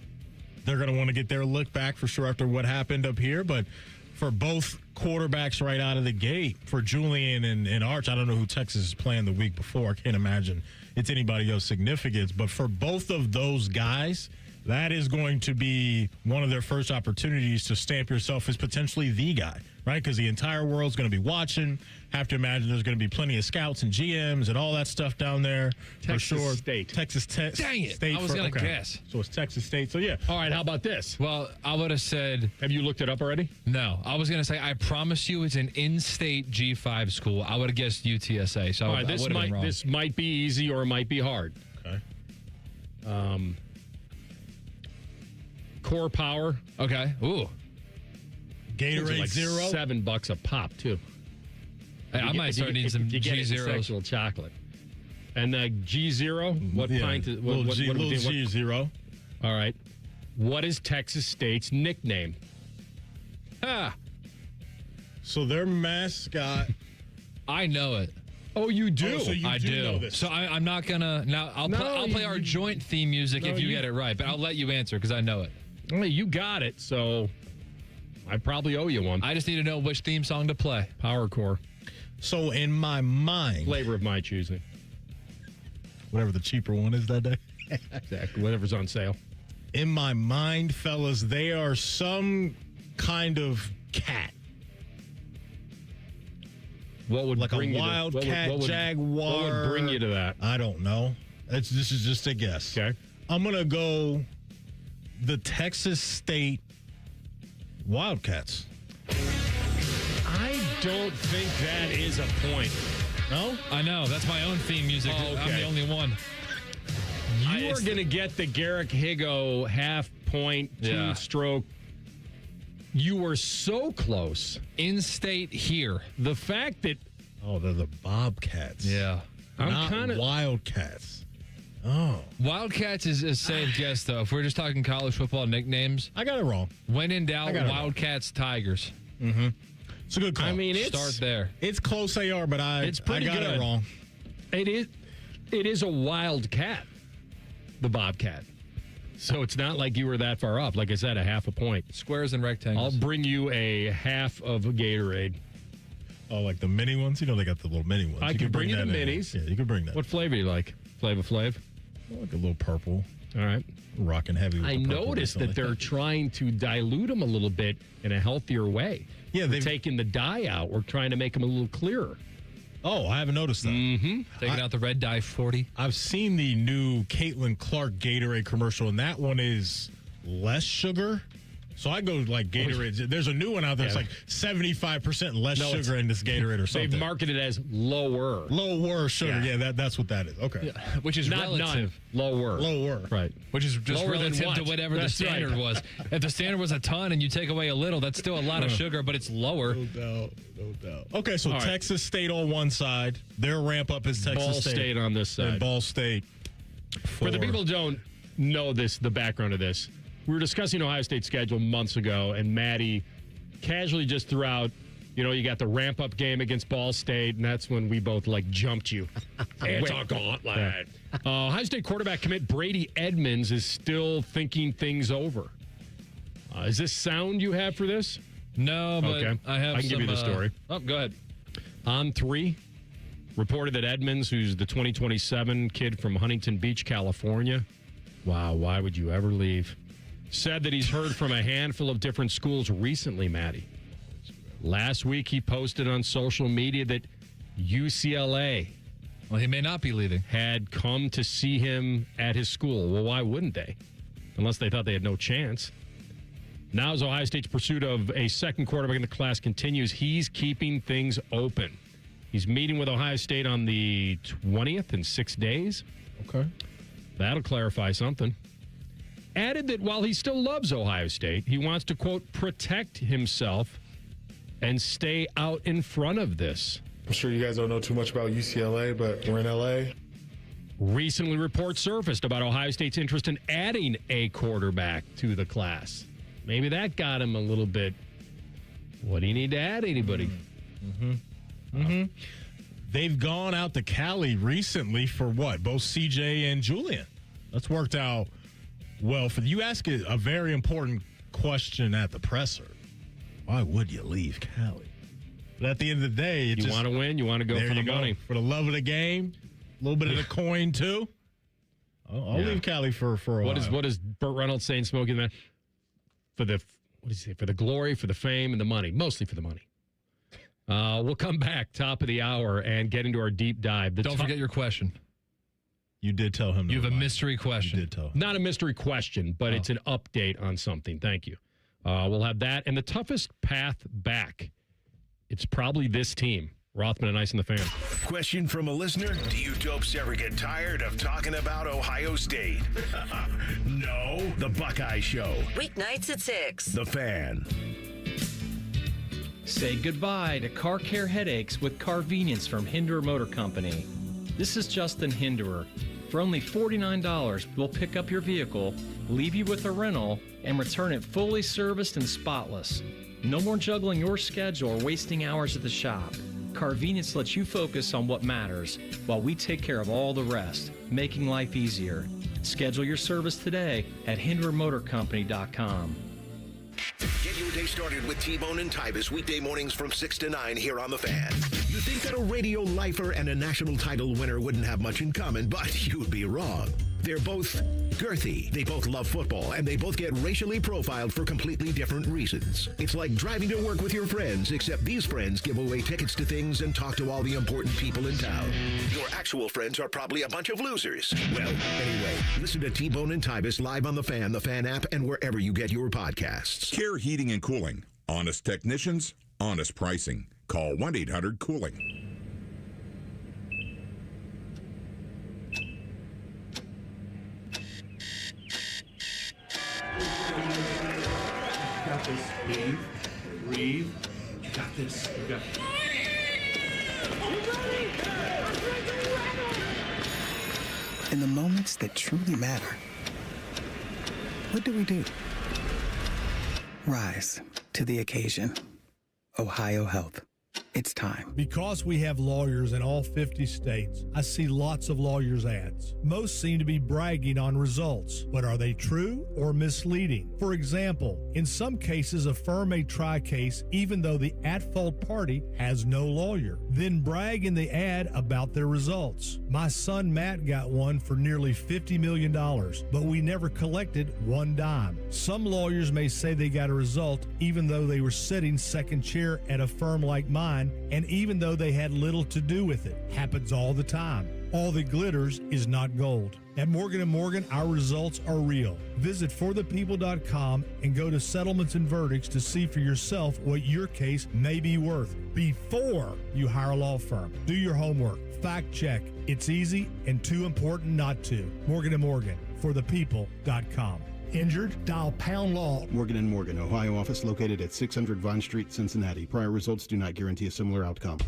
they're going to want to get their look back for sure after what happened up here. But for both quarterbacks right out of the gate, for Julian and Arch, I don't know who Texas is playing the week before. I can't imagine it's anybody of significance. But for both of those guys, that is going to be one of their first opportunities to stamp yourself as potentially the guy, right? Because the entire world's going to be watching. Have to imagine there's going to be plenty of scouts and GMs and all that stuff down there. Texas for sure. State. Texas Tech. Dang it. State I was going to guess. So it's Texas State. So, yeah. All right, how about this? Well, I would have said... Have you looked it up already? No. I was going to say, I promise you it's an in-state G5 school. I would have guessed UTSA. So All right, I would have been wrong. this might be easy or it might be hard. Okay. Core Power. Okay. Ooh. Gatorade like Zero. $7 a pop, too. Hey, I might start needing some G-Zeros. Sexual chocolate. And the G0, what pint is Little G0. All right. What is Texas State's nickname? So their mascot. I know it. Oh, you do? Oh, so you I do do. know this. So I'm not gonna. Now I'll play our joint theme music if you get it right, but I'll let you answer because I know it. Well, you got it, so I probably owe you one. I just need to know which theme song to play. Power Core. So in my mind, Flavor of my choosing. whatever the cheaper one is that day. Exactly. Whatever's on sale. In my mind, fellas, they are some kind of cat. What would like bring a wild cat, jaguar? What would bring you to that? I don't know. This is just a guess. Okay. I'm going to go the Texas State Wildcats. I don't think that is a point. No? I know. That's my own theme music. Oh, okay. I'm the only one. You are going to get the Garrick Higo half point, two-stroke. You were so close. In-state here. The fact that... Oh, they're the Bobcats. Yeah. I'm Not kind of... Wildcats. Oh. Wildcats is a safe guess, though. If we're just talking college football nicknames. I got it wrong. When in doubt, Wildcats, Tigers. Mm-hmm. It's a good call. I mean, start there. It's close AR, but it's pretty got good. it wrong. It is a wild cat, the Bobcat. So it's not like you were that far off. Like I said, a half a point. Squares and rectangles. I'll bring you a half of a Gatorade. Oh, like the mini ones? You know they got the little mini ones. I can bring you the that in. minis. Yeah, you can bring that. What flavor do you like? Flavor Flav? Like a little purple. All right. Rocking heavy with I the purple noticed recently. that they're trying to dilute them a little bit in a healthier way. Yeah, they're taking the dye out. We're trying to make them a little clearer. Oh, I haven't noticed that. Mm-hmm. Taking out the red dye 40. I've seen the new Caitlin Clark Gatorade commercial, and that one is less sugar. So I go like Gatorade. There's a new one out there. It's like 75% less sugar in this Gatorade or something. They've marketed it as lower. Lower sugar. Yeah, that's what that is. Okay. Yeah. Which is not relative. None. Lower. Lower. Right. Which is just Lower relative to what? whatever That's the standard right. was. If the standard was a ton and you take away a little, that's still a lot of sugar, but it's lower. No doubt. Okay, so All right. Texas State on one side. Their ramp up is Texas Ball State on this side. And Ball State. For the people who don't know this, the background of this, we were discussing Ohio State's schedule months ago, and Maddie casually just threw out, you got the ramp-up game against Ball State, and that's when we both, jumped you. It's a gauntlet. Ohio State quarterback commit Brady Edmonds is still thinking things over. Is this sound you have for this? No, but Okay. I have I can give you the story. Oh, go ahead. On 3, reported that Edmonds, who's the 2027 kid from Huntington Beach, California. Wow, why would you ever leave? Said that he's heard from a handful of different schools recently, Maddie. Last week, he posted on social media that UCLA he may not be leaving. Had come to see him at his school. Well, why wouldn't they? Unless they thought they had no chance. Now, as Ohio State's pursuit of a second quarterback in the class continues, he's keeping things open. He's meeting with Ohio State on the 20th in 6 days. Okay. That'll clarify something. Added that while he still loves Ohio State, he wants to, quote, protect himself and stay out in front of this. I'm sure you guys don't know too much about UCLA, but we're in LA. Recently, reports surfaced about Ohio State's interest in adding a quarterback to the class. Maybe that got him a little bit. What do you need to add, anybody? They've gone out to Cali recently for what? Both CJ and Julian. That's worked out well. For you ask a very important question at the presser. Why would you leave Cali? But at the end of the day, You want to win? You want to go there for the you go. money? For the love of the game, a little bit of the coin too. I'll leave Cali for a while. What is Burt Reynolds saying, Smokey the Man? For the, what does he say? For the glory, for the fame, and the money. Mostly for the money. We'll come back, top of the hour, and get into our deep dive. Don't forget your question. You did tell him. You have a mystery question. You did tell him. Not a mystery question, but it's an update on something. Thank you. We'll have that. And the toughest path back, it's probably this team. Rothman and Ice and the Fan. Question from a listener. Do you dopes ever get tired of talking about Ohio State? No. The Buckeye Show. Weeknights at 6. The Fan. Say goodbye to car care headaches with Carvenience from Hinderer Motor Company. This is Justin Hinderer. For only $49, we'll pick up your vehicle, leave you with a rental, and return it fully serviced and spotless. No more juggling your schedule or wasting hours at the shop. Carvenience lets you focus on what matters while we take care of all the rest, making life easier. Schedule your service today at HindererMotorCompany.com. Get your day started with T-Bone and Tybus weekday mornings from 6 to 9 here on The Fan. You think that a radio lifer and a national title winner wouldn't have much in common, but you'd be wrong. They're both girthy, they both love football, and they both get racially profiled for completely different reasons. It's like driving to work with your friends, except these friends give away tickets to things and talk to all the important people in town. Your actual friends are probably a bunch of losers. Well, anyway, listen to T-Bone and Tybus live on The Fan app, and wherever you get your podcasts. Care Heating and Cooling. Honest technicians, honest pricing. Call 1-800-COOLING. Got this. Breathe. You got this. You got this. In the moments that truly matter, what do? Rise to the occasion. Ohio Health. It's time. Because we have lawyers in all 50 states, I see lots of lawyers' ads. Most seem to be bragging on results, but are they true or misleading? For example, in some cases, a firm may try a case even though the at-fault party has no lawyer, then brag in the ad about their results. My son Matt got one for nearly $50 million, but we never collected one dime. Some lawyers may say they got a result even though they were sitting second chair at a firm like mine, and even though they had little to do with it. Happens all the time. All that glitters is not gold. At Morgan & Morgan, our results are real. Visit forthepeople.com and go to settlements and verdicts to see for yourself what your case may be worth before you hire a law firm. Do your homework. Fact check. It's easy and too important not to. Morgan & Morgan, forthepeople.com. Injured? Dial pound law. Morgan & Morgan, Ohio office located at 600 Vine Street, Cincinnati. Prior results do not guarantee a similar outcome.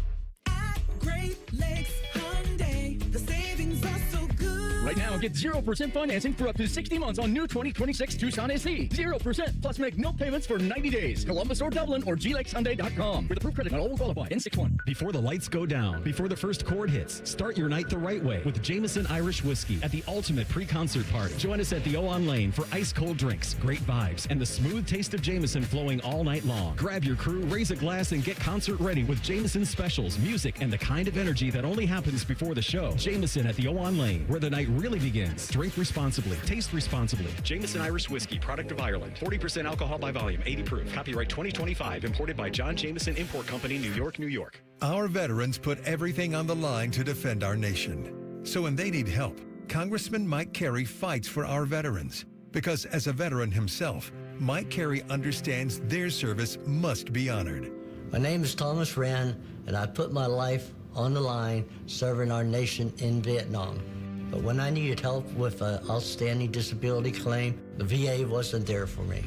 Great Lakes Hyundai, the savings are so good. Right now, get 0% financing for up to 60 months on new 2026 Tucson SE. 0%, plus make no payments for 90 days. Columbus or Dublin or glakeshyundai.com. With approved credit, not all will qualify. N61. Before the lights go down, before the first chord hits, start your night the right way with Jameson Irish Whiskey at the ultimate pre-concert party. Join us at the O on Lane for ice-cold drinks, great vibes, and the smooth taste of Jameson flowing all night long. Grab your crew, raise a glass, and get concert ready with Jameson specials, music, and the kind of energy that only happens before the show. Jameson at the O on Lane, where the night really begins. Drink responsibly. Taste responsibly. Jameson Irish Whiskey, product of Ireland. 40% alcohol by volume, 80 proof. Copyright 2025. Imported by John Jameson Import Company, New York, New York. Our veterans put everything on the line to defend our nation. So when they need help, Congressman Mike Carey fights for our veterans. Because as a veteran himself, Mike Carey understands their service must be honored. My name is Thomas Rand, and I put my life on the line serving our nation in Vietnam. But when I needed help with an outstanding disability claim, the VA wasn't there for me.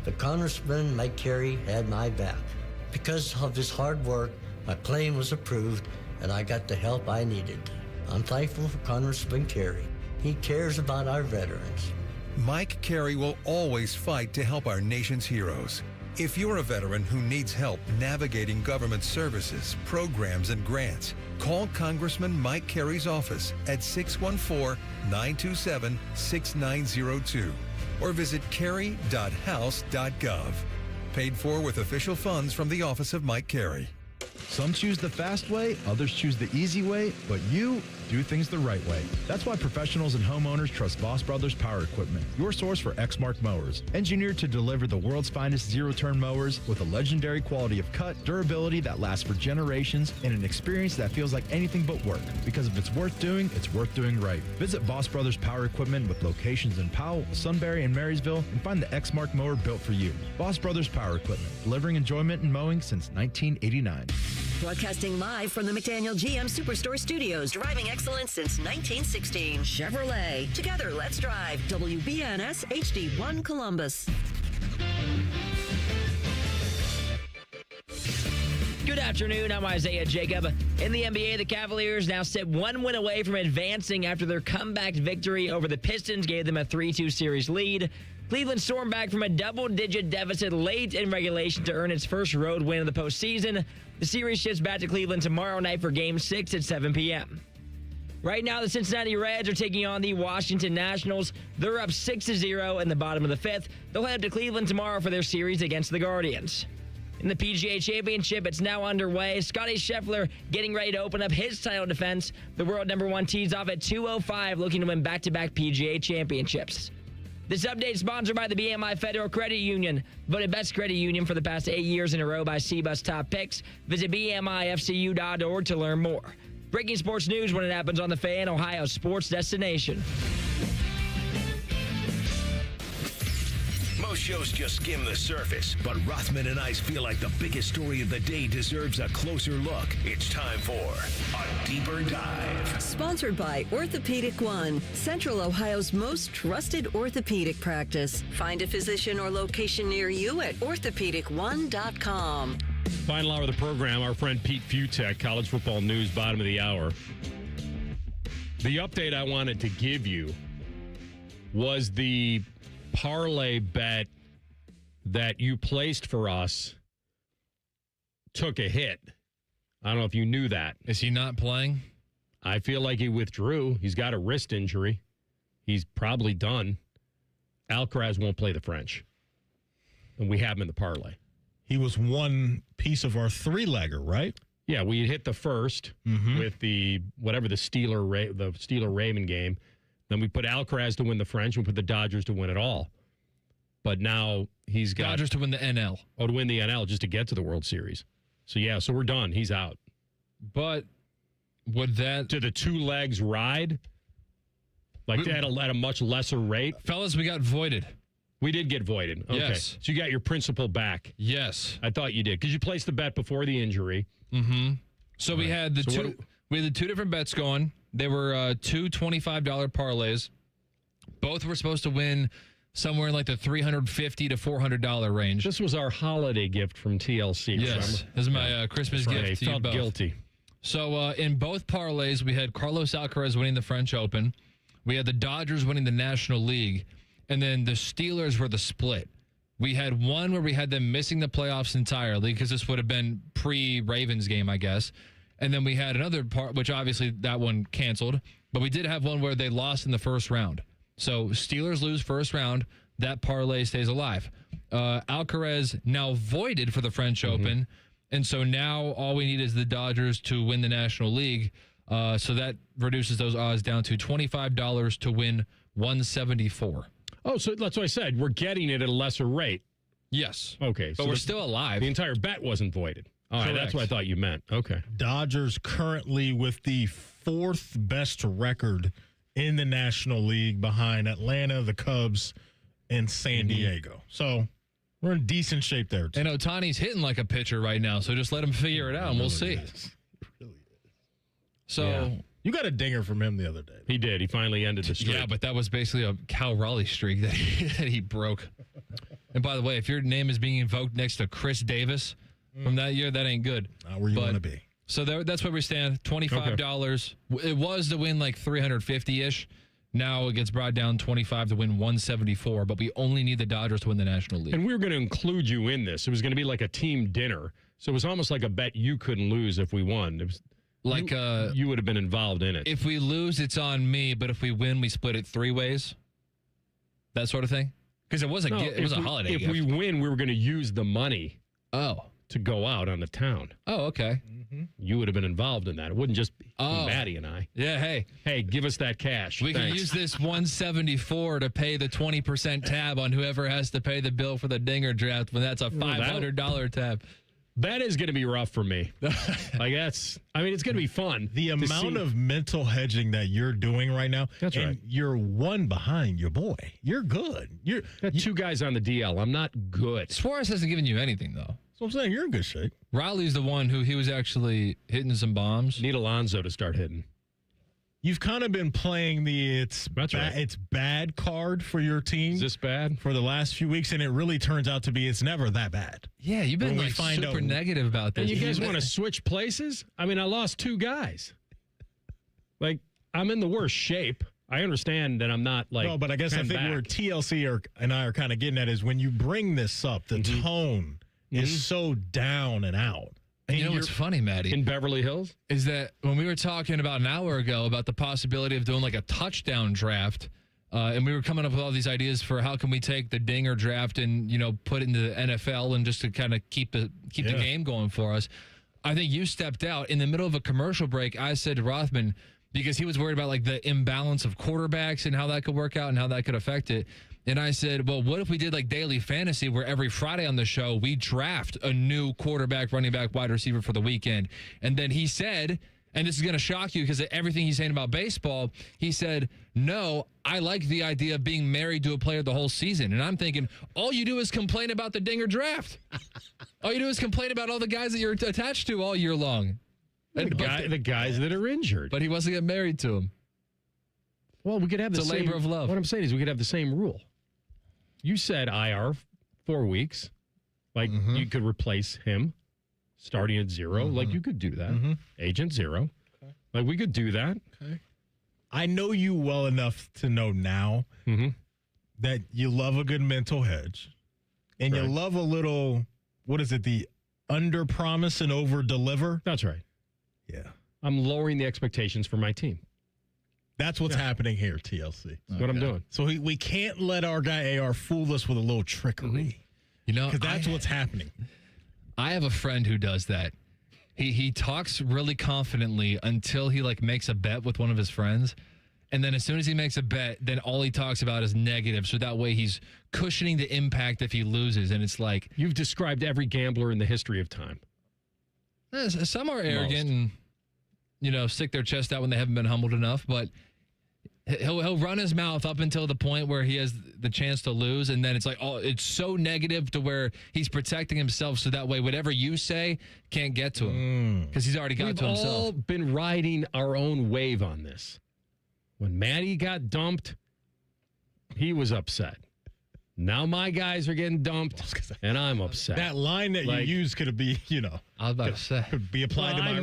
But Congressman Mike Carey had my back. Because of his hard work, my claim was approved, and I got the help I needed. I'm thankful for Congressman Carey. He cares about our veterans. Mike Carey will always fight to help our nation's heroes. If you're a veteran who needs help navigating government services, programs, and grants, call Congressman Mike Carey's office at 614-927-6902 or visit carey.house.gov. Paid for with official funds from the office of Mike Carey. Some choose the fast way, others choose the easy way, but you do things the right way. That's why professionals and homeowners trust Voss Brothers Power Equipment, your source for Exmark mowers. Engineered to deliver the world's finest zero-turn mowers with a legendary quality of cut, durability that lasts for generations, and an experience that feels like anything but work. Because if it's worth doing right. Visit Voss Brothers Power Equipment with locations in Powell, Sunbury, and Marysville, and find the Exmark mower built for you. Voss Brothers Power Equipment, delivering enjoyment in mowing since 1989. Broadcasting live from the McDaniel GM Superstore Studios, driving excellence since 1916. Chevrolet. Together, let's drive. WBNS HD1 Columbus. Good afternoon. I'm Isaiah Jacob. In the NBA, the Cavaliers now sit one win away from advancing after their comeback victory over the Pistons gave them a 3-2 series lead. Cleveland stormed back from a double-digit deficit late in regulation to earn its first road win of the postseason. The series shifts back to Cleveland tomorrow night for Game 6 at 7 p.m. Right now, the Cincinnati Reds are taking on the Washington Nationals. They're up 6-0 in the bottom of the fifth. They'll head up to Cleveland tomorrow for their series against the Guardians. In the PGA Championship, it's now underway. Scottie Scheffler getting ready to open up his title defense. The world number one tees off at 2:05, looking to win back-to-back PGA Championships. This update is sponsored by the BMI Federal Credit Union, voted best credit union for the past 8 years in a row by CBUS Top Picks. Visit BMIFCU.org to learn more. Breaking sports news when it happens on the Fan, Ohio's sports destination. Most shows just skim the surface, but Rothman and Ice feel like the biggest story of the day deserves a closer look. It's time for a deeper dive. Sponsored by Orthopedic One, Central Ohio's most trusted orthopedic practice. Find a physician or location near you at orthopedic1.com. Final hour of the program, our friend Pete Futek, college football news, bottom of the hour. The update I wanted to give you was the parlay bet that you placed for us took a hit. I don't know if you knew that. Is he not playing? I feel like he withdrew. He's got a wrist injury. He's probably done. Alcaraz won't play the French. And we have him in the parlay. He was one piece of our three-legger, right? Yeah, we hit the first with the Steeler-Raymond game. Then we put Alcaraz to win the French. We put the Dodgers to win it all. But now he's got... Dodgers to win the NL. Oh, to win the NL just to get to the World Series. So, yeah, so we're done. He's out. But would that... To the two legs ride? Like at a much lesser rate? Fellas, we got voided. We did get voided. Okay. Yes. So you got your principal back. Yes. I thought you did. Because you placed the bet before the injury. Mm-hmm. So we had the two different bets going. They were two $25 parlays. Both were supposed to win somewhere in like the $350 to $400 range. This was our holiday gift from TLC. Yes. Remember? This is my Christmas gift to you felt both. guilty. So in both parlays, we had Carlos Alcaraz winning the French Open. We had the Dodgers winning the National League. And then the Steelers were the split. We had one where we had them missing the playoffs entirely because this would have been pre-Ravens game, I guess. And then we had another part, which obviously that one canceled. But we did have one where they lost in the first round. So Steelers lose first round. That parlay stays alive. Alcaraz now voided for the French Open. And so now all we need is the Dodgers to win the National League. So that reduces those odds down to $25 to win $174. Oh, so that's what I said. We're getting it at a lesser rate. Yes. Okay. But we're still alive. The entire bet wasn't voided. All right, that's what I thought you meant. Okay. Dodgers currently with the fourth best record in the National League behind Atlanta, the Cubs, and San Diego. So we're in decent shape there, too. And Ohtani's hitting like a pitcher right now, so just let him figure it out, and we'll see. It really is. So... Yeah. You got a dinger from him the other day. He did. He finally ended the streak. Yeah, but that was basically a Cal Raleigh streak that he broke. And by the way, if your name is being invoked next to Chris Davis from that year, that ain't good. Not where you want to be. So that's where we stand. $25. Okay. It was to win like $350-ish. Now it gets brought down $25 to win $174, but we only need the Dodgers to win the National League. And we were going to include you in this. It was going to be like a team dinner. So it was almost like a bet you couldn't lose if we won. It was like you would have been involved in it. If we lose, it's on me, but if we win, we split it 3 ways. That sort of thing. Because it was a holiday gift. If we win, we were going to use the money. Oh. to go out on the town. Oh, okay. You would have been involved in that. It wouldn't just be Maddie and I. Yeah, Hey, give us that cash. We Thanks. can use this 174 to pay the 20% tab on whoever has to pay the bill for the dinger draft when that's a $500 tab. That is going to be rough for me. It's going to be fun. The amount of mental hedging that you're doing right now. That's right. You're one behind your boy. You're good. You're got two guys on the DL. I'm not good. Suarez hasn't given you anything, though. That's what I'm saying. You're in good shape. Riley's the one who he was actually hitting some bombs. Need Alonso to start hitting. You've kind of been playing the it's bad card for your team. Is this bad? For the last few weeks, and it really turns out to be it's never that bad. Yeah, you've been super negative about this. And you guys want to switch places? I mean, I lost two guys. I'm in the worst shape. I understand that I'm not No, but I guess I think where TLC and I are kind of getting at is when you bring this up, the tone is so down and out. And you know what's funny, Maddie? In Beverly Hills? Is that when we were talking about an hour ago about the possibility of doing like a touchdown draft, and we were coming up with all these ideas for how can we take the dinger draft and, put it into the NFL and just to kind of keep the game going for us. I think you stepped out in the middle of a commercial break. I said to Rothman, because he was worried about like the imbalance of quarterbacks and how that could work out and how that could affect it. And I said, well, what if we did like daily fantasy where every Friday on the show we draft a new quarterback, running back, wide receiver for the weekend? And then he said, and this is going to shock you because of everything he's saying about baseball, he said, no, I like the idea of being married to a player the whole season. And I'm thinking, all you do is complain about the dinger draft. All you do is complain about all the guys that you're attached to all year long. The guys that are injured. But he wants to get married to him. Well, we could have the it's a same labor of love. What I'm saying is we could have the same rule. You said IR 4 weeks. You could replace him starting at 0. You could do that. Agent 0. Okay. We could do that. Okay. I know you well enough to know now that you love a good mental hedge. And you love a little, the under promise and over deliver? That's right. Yeah. I'm lowering the expectations for my team. That's what's happening here, TLC. That's what I'm doing. So we can't let our guy AR fool us with a little trickery. Because that's what's happening. I have a friend who does that. He talks really confidently until he makes a bet with one of his friends. And then as soon as he makes a bet, then all he talks about is negative. So that way he's cushioning the impact if he loses. And it's like... You've described every gambler in the history of time. Some are arrogant and, stick their chest out when they haven't been humbled enough. But he'll run his mouth up until the point where he has the chance to lose. And then it's it's so negative to where he's protecting himself. So that way, whatever you say can't get to him because he's already got to himself. We've all been riding our own wave on this. When Maddie got dumped, he was upset. Now my guys are getting dumped, and I'm upset. That line that you used could be, I was about to say, could be applied to my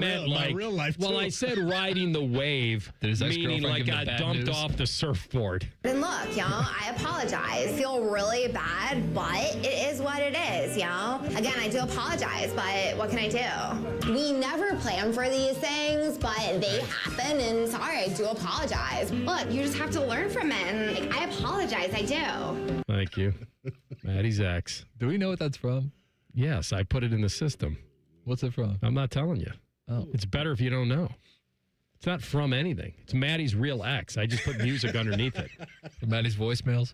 real life, too. Well, I said riding the wave, meaning I got dumped off the surfboard. And look, y'all, I apologize. I feel really bad, but it is what it is, y'all. Again, I do apologize, but what can I do? We never plan for these things, but they happen, and sorry, I do apologize. Look, you just have to learn from it, and I apologize, I do. Thank you. Maddie's ex. Do we know what that's from? Yes, I put it in the system. What's it from? I'm not telling you. Oh. It's better if you don't know. It's not from anything. It's Maddie's real ex. I just put music underneath it. From Maddie's voicemails?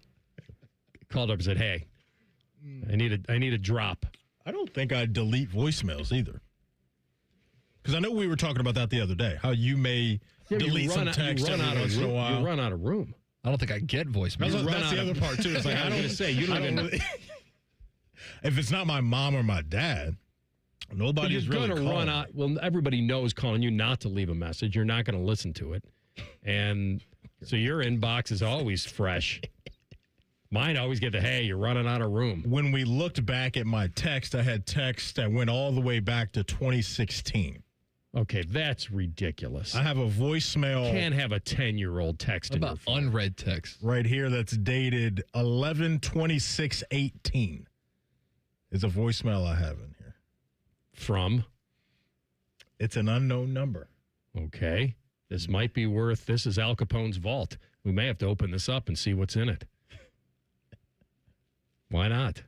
Called up and said, hey, I need a drop. I don't think I'd delete voicemails either. Because I know we were talking about that the other day, how you may delete some text every once in a while. You run out of room. I don't think I get voicemails. That's the other part, too. It's I was going to say, you don't even... If it's not my mom or my dad, nobody's really going to run out. Well, everybody knows calling you not to leave a message. You're not going to listen to it. And so your inbox is always fresh. Mine always get the, hey, you're running out of room. When we looked back at my text, I had text that went all the way back to 2016. Okay, that's ridiculous. I have a voicemail. You can't have a 10-year-old text in your phone. Unread text. Right here that's dated 11/26/18 is a voicemail I have in here. From? It's an unknown number. Okay. This might be worth, this is Al Capone's vault. We may have to open this up and see what's in it. Why not?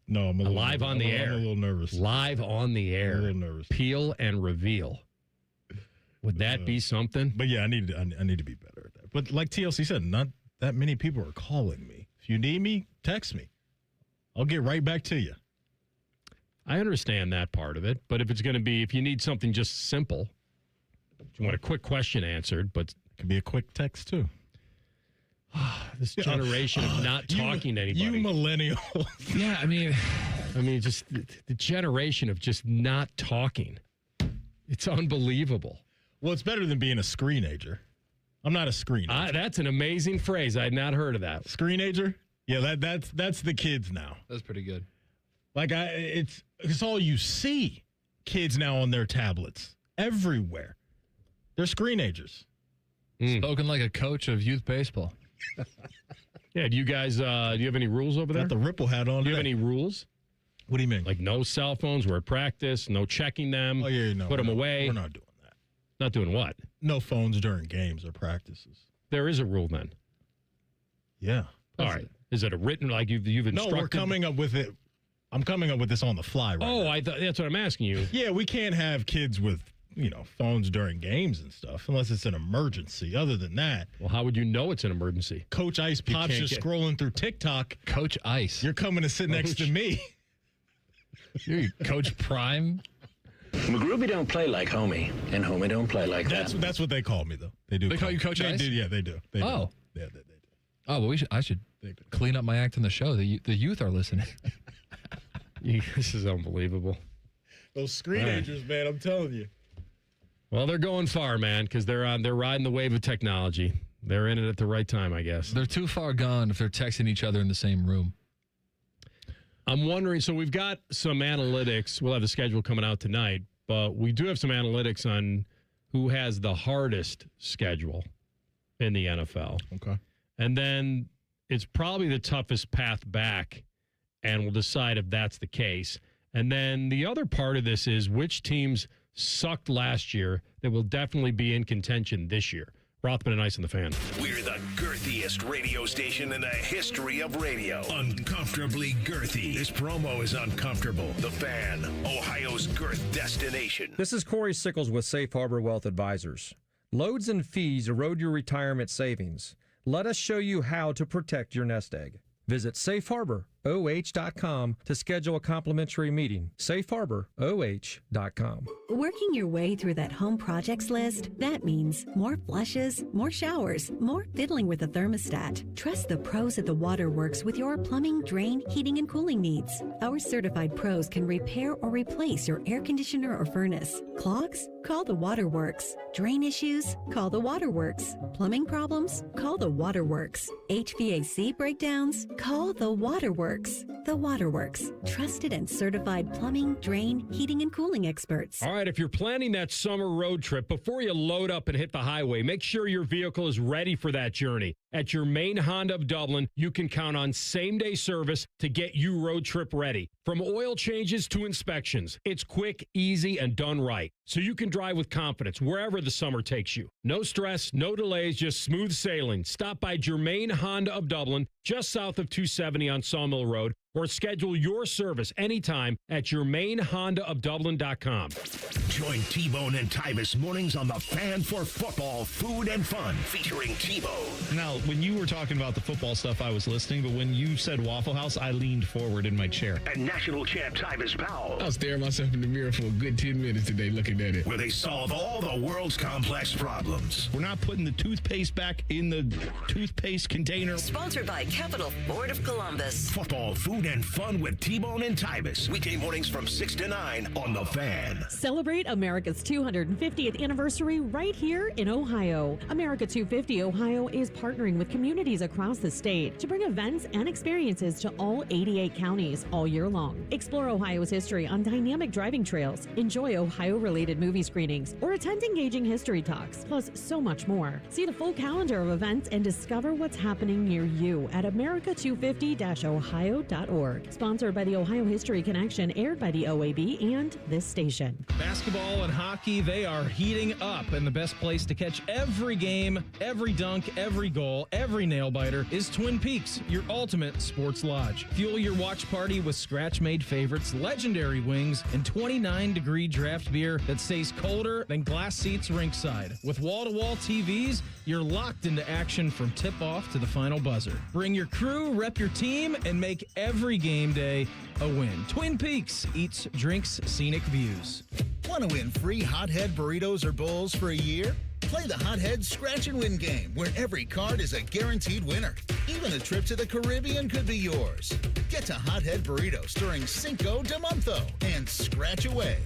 No, I'm a little live nervous. on the air. I'm a little nervous. Live on the air. I'm a little nervous. Peel and reveal. Would that be something? But yeah, I need to be better at that. But like TLC said, not that many people are calling me. If you need me, text me. I'll get right back to you. I understand that part of it, but if you need something just simple, you want a quick question answered, but it could be a quick text too. This generation of not talking to anybody. You millennial. Yeah, I mean, just the generation of just not talking. It's unbelievable. Well, it's better than being a screenager. I'm not a screenager. That's an amazing phrase. I had not heard of that. Screenager? Yeah, that's the kids now. That's pretty good. Like it's all you see. Kids now on their tablets everywhere. They're screenagers. Spoken like a coach of youth baseball. Yeah, do you guys do you have any rules over there? Got the Ripple hat on. Do you have any rules? What do you mean? Like no cell phones, we're at practice, no checking them. Oh yeah, no. Put them away. We're not doing that. Not doing what? No phones during games or practices. There is a rule then. Yeah. All right. Is it a written like you've instructed? No, we're coming up with it. I'm coming up with this on the fly right now. I thought that's what I'm asking you. Yeah, we can't have kids with, phones during games and stuff unless it's an emergency. Other than that. Well, how would you know it's an emergency? Coach Ice Pop's just scrolling through TikTok. Coach Ice. You're coming to sit next to me. You're Coach Prime. McGruby don't play like Homie, and Homie don't play like that. That's what they call me, though. They do. They call you Coach Ice? Yeah, they do. They do. Oh. Yeah, they do. Oh, well, I should clean up my act in the show. The youth are listening. This is unbelievable. Those screenagers, man, I'm telling you. Well, they're going far, man, because they're riding the wave of technology. They're in it at the right time, I guess. They're too far gone if they're texting each other in the same room. I'm wondering, so we've got some analytics. We'll have the schedule coming out tonight, but we do have some analytics on who has the hardest schedule in the NFL. Okay. And then it's probably the toughest path back, and we'll decide if that's the case. And then the other part of this is which teams sucked last year that will definitely be in contention this year. Rothman and Ice and the Fan. We're the girthiest radio station in the history of radio. Uncomfortably girthy. This promo is uncomfortable. The Fan, Ohio's girth destination. This is Corey Sickles with Safe Harbor Wealth Advisors. Loads and fees erode your retirement savings. Let us show you how to protect your nest egg. Visit safeharboroh.com to schedule a complimentary meeting. safeharboroh.com. Working your way through that home projects list, that means more flushes, more showers, more fiddling with the thermostat. Trust the pros at the Waterworks with your plumbing, drain, heating, and cooling needs. Our certified pros can repair or replace your air conditioner or furnace. Clogs? Call the Waterworks. Drain issues? Call the Waterworks. Plumbing problems? Call the Waterworks. HVAC breakdowns? Call the Waterworks. The Waterworks. Trusted and certified plumbing, drain, heating, and cooling experts. All right, if you're planning that summer road trip, before you load up and hit the highway, make sure your vehicle is ready for that journey. At your main Honda of Dublin, you can count on same-day service to get you road trip ready. From oil changes to inspections, it's quick, easy, and done right. So you can drive with confidence wherever the summer takes you. No stress, no delays, just smooth sailing. Stop by Germain Honda of Dublin, just south of 270 on Sawmill Road, or schedule your service anytime at germainhondaofdublin.com. Join T-Bone and Tybus mornings on the Fan for football, food, and fun, featuring T-Bone. Now, when you were talking about the football stuff, I was listening, but when you said Waffle House, I leaned forward in my chair. And national champ Tybus Powell. I was staring myself in the mirror for a good 10 minutes today looking at it. Where they solve all the world's complex problems. We're not putting the toothpaste back in the toothpaste container. Sponsored by Capital Ford of Columbus. Football, food, and fun with T-Bone and Tybus. Weekday mornings from 6 to 9 on The Fan. Celebrate America's 250th anniversary right here in Ohio. America 250 Ohio is partnering with communities across the state to bring events and experiences to all 88 counties all year long. Explore Ohio's history on dynamic driving trails, enjoy Ohio-related movie screenings, or attend engaging history talks, plus so much more. See the full calendar of events and discover what's happening near you at america250-ohio.org. Sponsored by the Ohio History Connection, aired by the OAB and this station. Basketball Baseball and hockey, they are heating up, and the best place to catch every game, every dunk, every goal, every nail-biter is Twin Peaks, your ultimate sports lodge. Fuel your watch party with scratch-made favorites, legendary wings, and 29-degree draft beer that stays colder than glass seats rinkside. With wall-to-wall TVs, you're locked into action from tip-off to the final buzzer. Bring your crew, rep your team, and make every game day a win. Twin Peaks eats, drinks, scenic views. Want to win free Hothead burritos or bowls for a year? Play the Hothead Scratch and Win game, where every card is a guaranteed winner. Even a trip to the Caribbean could be yours. Get to Hothead Burritos during Cinco de Monto and scratch away.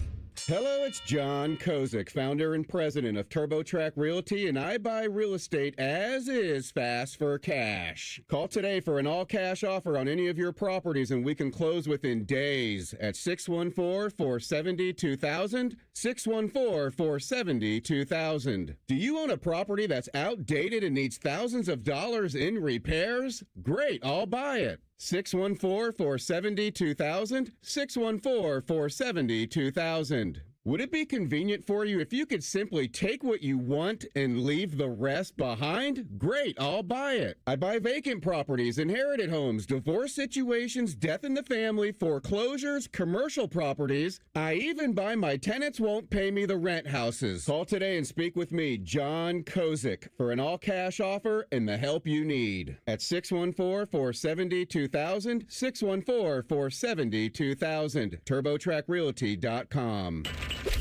Hello, it's John Kozik, founder and president of TurboTrack Realty, and I buy real estate as is fast for cash. Call today for an all-cash offer on any of your properties, and we can close within days at 614-470-2000, 614-470-2000. Do you own a property that's outdated and needs thousands of dollars in repairs? Great, I'll buy it. 614-470-2000, 614-470-2000. Would it be convenient for you if you could simply take what you want and leave the rest behind? Great, I'll buy it. I buy vacant properties, inherited homes, divorce situations, death in the family, foreclosures, commercial properties. I even buy my tenants won't pay me the rent houses. Call today and speak with me, John Kozik, for an all-cash offer and the help you need. At 614-470-2000, 614-470-2000, TurboTrackRealty.com.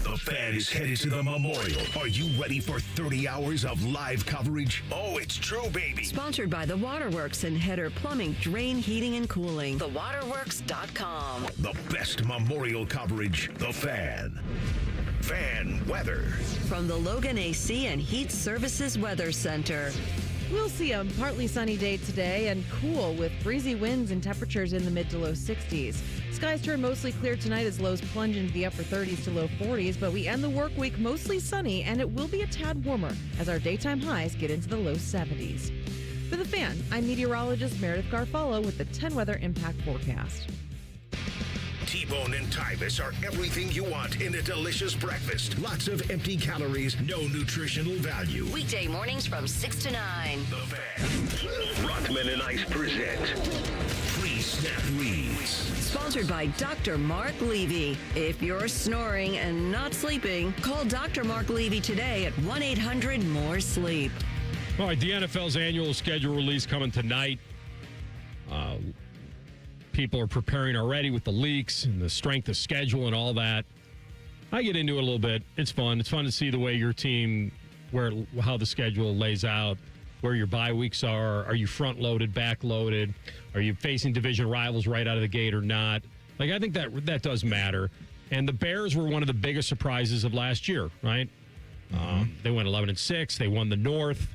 The Fan is headed to the Memorial. Are you ready for 30 hours of live coverage? Oh, it's true, baby. Sponsored by The Waterworks and Header Plumbing, Drain, Heating, and Cooling. TheWaterworks.com. The best Memorial coverage, The Fan. Fan weather. From the Logan AC and Heat Services Weather Center. We'll see a partly sunny day today and cool with breezy winds and temperatures in the mid to low 60s. Skies turn mostly clear tonight as lows plunge into the upper 30s to low 40s, but we end the work week mostly sunny and it will be a tad warmer as our daytime highs get into the low 70s. For The Fan, I'm meteorologist Meredith Garfalo with the 10 Weather Impact Forecast. T-Bone and Tybus are everything you want in a delicious breakfast. Lots of empty calories, no nutritional value. Weekday mornings from 6 to 9. The Fan. Rothman and Ice present Pre-Snap Reads. Sponsored by Dr. Mark Levy. If you're snoring and not sleeping, call Dr. Mark Levy today at 1-800-MORE-SLEEP. All right, the NFL's annual schedule release coming tonight. People are preparing already with the leaks and the strength of schedule and all that. I get into it a little bit. It's fun. It's fun to see the way your team, how the schedule lays out, where your bye weeks are. Are you front-loaded, back-loaded? Are you facing division rivals right out of the gate or not? Like, I think that does matter. And the Bears were one of the biggest surprises of last year, right? They went 11-6. They won the North.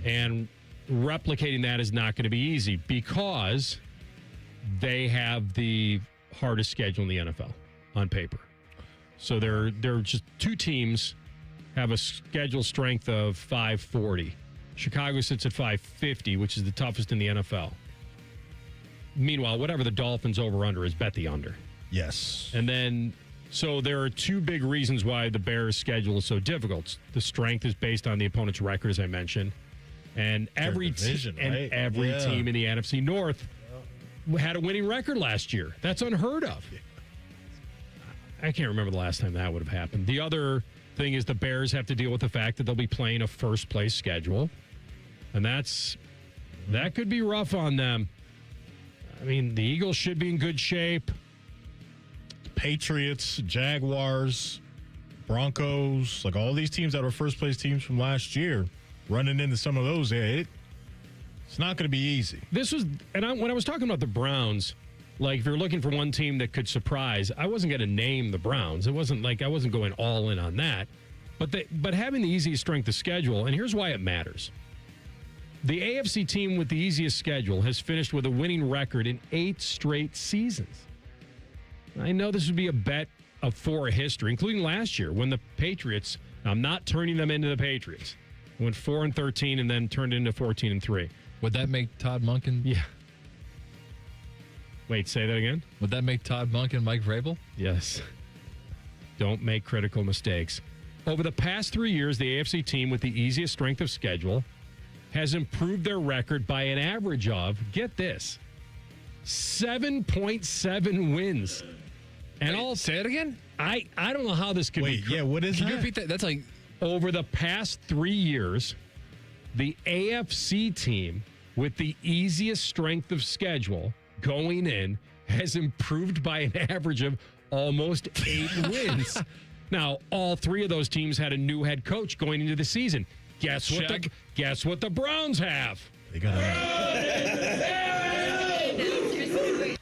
And replicating that is not going to be easy because they have the hardest schedule in the NFL on paper. So they're just two teams have a schedule strength of 540. Chicago sits at 550, which is the toughest in the NFL. Meanwhile, whatever the Dolphins over-under is, bet the under. Yes. And then, so there are two big reasons why the Bears' schedule is so difficult. The strength is based on the opponent's record, as I mentioned. And every team in the NFC North had a winning record last year. That's unheard of. I can't remember the last time that would have happened. The other thing is the Bears have to deal with the fact that they'll be playing a first-place schedule. And that could be rough on them. I mean, the Eagles should be in good shape. Patriots, Jaguars, Broncos, like all these teams that were first-place teams from last year, running into some of those, it's not going to be easy. When I was talking about the Browns, like if you're looking for one team that could surprise, I wasn't going to name the Browns. It wasn't like I wasn't going all in on that. But having the easiest strength of schedule, and here's why it matters. The AFC team with the easiest schedule has finished with a winning record in 8 straight seasons. I know this would be a bet of 4 history, including last year when the Patriots, I'm not turning them into the Patriots, went 4-13 and then turned into 14-3. Would that make Todd Monken? Yeah. Wait, say that again? Would that make Todd Monken Mike Vrabel? Yes. Don't make critical mistakes. Over the past 3 years, the AFC team with the easiest strength of schedule has improved their record by an average of, get this, 7.7 wins. And I'll say it again. I don't know how this could be. Yeah, what is Can that? you repeat that? That's like over the past 3 years, the AFC team with the easiest strength of schedule going in has improved by an average of almost 8 wins. Now, all 3 of those teams had a new head coach going into the season. Guess what the Browns have? They got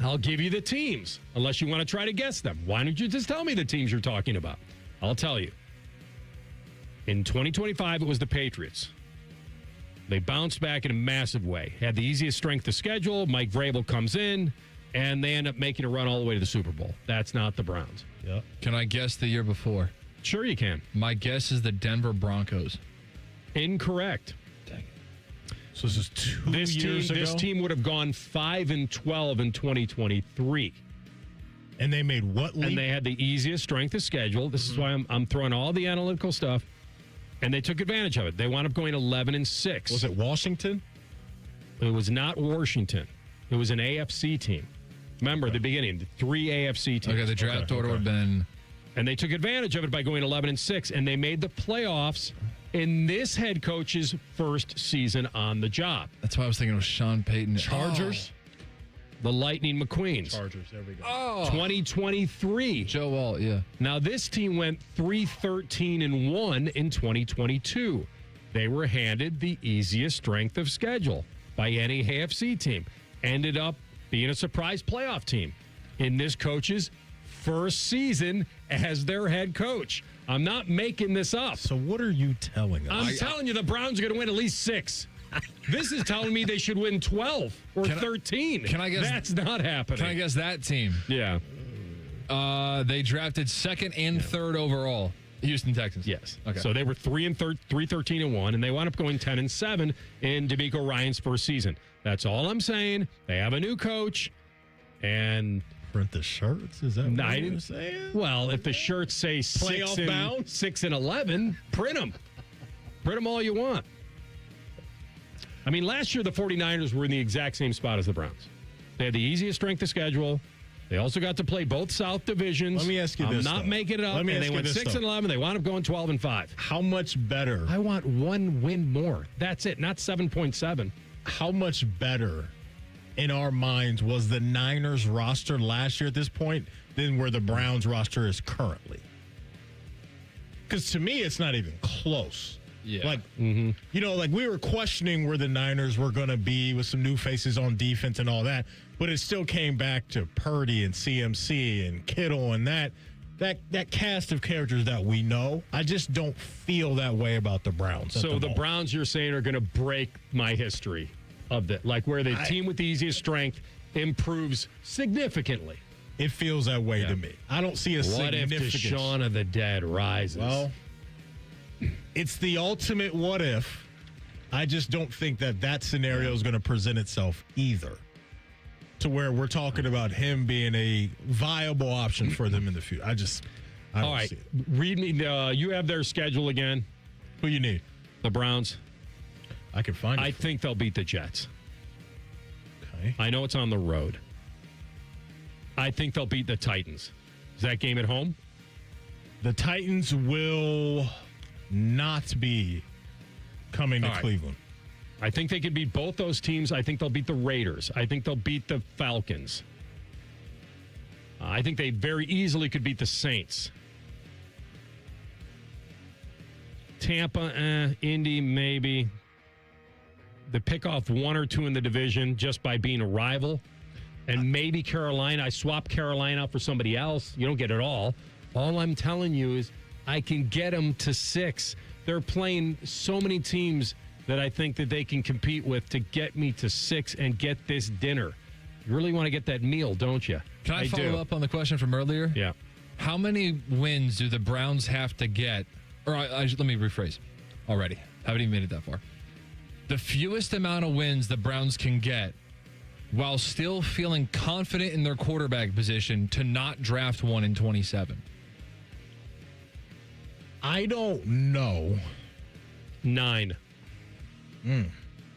I'll give you the teams, unless you want to try to guess them. Why don't you just tell me the teams you're talking about? I'll tell you. In 2025, it was the Patriots. They bounced back in a massive way. Had the easiest strength of schedule. Mike Vrabel comes in, and they end up making a run all the way to the Super Bowl. That's not the Browns. Yep. Can I guess the year before? Sure you can. My guess is the Denver Broncos. Incorrect. So this is 2 years ago? This team would have gone 5-12 in 2023. And they made what leap? And they had the easiest strength of schedule. This is why I'm throwing all the analytical stuff. And they took advantage of it. They wound up going 11-6. Was it Washington? It was not Washington. It was an AFC team. Remember, the beginning, the 3 AFC teams. Okay, the draft order would have been... And they took advantage of it by going 11-6, and they made the playoffs in this head coach's first season on the job. That's why I was thinking of Sean Payton. Chargers? The Lightning McQueens. Chargers, there we go. 2023. Joe Walt, yeah. Now, this team went 3-13-1 in 2022. They were handed the easiest strength of schedule by any AFC team. Ended up being a surprise playoff team in this coach's first season as their head coach. I'm not making this up. So what are you telling us? I'm telling you the Browns are going to win at least 6. This is telling me they should win 12 or 13. Can I guess? That's not happening. Can I guess that team? Yeah. They drafted 2nd and 3rd overall. Houston Texans. Yes. Okay. So they were 3-13-1, and they wound up going 10-7 in DeMeco Ryans' first season. That's all I'm saying. They have a new coach, and print the shirts. Is that what you're saying? Well, if the shirts say Playoff bound? 6-11, print them. Print them all you want. I mean, last year the 49ers were in the exact same spot as the Browns. They had the easiest strength of schedule. They also got to play both South divisions. Let me ask you this. I'm not making it up. Let me and ask they you went this, 6-11. They wound up going 12-5. How much better? I want 1 win more. That's it, not 7.7. How much better in our minds was the Niners roster last year at this point than where the Browns roster is currently? Because to me, it's not even close. Yeah. Like, you know, like we were questioning where the Niners were going to be with some new faces on defense and all that, but it still came back to Purdy and CMC and Kittle and that cast of characters that we know. I just don't feel that way about the Browns. So the Browns, you're saying, are going to break my history of that, like where the team with the easiest strength improves significantly. It feels that way to me. I don't see a significance. What if the Shaun of the Dead rises? Well, it's the ultimate what if. I just don't think that scenario is going to present itself either, to where we're talking about him being a viable option for them in the future. I don't All right, see it. read me. You have their schedule again. Who you need? The Browns. I can find it. I think they'll beat the Jets. Okay. I know it's on the road. I think they'll beat the Titans. Is that game at home? The Titans will not be coming to Cleveland. I think they could beat both those teams. I think they'll beat the Raiders. I think they'll beat the Falcons. I think they very easily could beat the Saints. Tampa, Indy, maybe. They pick off 1 or 2 in the division just by being a rival. And maybe Carolina. I swap Carolina out for somebody else. You don't get it all. All I'm telling you is I can get them to 6. They're playing so many teams that I think that they can compete with to get me to 6 and get this dinner. You really want to get that meal, don't you? Can I follow up on the question from earlier? Yeah. How many wins do the Browns have to get? Or let me rephrase already. Haven't even made it that far. The fewest amount of wins the Browns can get while still feeling confident in their quarterback position to not draft one in 27. I don't know. 9.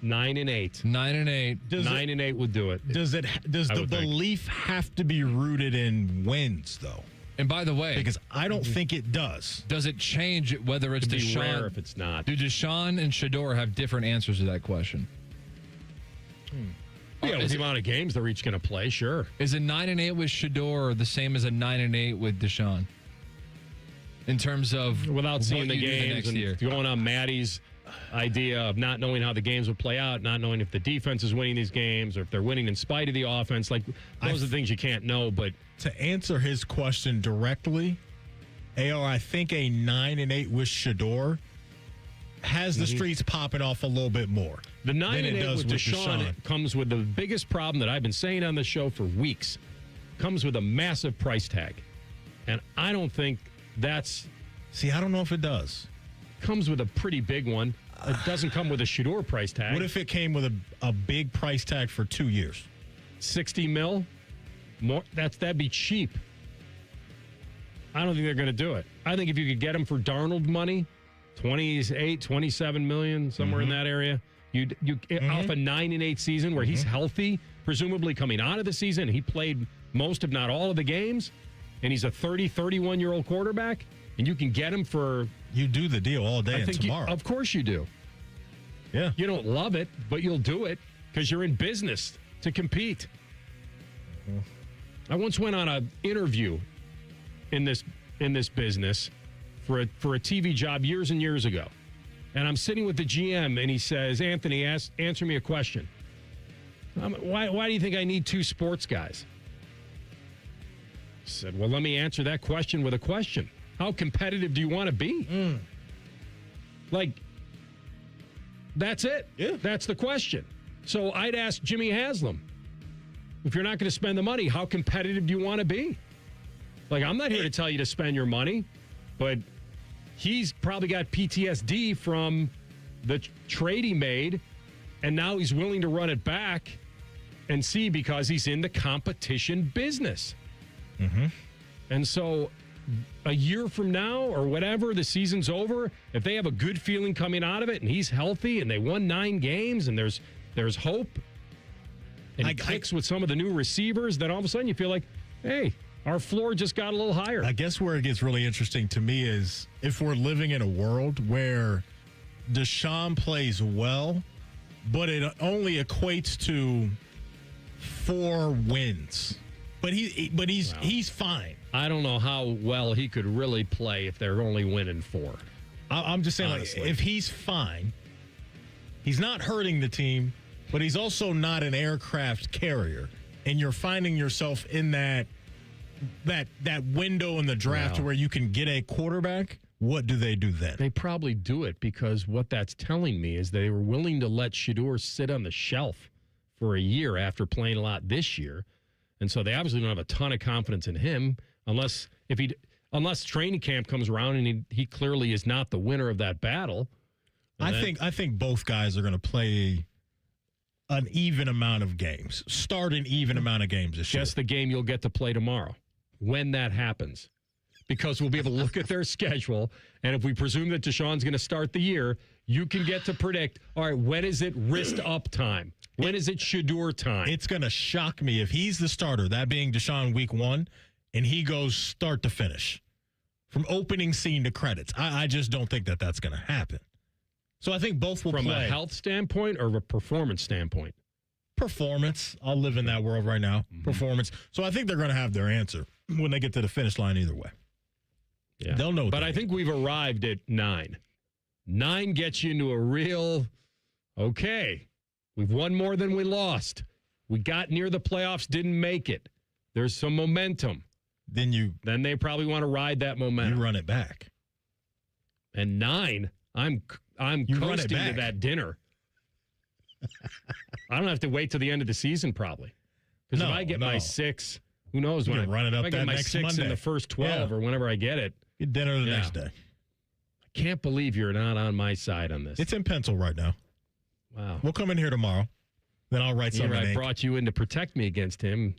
9 and 8. 9 and 8. 9 and 8 would do it. Does the belief have to be rooted in wins, though? And by the way, because I don't think it does. Does it change whether it's It'd be Deshaun? rare if it's not. Do Deshaun and Shador have different answers to that question? Yeah, with the amount of games they're each going to play, sure. Is a 9 and 8 with Shador the same as a 9 and 8 with Deshaun? In terms of without seeing what the you do games next and year. going on Maddie's idea of not knowing how the games would play out, not knowing if the defense is winning these games or if they're winning in spite of the offense. Like, those are things you can't know. But to answer his question directly, AR, I think a 9 and 8 with Shador has the streets popping off a little bit more. The 9 than and it 8 does with Deshaun comes with the biggest problem that I've been saying on the show for weeks. Comes with a massive price tag. And I don't think that's... See, I don't know if it does. Comes with a pretty big one. It doesn't come with a Shador price tag. What if it came with a big price tag for 2 years? 60 mil? More? That'd be cheap. I don't think they're going to do it. I think if you could get him for Darnold money, 28, 27 million, somewhere in that area, you off a 9 and 8 season where he's healthy, presumably coming out of the season, he played most, if not all, of the games, and he's a 30, 31-year-old quarterback, and you can get him for... You do the deal all day and tomorrow. Of course you do. Yeah. You don't love it, but you'll do it because you're in business to compete. I once went on an interview in this business for a TV job years and years ago. And I'm sitting with the GM, and he says, Anthony, answer me a question. Why do you think I need 2 sports guys? I said, well, let me answer that question with a question. How competitive do you want to be? Like, that's it. Yeah. That's the question. So I'd ask Jimmy Haslam, if you're not going to spend the money, how competitive do you want to be? Like, I'm not here to tell you to spend your money, but he's probably got PTSD from the trade he made, and now he's willing to run it back and see because he's in the competition business. And so a year from now or whatever, the season's over, if they have a good feeling coming out of it and he's healthy and they won 9 games and there's hope and he clicks with some of the new receivers, then all of a sudden you feel like, hey, our floor just got a little higher. I guess where it gets really interesting to me is if we're living in a world where Deshaun plays well, but it only equates to 4 wins. But he's fine. I don't know how well he could really play if they're only winning 4. I'm just saying, like, if he's fine, he's not hurting the team, but he's also not an aircraft carrier, and you're finding yourself in that window in the draft where you can get a quarterback. What do they do then? They probably do it because what that's telling me is they were willing to let Shador sit on the shelf for a year after playing a lot this year. And so they obviously don't have a ton of confidence in him unless training camp comes around and he clearly is not the winner of that battle. I think both guys are going to play an even amount of games. Start an even amount of games this year. Guess the game you'll get to play tomorrow when that happens. Because we'll be able to look at their schedule, and if we presume that Deshaun's going to start the year, you can get to predict, all right, when is it wrist up time? When is it Shador time? It's going to shock me if he's the starter, that being Deshaun week 1, and he goes start to finish. From opening scene to credits. I just don't think that that's going to happen. So I think both will play. From a health standpoint or a performance standpoint? Performance. I'll live in that world right now. Performance. So I think they're going to have their answer when they get to the finish line either way. Yeah. They'll know. But I think we've arrived at 9. 9 gets you into a real, okay, we've won more than we lost. We got near the playoffs, didn't make it. There's some momentum. Then they probably want to ride that momentum. You run it back. And 9, I'm coasting to that dinner. I don't have to wait till the end of the season probably. Because if I get my 6, who knows when I run it up if I get that my next 6 Monday. in the first 12 or whenever I get it. Get dinner the next day. I can't believe you're not on my side on this. It's in pencil right now. Wow. We'll come in here tomorrow. Then I'll write something. I brought you in to protect me against him.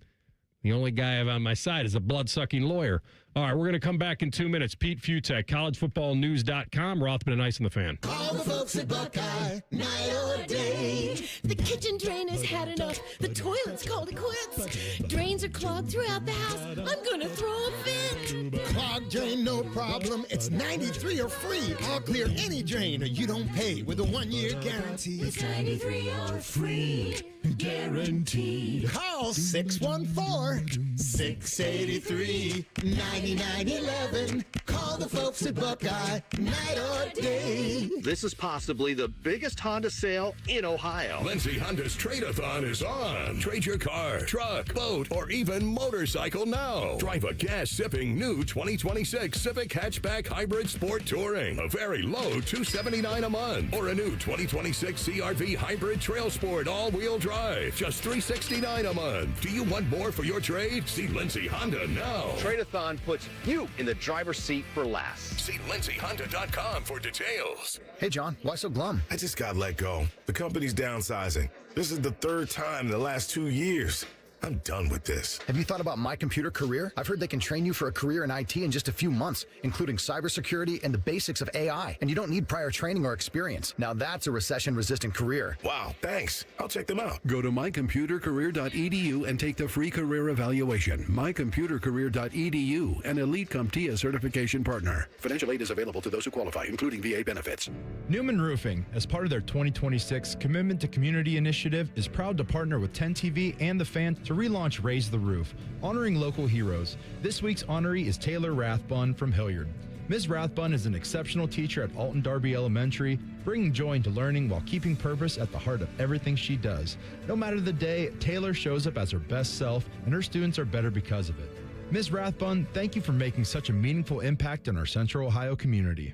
The only guy I have on my side is a blood-sucking lawyer. All right, we're going to come back in 2 minutes. Pete Futek, collegefootballnews.com, Rothman and Ice in the Fan. Call the folks at Buckeye, night or day. The kitchen drain has had enough. The toilet's called it quits. Drains are clogged throughout the house. I'm going to throw a fit. Clogged drain, no problem. It's 93 or free. I'll clear any drain or you don't pay with a 1-year guarantee. It's 93 or free. Guaranteed. Call 614-683-9911. Call the folks at Buckeye, night or day. This is possibly the biggest Honda sale in Ohio. Lindsay Honda's Trade-a-thon is on. Trade your car, truck, boat, or even motorcycle now. Drive a gas-sipping new 2026 Civic Hatchback Hybrid Sport Touring. A very low $279 a month. Or a new 2026 CRV Hybrid Trail Sport all-wheel drive. Just $369 a month. Do you want more for your trade? See Lindsay Honda now. Trade-a-thon puts you in the driver's seat for less. See lindsayhonda.com for details. Hey, John, why so glum? I just got let go. The company's downsizing. This is the third time in the last 2 years. I'm done with this. Have you thought about My Computer Career? I've heard they can train you for a career in IT in just a few months, including cybersecurity and the basics of AI. And you don't need prior training or experience. Now that's a recession-resistant career. Wow, thanks. I'll check them out. Go to mycomputercareer.edu and take the free career evaluation. Mycomputercareer.edu, an Elite CompTIA certification partner. Financial aid is available to those who qualify, including VA benefits. Newman Roofing, as part of their 2026 Commitment to Community initiative, is proud to partner with 10 TV and The Fan to relaunch Raise the Roof, honoring local heroes. This week's honoree is Taylor Rathbun from Hilliard. Ms. Rathbun is an exceptional teacher at Alton Darby Elementary, bringing joy into learning while keeping purpose at the heart of everything she does. No matter the day, Taylor shows up as her best self, and her students are better because of it. Ms. Rathbun, thank you for making such a meaningful impact in our Central Ohio community.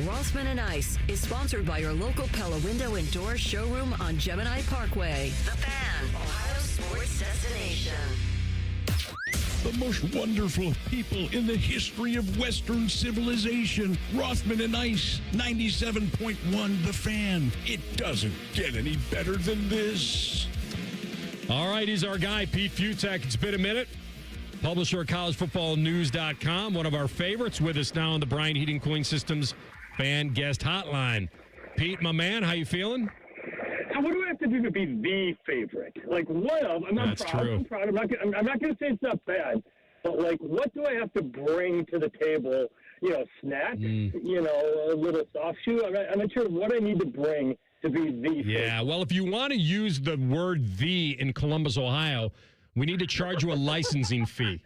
Rothman and Ice is sponsored by your local Pella Window and Door showroom on Gemini Parkway. The Fan, Ohio sports destination. The most wonderful people in the history of Western civilization. Rothman and Ice, 97.1 The Fan. It doesn't get any better than this. All right, he's our guy, Pete Futek. It's been a minute. Publisher at collegefootballnews.com, one of our favorites, with us now on the Bryant Heating Cooling Systems Fan Guest Hotline. Pete, my man, how you feeling? So what do I have to do to be the favorite? Like, what of? That's true. I'm proud. I'm not going to say it's not bad, but like, what do I have to bring to the table? You know, snacks. You know, a little soft shoe. I'm not sure what I need to bring to be the. Yeah. Well, if you want to use the word "the" in Columbus, Ohio, we need to charge you a licensing fee.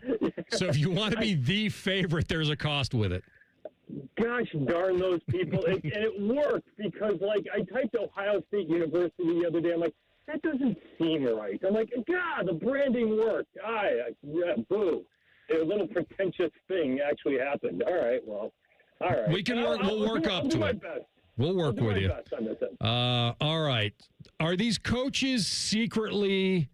So if you want to be the favorite, there's a cost with it. Gosh darn those people. And it worked because, like, I typed Ohio State University the other day. I'm like, that doesn't seem right. I'm like, God, the branding worked. Boo. A little pretentious thing actually happened. All right, well, all right. We can work. We'll work up to it. We'll work with you. All right. Are these coaches secretly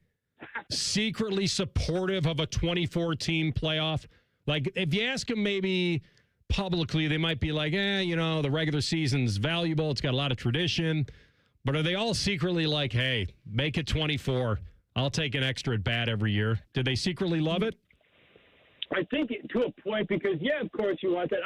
supportive of a 24-team playoff? Like, if you ask them maybe publicly, they might be like, you know, the regular season's valuable. It's got a lot of tradition. But are they all secretly like, hey, make it 24. I'll take an extra at bat every year. Do they secretly love it? I think to a point because, yeah, of course you want that.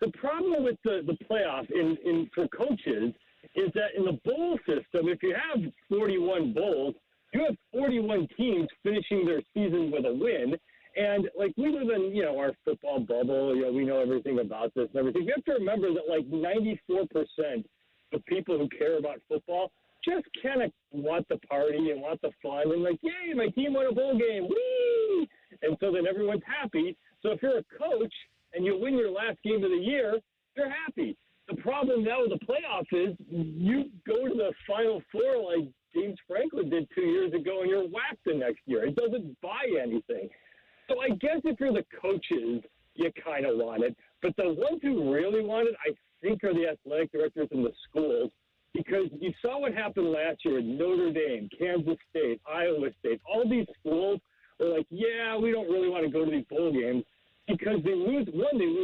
The problem with the playoff in for coaches is that in the bowl system, if you have 41 bowls, you have 41 teams finishing their season with a win. And, like, we live in, you know, our football bubble. You know, we know everything about this and everything. You have to remember that, like, 94% of people who care about football just kind of want the party and want the fun. And, like, yay, my team won a bowl game. Whee! And so then everyone's happy. So if you're a coach and you win your last game of the year, you're happy. The problem now with the playoffs is you go to the Final Four like James Franklin did 2 years ago, and you're whacked the next year. It doesn't buy anything. So I guess if you're the coaches, you kind of want it. But the ones who really want it, I think, are the athletic directors in the schools, because you saw what happened last year at Notre Dame, Kansas State, Iowa State. All these schools were like, yeah, we don't really want to go to these bowl games because they lose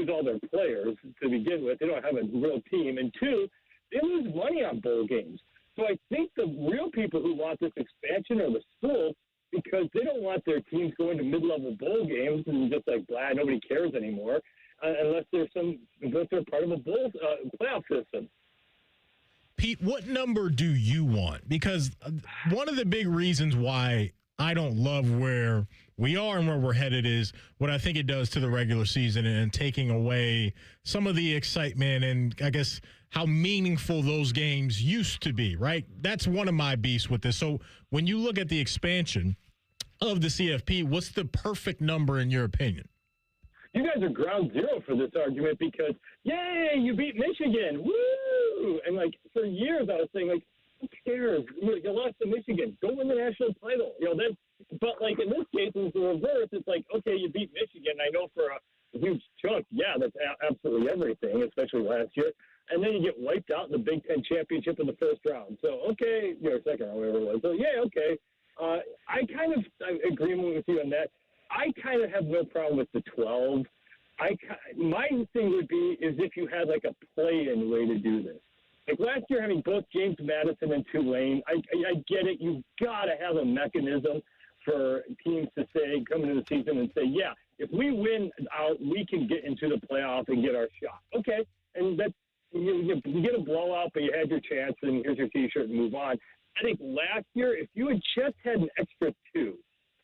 all their players to begin with. They don't have a real team. And two, they lose money on bowl games. So I think the real people who want this expansion are the schools, because they don't want their teams going to mid-level bowl games and just like, blah, nobody cares anymore, unless they're part of a bowl playoff system. Pete, what number do you want? Because one of the big reasons why I don't love where we are and where we're headed is what I think it does to the regular season and taking away some of the excitement and I guess how meaningful those games used to be, right? That's one of my beasts with this. So when you look at the expansion of the CFP, what's the perfect number in your opinion? You guys are ground zero for this argument because, yay, you beat Michigan. Woo! And, like, for years I was saying, like, who cares? You lost to Michigan. Go win the national title. But, like, in this case, it's the reverse. It's like, okay, you beat Michigan. I know for a huge chunk, yeah, that's absolutely everything, especially last year. And then you get wiped out in the Big Ten championship in the first round. So, okay, second round, whatever it was. So, yeah, okay. I agree with you on that. I kind of have no problem with the 12. My thing would be is if you had, like, a play-in way to do this. Like last year, having both James Madison and Tulane, I get it. You've got to have a mechanism for teams to say, come into the season and say, yeah, if we win out, we can get into the playoff and get our shot. Okay, and that's you get a blowout, but you had your chance, and here's your T-shirt and move on. I think last year, if you had just had an extra 2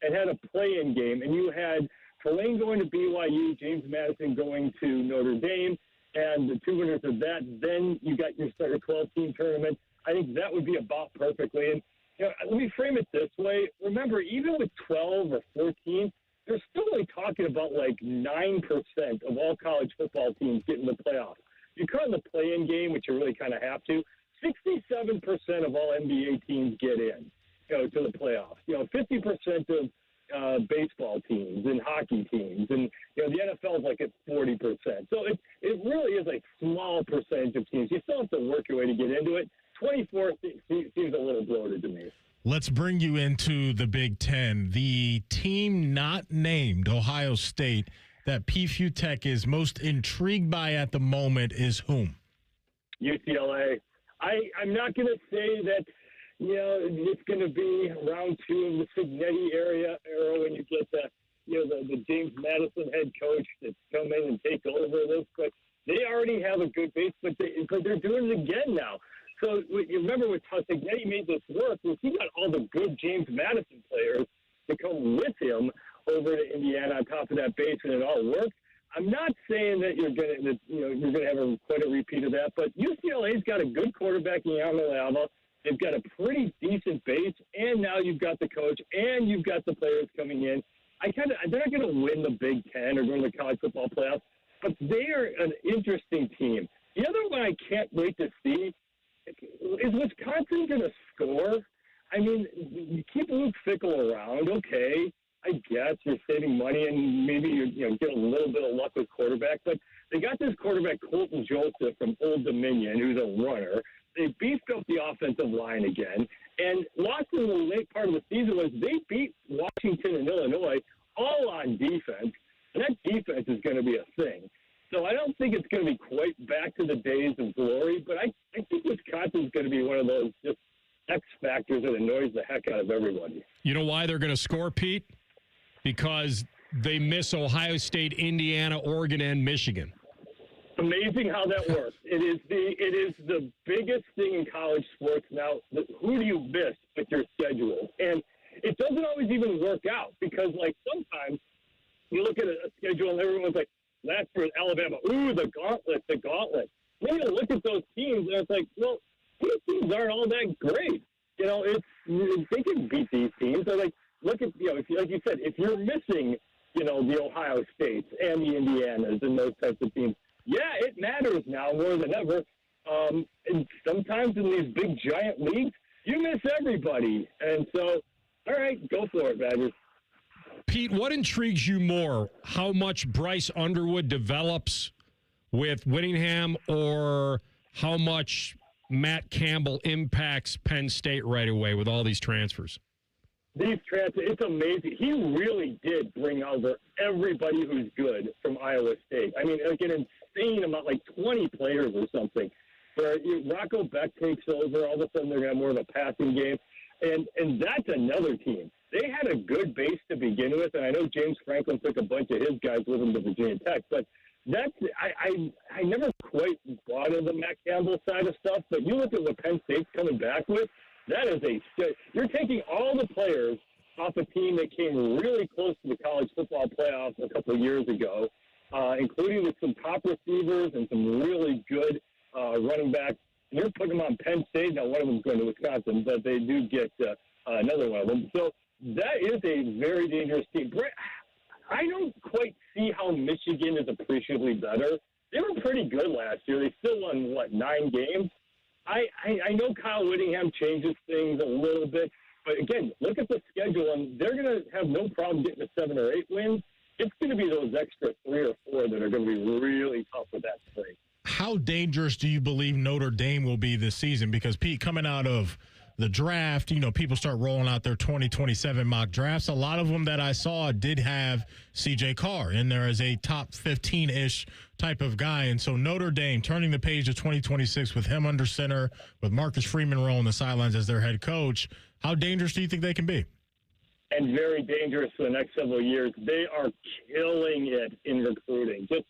and had a play-in game, and you had Tulane going to BYU, James Madison going to Notre Dame, and the 2 winners of that, then you got your 12-team tournament. I think that would be about perfectly. And let me frame it this way. Remember, even with 12 or 14, they're still only talking about like 9% of all college football teams getting the playoffs. You cut in the play-in game, which you really kind of have to. 67% of all NBA teams get in, to the playoffs. 50% of baseball teams and hockey teams, and the NFL is like at 40%. So it really is a small percentage of teams. You still have to work your way to get into it. 24 seems a little bloated to me. Let's bring you into the Big Ten. The team not named, Ohio State, that PFU Tech is most intrigued by at the moment is whom? UCLA. I'm not going to say that, it's going to be round 2 of the Signetti era when you get the James Madison head coach that's come in and take over this. But they already have a good base, but they're doing it again now. So you remember with how Signetti made this work, was he got all the good James Madison players to come with him over to Indiana on top of that base, and it all worked. I'm not saying that you're going to have quite a repeat of that, but UCLA's got a good quarterback in Yamalava. They've got a pretty decent base, and now you've got the coach, and you've got the players coming in. They're not going to win the Big Ten or go to the college football playoffs, but they are an interesting team. The other one I can't wait to see is Wisconsin going to score? I mean, you keep Luke Fickell around, okay. I guess you're saving money and maybe you get a little bit of luck with quarterback, but they got this quarterback Colton Joseph from Old Dominion, who's a runner. They beefed up the offensive line again, and lost in the late part of the season was they beat Washington and Illinois all on defense, and that defense is going to be a thing. So I don't think it's going to be quite back to the days of glory, but I think Wisconsin's going to be one of those just X factors that annoys the heck out of everybody. You know why they're going to score, Pete? Because they miss Ohio State, Indiana, Oregon, and Michigan. Amazing how that works. It is the biggest thing in college sports now. Who do you miss with your schedule? And it doesn't always even work out because, like, sometimes you look at a schedule and everyone's like, last year in Alabama, ooh, the gauntlet. Then you look at those teams and it's like, well, these teams aren't all that great. They can beat these teams. So, like, look at, like you said, if you're missing, the Ohio States and the Indianas and those types of teams, yeah, it matters now more than ever. And sometimes in these big, giant leagues, you miss everybody. And so, all right, go for it, Badgers. Pete, what intrigues you more? How much Bryce Underwood develops with Whittingham or how much Matt Campbell impacts Penn State right away with all these transfers? These transfers, it's amazing. He really did bring over everybody who's good from Iowa State. I mean, like an insane amount, like 20 players or something. Where Rocco Beck takes over, all of a sudden they're going to have more of a passing game. And that's another team. They had a good base to begin with, and I know James Franklin took a bunch of his guys with him to Virginia Tech, but that's I never quite bought into the Matt Campbell side of stuff, but you look at what Penn State's coming back with, that is you're taking all the players off a team that came really close to the college football playoffs a couple of years ago, including with some top receivers and some really good running backs. And you're putting them on Penn State. Now, one of them's going to Wisconsin, but they do get another one of them. So that is a very dangerous team. I don't quite see how Michigan is appreciably better. They were pretty good last year. They still won, 9 games? I know Kyle Whittingham changes things a little bit, but again, look at the schedule, and they're going to have no problem getting to 7 or 8 wins. It's going to be those extra 3 or 4 that are going to be really tough with that string. How dangerous do you believe Notre Dame will be this season? Because, Pete, coming out of the draft, people start rolling out their 2027 mock drafts. A lot of them that I saw did have C.J. Carr in there as a top 15-ish type of guy. And so Notre Dame turning the page to 2026 with him under center, with Marcus Freeman rolling the sidelines as their head coach. How dangerous do you think they can be? And very dangerous for the next several years. They are killing it in recruiting. They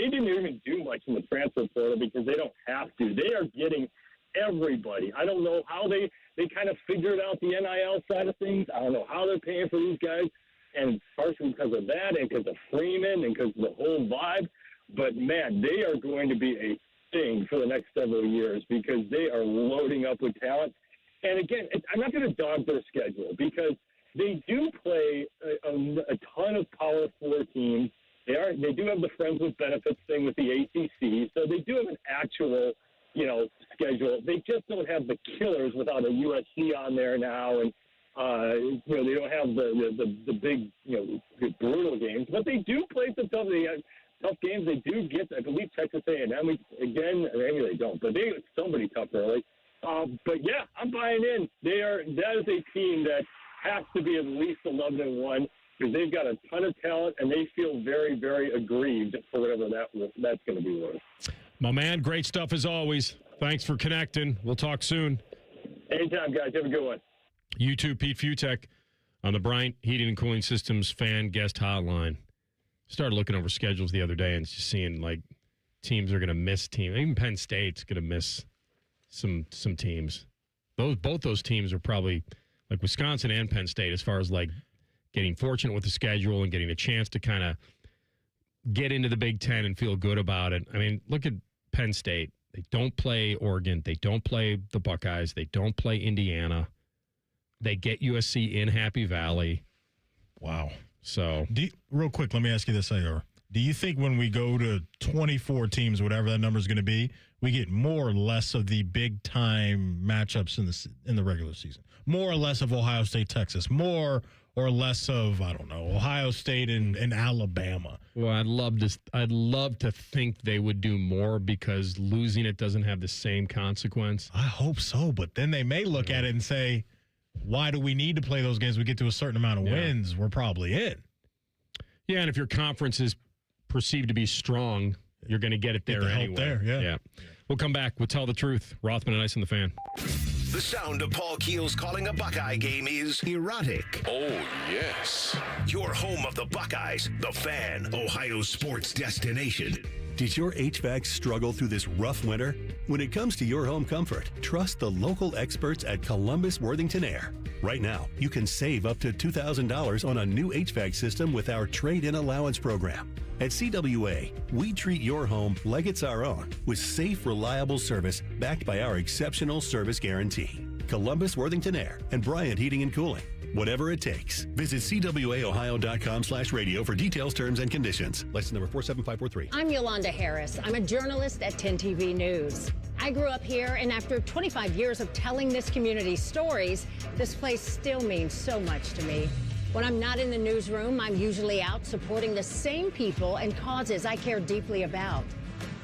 didn't even do much in the transfer portal because they don't have to. They are getting everybody. I don't know how they kind of figured out the NIL side of things. I don't know how they're paying for these guys, and partially because of that and because of Freeman and because of the whole vibe. But, man, they are going to be a thing for the next several years because they are loading up with talent. And, again, I'm not going to dog their schedule because they do play a ton of Power 4 teams. They do have the Friends with Benefits thing with the ACC, so they do have an actual – schedule. They just don't have the killers without a USC on there now, and they don't have the big brutal games. But they do play some tough games. They do get, I believe, Texas A&M again. Maybe they don't, but they get somebody tough early. But yeah, I'm buying in. That is a team that has to be at least 11-1 because they've got a ton of talent and they feel very, very aggrieved for whatever that's going to be worth. My man, great stuff as always. Thanks for connecting. We'll talk soon. Anytime, guys. Have a good one. You too, Pete Futek on the Bryant Heating and Cooling Systems fan guest hotline. Started looking over schedules the other day and just seeing, teams are going to miss teams. Even Penn State's going to miss some teams. Both those teams are probably, Wisconsin and Penn State, as far as, getting fortunate with the schedule and getting a chance to kind of get into the Big Ten and feel good about it. I mean, look at Penn State. They don't play Oregon. They don't play the Buckeyes. They don't play Indiana. They get USC in Happy Valley. Wow. So, real quick, let me ask you this, A.R. Do you think when we go to 24 teams, whatever that number is going to be, we get more or less of the big-time matchups in the regular season? More or less of Ohio State, Texas? More or less of, I don't know, Ohio State and Alabama? Well, I'd love to think they would do more because losing it doesn't have the same consequence. I hope so, but then they may look at it and say, why do we need to play those games? We get to a certain amount of wins, we're probably in. Yeah, and if your conference is perceived to be strong, you're going to get it there anyway. Yeah. We'll come back. We'll tell the truth. Rothman and Ice and the Fan. The sound of Paul Keels calling a Buckeye game is erotic. Oh, yes. Your home of the Buckeyes, the Fan, Ohio's sports destination. Did your HVAC struggle through this rough winter? When it comes to your home comfort, trust the local experts at Columbus Worthington Air. Right now, you can save up to $2,000 on a new HVAC system with our trade-in allowance program. At CWA, we treat your home like it's our own with safe, reliable service backed by our exceptional service guarantee. Columbus Worthington Air and Bryant Heating and Cooling. Whatever it takes. Visit CWAOhio.com/radio for details, terms, and conditions. License number 47543. I'm Yolanda Harris. I'm a journalist at 10 TV News. I grew up here, and after 25 years of telling this community's stories, this place still means so much to me. When I'm not in the newsroom, I'm usually out supporting the same people and causes I care deeply about.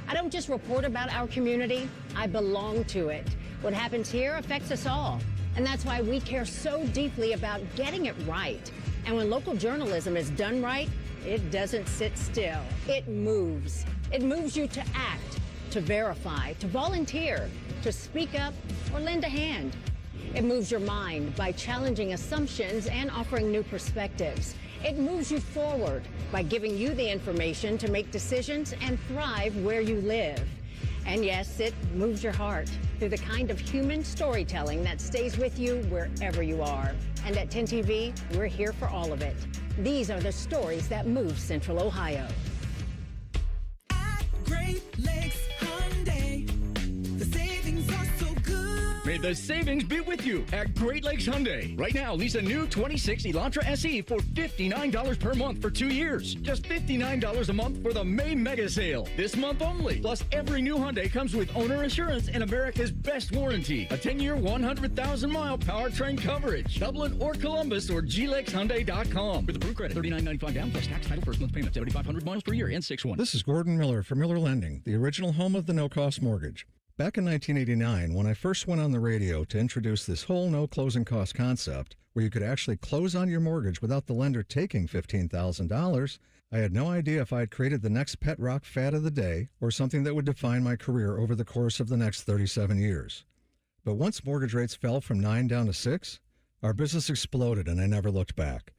I don't just report about our community, I belong to it. What happens here affects us all. And that's why we care so deeply about getting it right. And when local journalism is done right, it doesn't sit still. It moves. It moves you to act, to verify, to volunteer, to speak up, or lend a hand. It moves your mind by challenging assumptions and offering new perspectives. It moves you forward by giving you the information to make decisions and thrive where you live. And yes, it moves your heart through the kind of human storytelling that stays with you wherever you are. And at 10 TV, we're here for all of it. These are the stories that move Central Ohio. Great Lakes Hyundai. The savings are so good. May the savings be with you at Great Lakes Hyundai. Right now, lease a new 26 Elantra SE for $59 per month for 2 years. Just $59 a month for the May mega sale. This month only. Plus, every new Hyundai comes with owner assurance and America's best warranty. A 10-year, 100,000-mile powertrain coverage. Dublin or Columbus or glexhyundai.com. With approved credit, $39.95 down plus tax, title, first month payment, 7,500 miles per year, and 6-1. This is Gordon Miller from Miller Lending, the original home of the no-cost mortgage. Back in 1989, when I first went on the radio to introduce this whole no closing cost concept, where you could actually close on your mortgage without the lender taking $15,000, I had no idea if I had created the next pet rock fad of the day or something that would define my career over the course of the next 37 years. But once mortgage rates fell from 9 down to 6, our business exploded and I never looked back.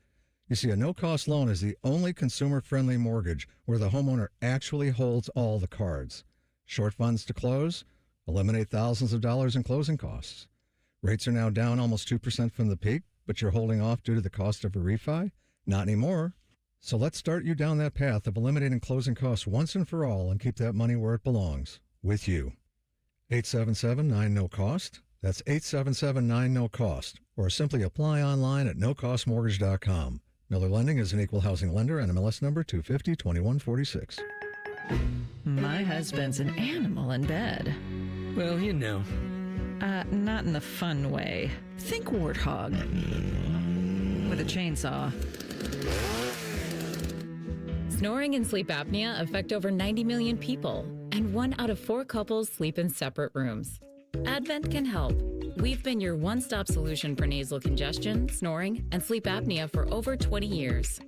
You see, a no-cost loan is the only consumer-friendly mortgage where the homeowner actually holds all the cards. Short funds to close, eliminate thousands of dollars in closing costs. Rates are now down almost 2% from the peak, but you're holding off due to the cost of a refi? Not anymore. So let's start you down that path of eliminating closing costs once and for all and keep that money where it belongs, with you. 877-9-NO-COST. That's 877-9-NO-COST. Or simply apply online at nocostmortgage.com. Miller Lending is an equal housing lender and MLS number 250-2146. My husband's an animal in bed. Well, you know. Not in the fun way. Think warthog. With a chainsaw. Snoring and sleep apnea affect over 90 million people, and 1 out of 4 couples sleep in separate rooms. Advent can help. We've been your one-stop solution for nasal congestion, snoring, and sleep apnea for over 20 years.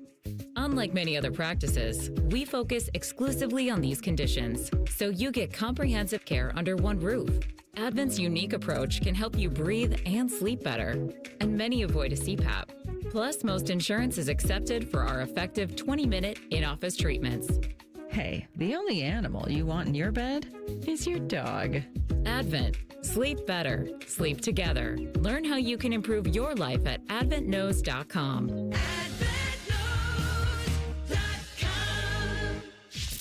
Unlike many other practices, we focus exclusively on these conditions, so you get comprehensive care under one roof. Advent's unique approach can help you breathe and sleep better, and many avoid a CPAP. Plus, most insurance is accepted for our effective 20-minute in-office treatments. Hey, the only animal you want in your bed is your dog. Advent. Sleep better. Sleep together. Learn how you can improve your life at adventknows.com.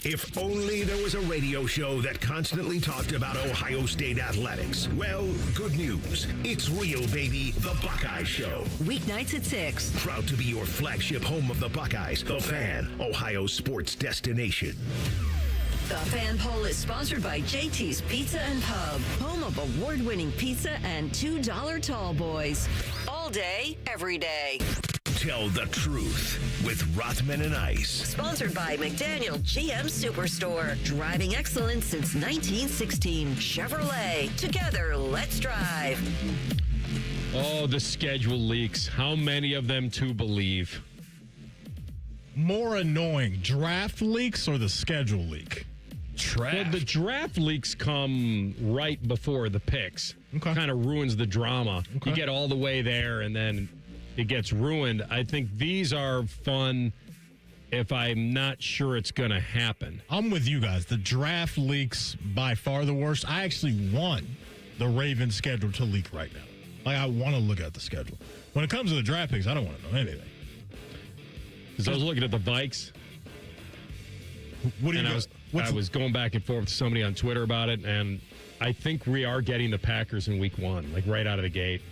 If only there was a radio show that constantly talked about Ohio State athletics. Well, good news. It's real, baby. The Buckeye Show. Weeknights at 6. Proud to be your flagship home of the Buckeyes. The Fan, Ohio's sports destination. The Fan Poll is sponsored by JT's Pizza and Pub, home of award-winning pizza and $2 tall boys. All day, every day. Tell the truth with Rothman and Ice. Sponsored by McDaniel GM Superstore. Driving excellence since 1916. Chevrolet. Together, let's drive. Oh, the schedule leaks. How many of them to believe? More annoying, draft leaks or the schedule leak? Well, the draft leaks come right before the picks. Okay. Kind of ruins the drama. Okay. You get all the way there and then it gets ruined. I think these are fun if I'm not sure it's going to happen. I'm with you guys. The draft leaks by far the worst. I actually want the Ravens schedule to leak right now. Like, I want to look at the schedule. When it comes to the draft picks, I don't want to know anything. Because I was looking at the Vikes. What do you I was going back and forth with somebody on Twitter about it, and I think we are getting the Packers in week 1, like right out of the gate.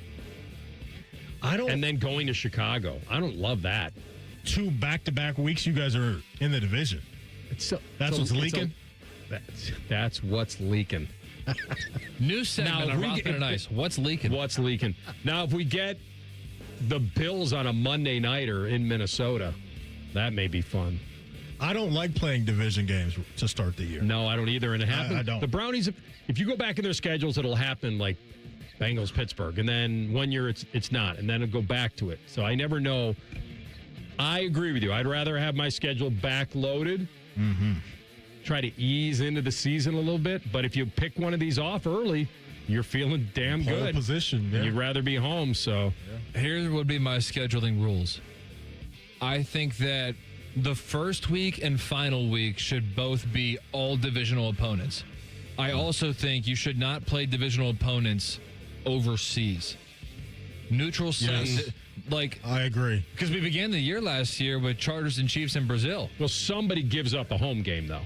And then going to Chicago. I don't love that. 2 back-to-back weeks you guys are in the division. That's what's leaking? That's what's leaking. New segment on Rothman and Ice. What's leaking? What's leaking? Now, if we get the Bills on a Monday nighter in Minnesota, that may be fun. I don't like playing division games to start the year. No, I don't either. And it happens. I don't. The Brownies, if you go back in their schedules, it'll happen like Bengals, Pittsburgh. And then 1 year it's not. And then it'll go back to it. So I never know. I agree with you. I'd rather have my schedule backloaded. Mm-hmm. Try to ease into the season a little bit. But if you pick one of these off early, you're feeling damn Pole good. position. Yeah. You'd rather be home, so. Here would be my scheduling rules. I think that the first week and final week should both be all divisional opponents. I also think you should not play divisional opponents overseas. Neutral site, Yes. like I agree. because we began the year last year with Chargers and Chiefs in Brazil. Well, somebody gives up a home game, though.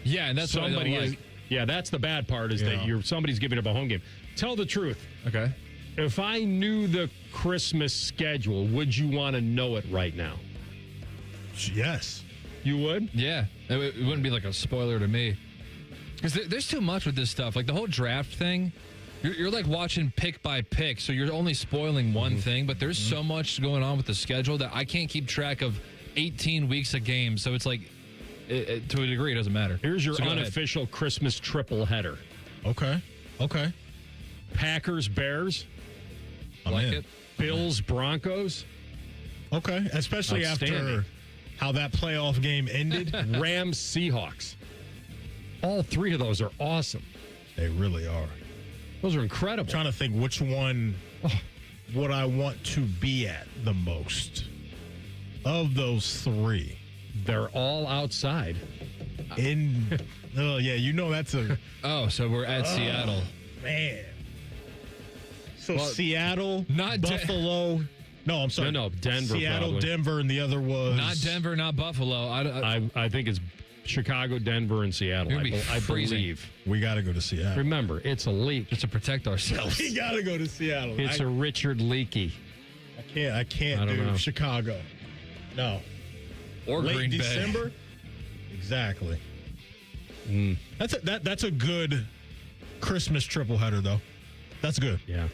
Yeah, and that's somebody what I don't is. like. Yeah, that's the bad part is that somebody's giving up a home game. Tell the truth. Okay. If I knew the Christmas schedule, would you want to know it right now? Yes. You would? Yeah, it wouldn't be like a spoiler to me. Because there's too much with this stuff. Like the whole draft thing, you're like watching pick by pick, so you're only spoiling one thing, but there's so much going on with the schedule that I can't keep track of 18 weeks of games. So it's like, to a degree, it doesn't matter. Here's your So go ahead. unofficial Christmas triple header. Okay. Packers, Bears. I'm like in. it. Bills, Broncos. Okay. Especially after how that playoff game ended. Rams, Seahawks. All three of those are awesome. They really are. Those are incredible. I'm trying to think which one would I want to be at the most of those three. They're all outside. Oh, yeah, you know that's a... Oh, so we're at Seattle. Man. So Well, Seattle, not Buffalo... No, I'm sorry. No, Denver, Seattle, probably. Denver, and the other was... Not Denver, not Buffalo. I think it's Chicago, Denver, and Seattle. You're gonna be I freezing. believe. We got to go to Seattle. Remember, it's a leak. Just to protect ourselves. We got to go to Seattle. It's a Richard Leakey. I can't I don't do know. Chicago. No. Or Late Green Bay. December? Exactly. That's a good Christmas triple header, though. That's good. Yeah.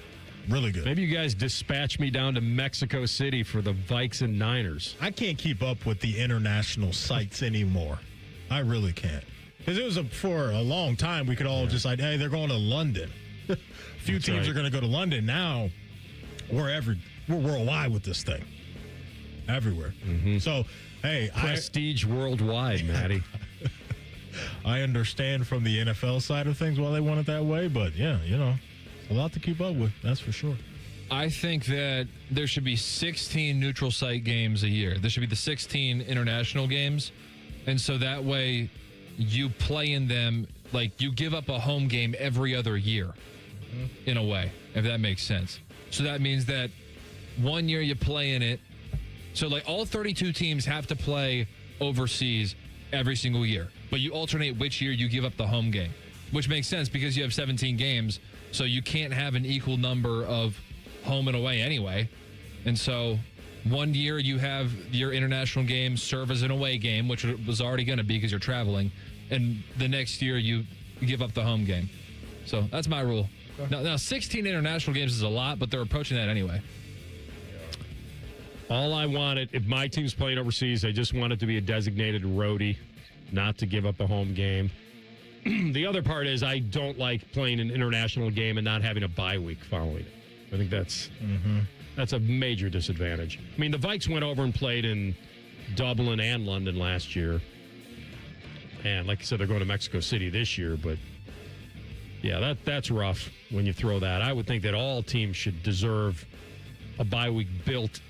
Really good. Maybe you guys dispatch me down to Mexico City for the Vikes and Niners. I can't keep up with the international sites anymore. I really can't. Because it was for a long time, we could all just like, hey, they're going to London. A few That's teams right. are going to go to London. Now, we're worldwide with this thing. Everywhere. So, hey, Prestige worldwide, Matty. I understand from the NFL side of things why they want it that way, but yeah, a lot to keep up with, that's for sure. I think that there should be 16 neutral site games a year. There should be the 16 international games. And so that way you play in them, like you give up a home game every other year in a way, if that makes sense. So that means that 1 year you play in it. So like all 32 teams have to play overseas every single year, but you alternate which year you give up the home game, which makes sense because you have 17 games. So you can't have an equal number of home and away anyway. And so 1 year you have your international game serve as an away game, which it was already going to be because you're traveling. And the next year you give up the home game. So that's my rule. Now 16 international games is a lot, but they're approaching that anyway. All I wanted, if my team's playing overseas, I just want it to be a designated roadie, not to give up a home game. The other part is I don't like playing an international game and not having a bye week following it. I think that's a major disadvantage. I mean, the Vikes went over and played in Dublin and London last year. And like I said, they're going to Mexico City this year. But, yeah, that's rough when you throw that. I would think that all teams should deserve a bye week built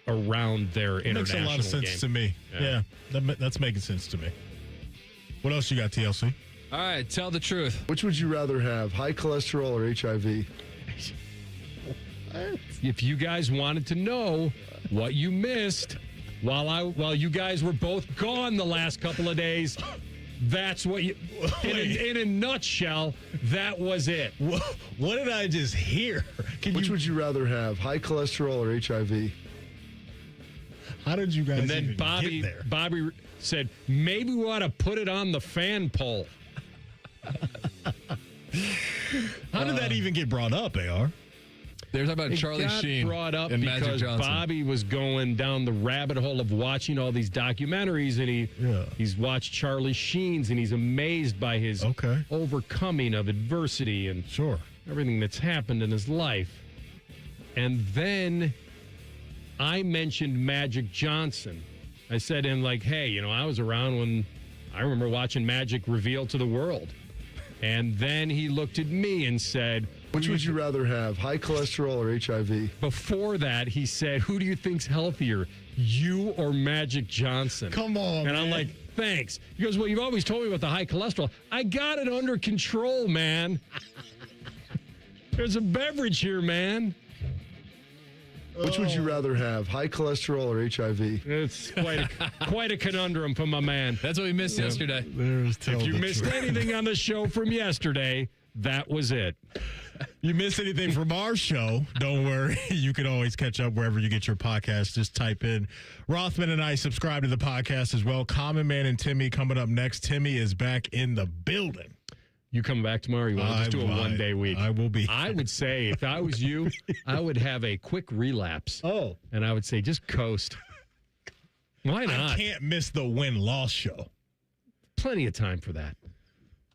around their international game. Makes a lot of sense to me. Yeah, that's making sense to me. What else you got, TLC? All right, tell the truth. Which would you rather have, high cholesterol or HIV? If you guys wanted to know what you missed while you guys were both gone the last couple of days, that's what you... In a nutshell, that was it. What did I just hear? Which would you rather have, high cholesterol or HIV? How did you guys And then even get there? Bobby said, maybe we ought to put it on the fan poll. How did that even get brought up, AR? They're talking about Charlie Sheen brought up and Magic because Johnson. Bobby was going down the rabbit hole of watching all these documentaries, and he's watched Charlie Sheen's, and he's amazed by his overcoming of adversity and everything that's happened in his life. And then I mentioned Magic Johnson. I said to him, like, hey, I was around when I remember watching Magic reveal to the world. And then he looked at me and said, Which would you rather have, high cholesterol or HIV? Before that, he said, who do you think's healthier, you or Magic Johnson? Come on, And I'm like, thanks. He goes, well, you've always told me about the high cholesterol. I got it under control, man. There's a beverage here, man. Which would you rather have, high cholesterol or HIV? It's quite a conundrum from my man. That's what we missed yesterday. If you missed anything on the show from yesterday, that was it. You miss anything from our show, don't worry. You can always catch up wherever you get your podcast. Just type in Rothman and I. Subscribe to the podcast as well. Common Man and Timmy coming up next. Timmy is back in the building. You come back tomorrow? You want to just do a one-day week? I will be. I would say, if I was you, I would have a quick relapse. Oh. And I would say, just coast. Why not? I can't miss the win-loss show. Plenty of time for that.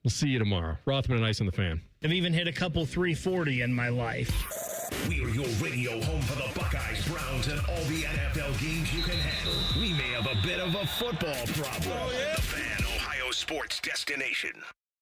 We'll see you tomorrow. Rothman and Ice on the Fan. I've even hit a couple 340 in my life. We are your radio home for the Buckeyes, Browns, and all the NFL games you can handle. We may have a bit of a football problem. Oh, yeah. The Fan, Ohio sports destination.